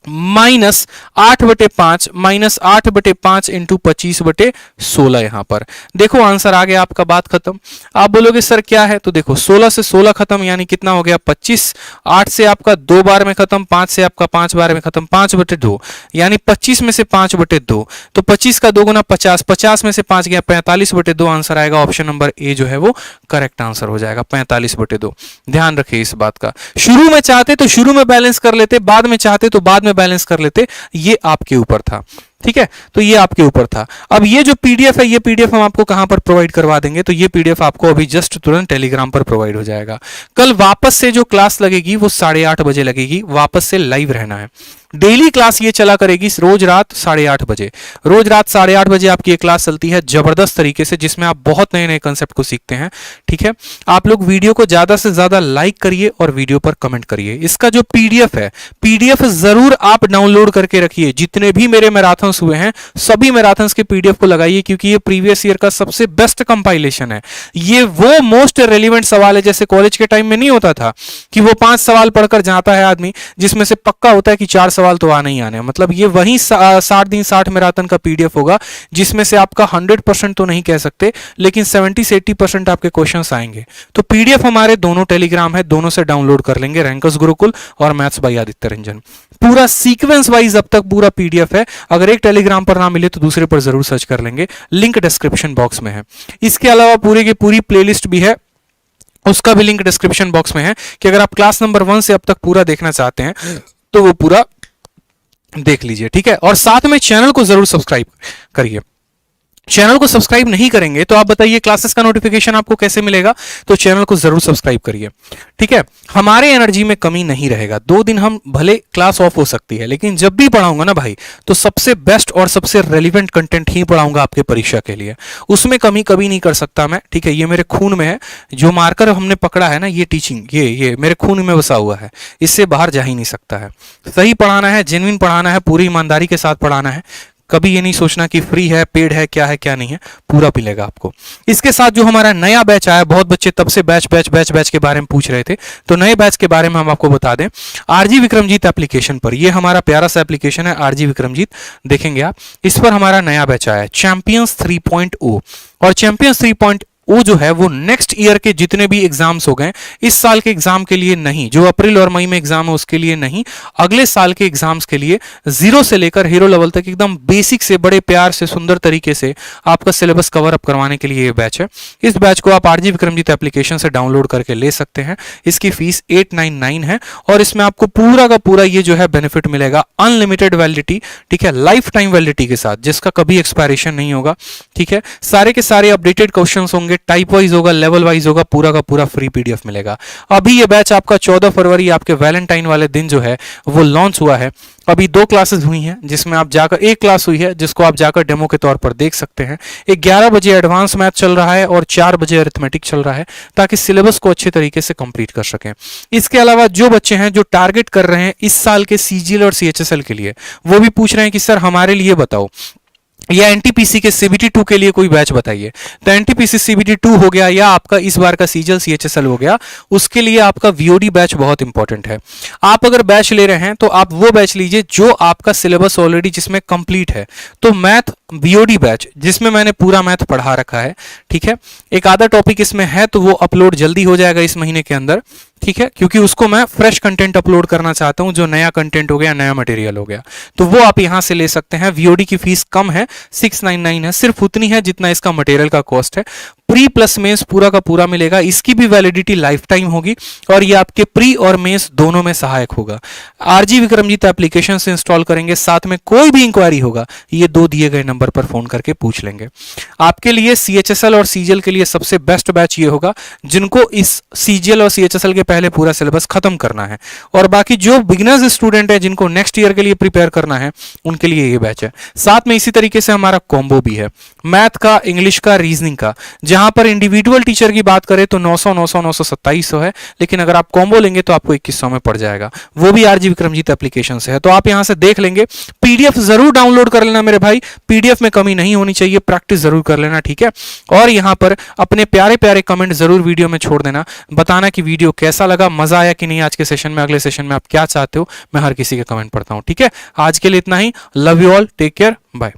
-8/5 इंटू 25/16 यहां पर देखो आंसर आ गया आपका, बात खत्म। आप बोलोगे सर क्या है, तो देखो 16 से 16 खत्म यानी कितना हो गया 25, 8 से आपका 2 बार में खत्म, 5 से आपका 5 बार में खत्म, 5/2 यानी 25 में से 5/2, तो 25 का 2 गुना 50, 50 में से 5 गया 45/2, आंसर आएगा ऑप्शन नंबर ए जो है वो करेक्ट आंसर हो जाएगा 45/2। ध्यान रखिए इस बात का, शुरू में चाहते तो शुरू में बैलेंस कर लेते, बाद में चाहते तो बाद में बैलेंस कर लेते, ये आपके ऊपर था। ठीक है, तो ये आपके ऊपर था। अब ये जो पीडीएफ है, ये पीडीएफ हम आपको कहां पर प्रोवाइड करवा देंगे, तो ये पीडीएफ आपको अभी जस्ट तुरंत टेलीग्राम पर प्रोवाइड हो जाएगा। कल वापस से जो क्लास लगेगी वो 8:30 बजे लगेगी, वापस से लाइव रहना है। डेली क्लास ये चला करेगी रोज रात 8:30 बजे, रोज रात 8:30 बजे आपकी ये क्लास चलती है जबरदस्त तरीके से, जिसमें आप बहुत नए नए कंसेप्ट को सीखते हैं। ठीक है, आप लोग वीडियो को ज्यादा से ज्यादा लाइक करिए और वीडियो पर कमेंट करिए। इसका जो पीडीएफ है, पीडीएफ जरूर आप डाउनलोड करके रखिए। जितने भी मेरे मैराथन्स हुए हैं सभी मैराथन्स के पीडीएफ को लगाइए, क्योंकि ये प्रीवियस ईयर का सबसे बेस्ट कंपाइलेशन है। ये वो मोस्ट रेलिवेंट सवाल है, जैसे कॉलेज के टाइम में नहीं होता था कि वो 5 सवाल पढ़कर जाता है आदमी, जिसमें से पक्का होता है कि 4 सवाल तो आने ही आने। मतलब ये वही 60 दिन 60 मैराथन का पीडीएफ होगा, जिसमें से आपका 100% तो नहीं कह सकते, लेकिन 70 से 80% आपके क्वेश्चंस आएंगे। तो पीडीएफ हमारे दोनों टेलीग्राम है, दोनों से डाउनलोड कर लेंगे, रैंकर्स गुरुकुल और मैथ्स बाय आदित्य रंजन। पूरा सीक्वेंस वाइज अब तक पूरा पीडीएफ है। अगर एक टेलीग्राम पर ना मिले तो दूसरे पर जरूर सर्च कर लेंगे, लिंक डिस्क्रिप्शन बॉक्स में है। इसके अलावा पूरे की पूरी प्लेलिस्ट भी है, उसका भी लिंक डिस्क्रिप्शन बॉक्स में है, कि अगर आप क्लास नंबर 1 से अब तक पूरा देखना चाहते हैं तो वो पूरा देख लीजिए। ठीक है, और साथ में चैनल को जरूर सब्सक्राइब करिए। चैनल को सब्सक्राइब नहीं करेंगे तो आप बताइए क्लासेस का नोटिफिकेशन आपको कैसे मिलेगा, तो चैनल को जरूर सब्सक्राइब करिए। ठीक है, हमारे एनर्जी में कमी नहीं रहेगा। 2 दिन हम भले क्लास ऑफ हो सकती है, लेकिन जब भी पढ़ाऊंगा ना भाई, तो सबसे बेस्ट और सबसे रेलिवेंट कंटेंट ही पढ़ाऊंगा आपके परीक्षा के लिए, उसमें कमी कभी नहीं कर सकता मैं। ठीक है, ये मेरे खून में है, जो मार्कर हमने पकड़ा है ना, ये टीचिंग, ये मेरे खून में बसा हुआ है, इससे बाहर जा ही नहीं सकता है। सही पढ़ाना है, जेन्युइन पढ़ाना है, पूरी ईमानदारी के साथ पढ़ाना है। कभी ये नहीं सोचना कि फ्री है, पेड है, क्या नहीं है, पूरा मिलेगा आपको। इसके साथ जो हमारा नया बैच आया, बहुत बच्चे तब से बैच के बारे में पूछ रहे थे, तो नए बैच के बारे में हम आपको बता दें। आरजी विक्रमजीत एप्लीकेशन पर, ये हमारा प्यारा सा एप्लीकेशन है आरजी विक्रमजीत, देखेंगे आप, इस पर हमारा नया बैच आया है चैंपियंस 3.0। और चैंपियंस 3.0 जो है वो नेक्स्ट ईयर के जितने भी एग्जाम्स हो गए, इस साल के एग्जाम के लिए नहीं, जो अप्रैल और मई में एग्जाम है उसके लिए नहीं, अगले साल के एग्जाम्स के लिए 0 से लेकर हीरो लेवल तक एकदम बेसिक से बड़े प्यार से सुंदर तरीके से आपका सिलेबस कवर अप करवाने के लिए ये बैच है। इस बैच को आप आरजी विक्रमजीत एप्लीकेशन से डाउनलोड करके ले सकते हैं। इसकी फीस 899 है और इसमें आपको पूरा का पूरा ये जो है बेनिफिट मिलेगा, अनलिमिटेड वैलिडिटी। ठीक है, लाइफ टाइम वैलिडिटी के साथ, जिसका कभी एक्सपायरेशन नहीं होगा। ठीक है, सारे के सारे अपडेटेड क्वेश्चंस होंगे, टाइप वाइज होगा, लेवल वाइज होगा, पूरा का पूरा फ्री पीडीएफ मिलेगा। अभी ये बैच आपका 14 फरवरी आपके वैलेंटाइन वाले दिन जो है वो लॉन्च हुआ है। अभी 2 क्लासेस हुई हैं, जिसमें आप जाकर, एक क्लास हुई है जिसको आप जाकर डेमो के तौर पर देख सकते हैं। 11 बजे एडवांस मैथ चल रहा है और 4 बजे अरिथमेटिक चल रहा है, ताकि सिलेबस को अच्छे तरीके से कंप्लीट कर सकें। इसके अलावा जो बच्चे हैं जो टारगेट कर रहे हैं इस साल के सीजीएल और सीएचएसएल के लिए, वो भी पूछ रहे हैं कि सर हमारे लिए बताओ, या एनटीपीसी के सीबीटी 2 के लिए कोई बैच बताइए। तो एनटीपीसी सीबीटी 2 हो गया, या आपका इस बार का सीजीएल सीएचएसएल हो गया, उसके लिए आपका वीओडी बैच बहुत इंपॉर्टेंट है। आप अगर बैच ले रहे हैं तो आप वो बैच लीजिए जो आपका सिलेबस ऑलरेडी जिसमें कंप्लीट है। तो मैथ वीओडी बैच, जिसमें मैंने पूरा मैथ पढ़ा रखा है। ठीक है, एक आधा टॉपिक इसमें है तो वो अपलोड जल्दी हो जाएगा इस महीने के अंदर। ठीक है, क्योंकि उसको मैं फ्रेश कंटेंट अपलोड करना चाहता हूं, जो नया कंटेंट हो गया, नया मटेरियल हो गया, तो वो आप यहां से ले सकते हैं। वीओडी की फीस कम है, 699 है, सिर्फ उतनी है जितना इसका मटेरियल का कॉस्ट है। प्री प्लस मेंस पूरा का पूरा मिलेगा, इसकी भी वैलिडिटी लाइफ टाइम होगी और ये आपके प्री और मेंस दोनों में सहायक होगा। आरजी विक्रमजीत एप्लीकेशन से इंस्टॉल करेंगे, साथ में कोई भी इंक्वायरी होगा ये दो दिए गए नंबर पर फोन करके पूछ लेंगे। आपके लिए सीएचएसएल और सीजीएल के लिए सबसे बेस्ट बैच ये होगा जिनको इस सीजीएल और सीएचएसएल के पहले पूरा सिलेबस खत्म करना है, और बाकी जो बिगिनर्स स्टूडेंट है जिनको नेक्स्ट ईयर के लिए प्रिपेयर करना है उनके लिए ये बैच है। साथ में इसी तरीके से हमारा कॉम्बो भी है, मैथ का, इंग्लिश का, रीजनिंग का, जहां पर इंडिविजुअल टीचर की बात करें तो 900 900 900 2700 है, लेकिन अगर आप कॉम्बो लेंगे तो आपको 2100 में पड़ जाएगा, वो भी आरजी विक्रमजीत एप्लीकेशन से है। तो आप यहां से देख लेंगे, पीडीएफ जरूर डाउनलोड कर लेना मेरे भाई, पीडीएफ में कमी नहीं होनी चाहिए, प्रैक्टिस जरूर कर लेना, ठीक है। और यहां पर अपने प्यारे प्यारे कमेंट जरूर वीडियो में छोड़ देना, बताना कि वीडियो कैसा लगा, मजा आया कि नहीं आज के सेशन में, अगले सेशन में आप क्या चाहते हो, मैं हर किसी के कमेंट पढ़ता हूं, ठीक है। आज के लिए इतना ही, love you all, take care, bye.